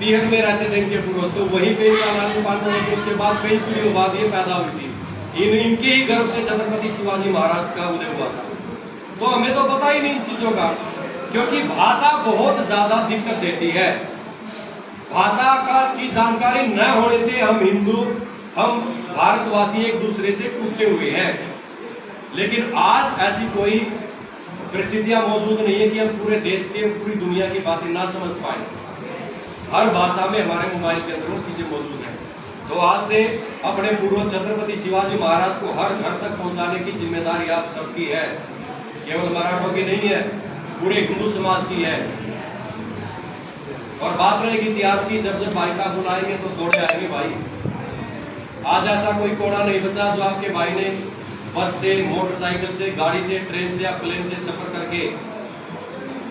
पीहर में रहते थे इनके पूर्वज, तो वहीं पे इनका लालन पालन होकर उसके बाद कई पीढ़ियों बाद ये पैदा हुई थी। इनके ही गर्भ से छत्रपति शिवाजी महाराज का उदय हुआ था। तो हमें तो पता ही नहीं इन चीजों का, क्योंकि भाषा बहुत ज्यादा दिक्कत देती है। भाषा का की जानकारी न होने से हम भारतवासी एक दूसरे से टूटे हुए हैं। लेकिन आज ऐसी कोई परिस्थितियां मौजूद नहीं है कि हम पूरे देश के, पूरी दुनिया की बातें ना समझ पाए। हर भाषा में हमारे मोबाइल के अंदर वो चीजें मौजूद हैं। तो आज से अपने पूर्वज छत्रपति शिवाजी महाराज को हर घर तक पहुंचाने की जिम्मेदारी आप सबकी है, केवल मराठों की नहीं है, पूरे हिंदू समाज की है। और बात रहेगी इतिहास की, जब जब भाई साहब बुलाएंगे तो दौड़े आएंगे भाई। आज ऐसा कोई कोना नहीं बचा जो आपके भाई ने बस से, मोटरसाइकिल से, गाड़ी से, ट्रेन से या प्लेन से सफर करके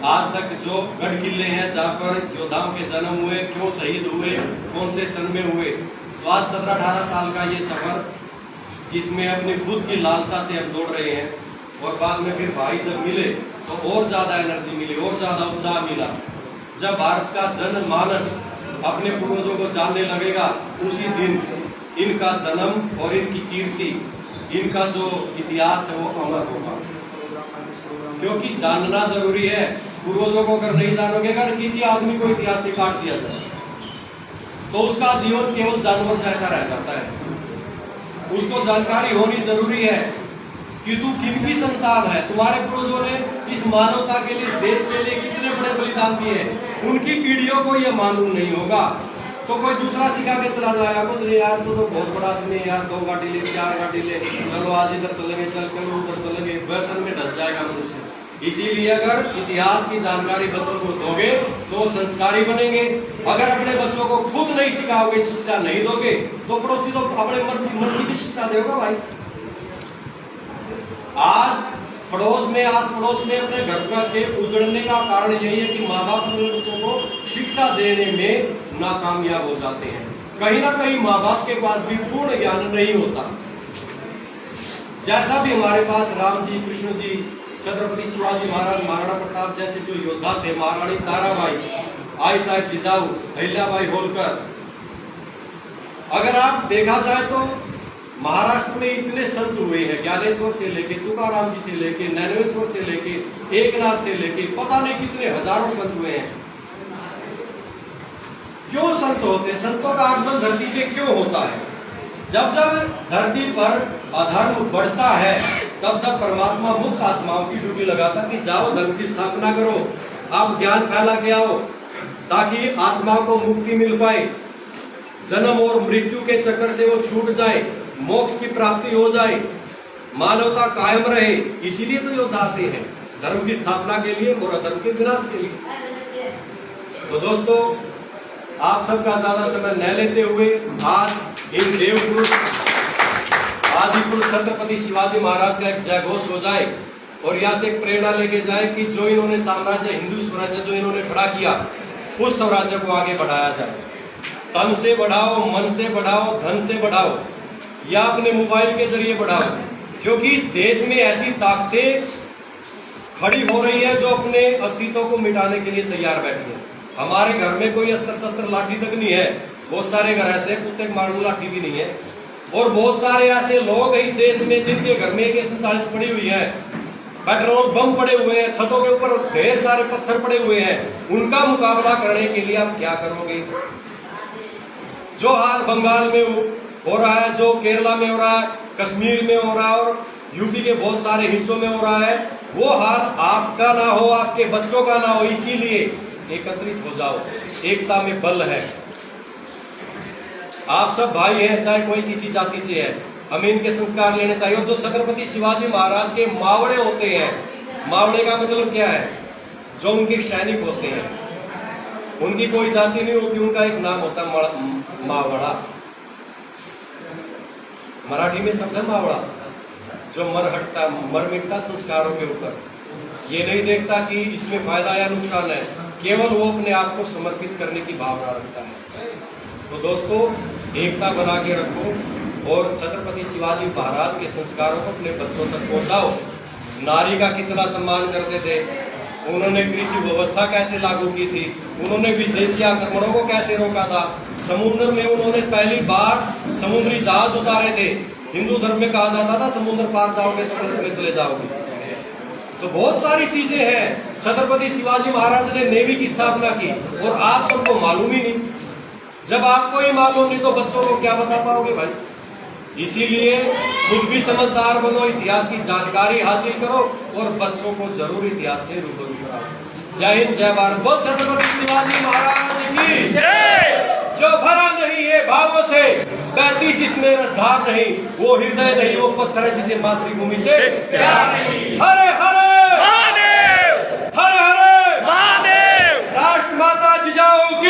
आज तक जो गढ़ किले हैं जहाँ पर योद्धाओं के जन्म हुए, क्यों शहीद हुए, कौन से सन में हुए, तो आज 17-18 साल का ये सफर जिसमें अपनी खुद की लालसा से हम दौड़ रहे हैं, और बाद में फिर भाई जब मिले तो और ज्यादा एनर्जी मिली, और ज्यादा उत्साह मिला। जब भारत का जनमानस अपने पूर्वजों को जानने लगेगा, उसी दिन इनका जन्म और इनकी कीर्ति, इनका जो इतिहास है वो अमर होगा। क्योंकि जानना जरूरी है। पूर्वजों को अगर नहीं जानोगे, अगर किसी आदमी को इतिहास से काट दिया जाए तो उसका जीवन केवल जानवर जैसा रह जाता है। उसको जानकारी होनी जरूरी है कि तू किनकी संतान है। तुम्हारे पूर्वजों ने इस मानवता के लिए, इस देश के लिए कितने बड़े बलिदान दिए, उनकी पीढ़ियों को यह मालूम नहीं होगा तो कोई दूसरा सिखा के चला जाएगा, कुछ नहीं यार तो बहुत बड़ा आदमी है यार, 2 गाड़ी ले, 4 गाड़ी ले, चलो आज इधर चलेंगे, चल कल उधर चलेंगे, व्यसन में ढस जाएगा मनुष्य। इसीलिए अगर इतिहास की जानकारी बच्चों को दोगे तो संस्कारी बनेंगे। अगर अपने बच्चों को खुद नहीं सिखाओगे, शिक्षा नहीं दोगे, तो पड़ोसी तो अपने मर्जी की शिक्षा देगा भाई। आज पड़ोस में अपने घर का के उजड़ने का कारण यही है कि माँ बाप अपने बच्चों को शिक्षा देने में नाकामयाब हो जाते हैं। कहीं ना कहीं माँ बाप के पास भी पूर्ण ज्ञान नहीं होता। जैसा भी हमारे पास राम जी, कृष्ण जी, छत्रपति शिवाजी महाराज, महाराणा प्रताप जैसे जो योद्धा थे, महारानी ताराबाई, आई साहब जिजाऊ, अहिल्याबाई होलकर, अगर आप देखा जाए तो महाराष्ट्र में इतने संत हुए हैं, ज्ञानेश्वर से लेके, तुकाराम जी से लेके, नैनवेश्वर से लेके, एकनाथ से लेके, पता नहीं कितने हजारों संत हुए हैं। क्यों संत होते? संतों का आगमन धरती पे क्यों होता है? जब जब धरती पर अधर्म बढ़ता है, तब जब परमात्मा मुक्त आत्माओं की ड्यूटी लगाता कि जाओ धर्म की स्थापना करो, आप ज्ञान फैला के आओ, ताकि आत्मा को मुक्ति मिल पाए, जन्म और मृत्यु के चक्कर से वो छूट जाए, मोक्ष की प्राप्ति हो जाए, मानवता कायम रहे। इसीलिए तो योद्धा आते हैं, धर्म की स्थापना के लिए और अधर्म के विनाश के लिए। तो दोस्तों, आप सबका ज्यादा समय न लेते हुए आज इन देवपुरुष आदिपुरुष छत्रपति शिवाजी महाराज का एक जय घोष हो जाए और यहाँ से एक प्रेरणा लेके जाए कि जो इन्होंने साम्राज्य, हिंदू स्वराज्य जो इन्होंने खड़ा किया, उस स्वराज्य को आगे बढ़ाया जाए। तन से बढ़ाओ, मन से बढ़ाओ, धन से बढ़ाओ, या अपने मोबाइल के जरिए बढ़ाओ, क्योंकि इस देश में ऐसी ताकतें खड़ी हो रही है जो अपने अस्तित्व को मिटाने के लिए तैयार बैठी है। हमारे घर में कोई अस्त्र शस्त्र लाठी तक नहीं है, बहुत सारे घर ऐसे कुत्ते मारू लाठी भी नहीं है, और बहुत सारे ऐसे लोग इस देश में जिनके घर में AK-47 पड़ी हुई है, पेट्रोल बम पड़े हुए हैं, छतों के ऊपर ढेर सारे पत्थर पड़े हुए हैं। उनका मुकाबला करने के लिए आप क्या करोगे? जो हाल बंगाल में हो रहा है, जो केरला में हो रहा है, कश्मीर में हो रहा है और यूपी के बहुत सारे हिस्सों में हो रहा है, वो हाल आपका ना हो, आपके बच्चों का ना हो। इसीलिए एकत्रित हो जाओ, एकता में बल है। आप सब भाई हैं, चाहे कोई किसी जाति से है, हमें इनके संस्कार लेने चाहिए। और जो छत्रपति शिवाजी महाराज के मावड़े होते हैं, मावड़े का मतलब क्या है? जो उनके सैनिक होते हैं, उनकी कोई जाति नहीं होती, उनका एक नाम होता है मावड़ा। मराठी में शब्द है मावड़ा, जो मर मिटता संस्कारों के ऊपर, ये नहीं देखता कि इसमें फायदा या नुकसान है, केवल वो अपने आप को समर्पित करने की भावना रखता है। तो दोस्तों, एकता बना के रखो और छत्रपति शिवाजी महाराज के संस्कारों को अपने बच्चों तक पहुंचाओ। नारी का कितना सम्मान करते थे, उन्होंने कृषि व्यवस्था कैसे लागू की थी, उन्होंने विदेशी आक्रमणों को कैसे रोका था, समुद्र में उन्होंने पहली बार समुद्री जहाज उतारे थे। हिंदू धर्म में कहा जाता था समुद्र पार जाओगे तो नरक में चले जाओगे। तो बहुत सारी चीजें हैं। छत्रपति शिवाजी महाराज ने नेवी की स्थापना की और आप सबको मालूम ही नहीं। जब आपको ही मालूम नहीं तो बच्चों को क्या बता पाओगे भाई? इसीलिए खुद भी समझदार बनो, इतिहास की जानकारी हासिल करो और बच्चों को जरूर इतिहास से रूबरू कराओ। जय हिंद, जय भारत। बोल छत्रपति शिवाजी महाराज की जय। जो भरा नहीं है भावों से, बहती जिसमें रसधार नहीं, वो हृदय नहीं, वो पत्थर है जिसे मातृभूमि से प्यार नहीं। हरे हरे महादेव, हरे हरे महादेव। राष्ट्र माता जिजाऊ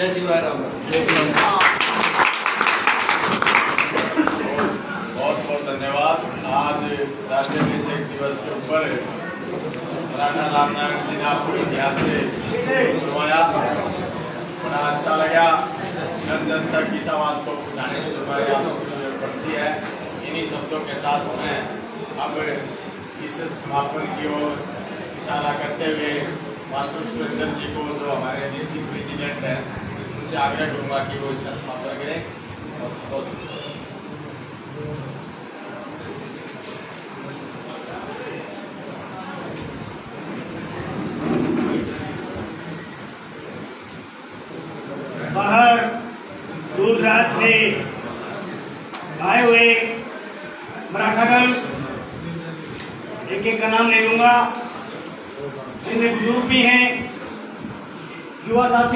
जय शिवराय राम। बहुत बहुत धन्यवाद। आज राज्य अभिषेक दिवस के ऊपर मराठा रामनारायण जी ने आपको इतिहास से सुनवाया, बड़ा अच्छा लगा। जन जन तक इस आवाज को पहुंचाने से हमारी आपको जरूरत पड़ती है। इन्हीं शब्दों के साथ हमें अब इस समापन की ओर इशारा करते हुए मास्टर सुरेंद्र जी को, जो हमारे डिस्ट्रिक्ट प्रेसिडेंट हैं, उनसे आग्रह करूंगा कि वो इसका समापन करें। और बाहर दूर दराज से आए हुए मराठागण, एक एक का नाम ले लूंगा, जिनमें बुजुर्ग भी हैं, युवा साथी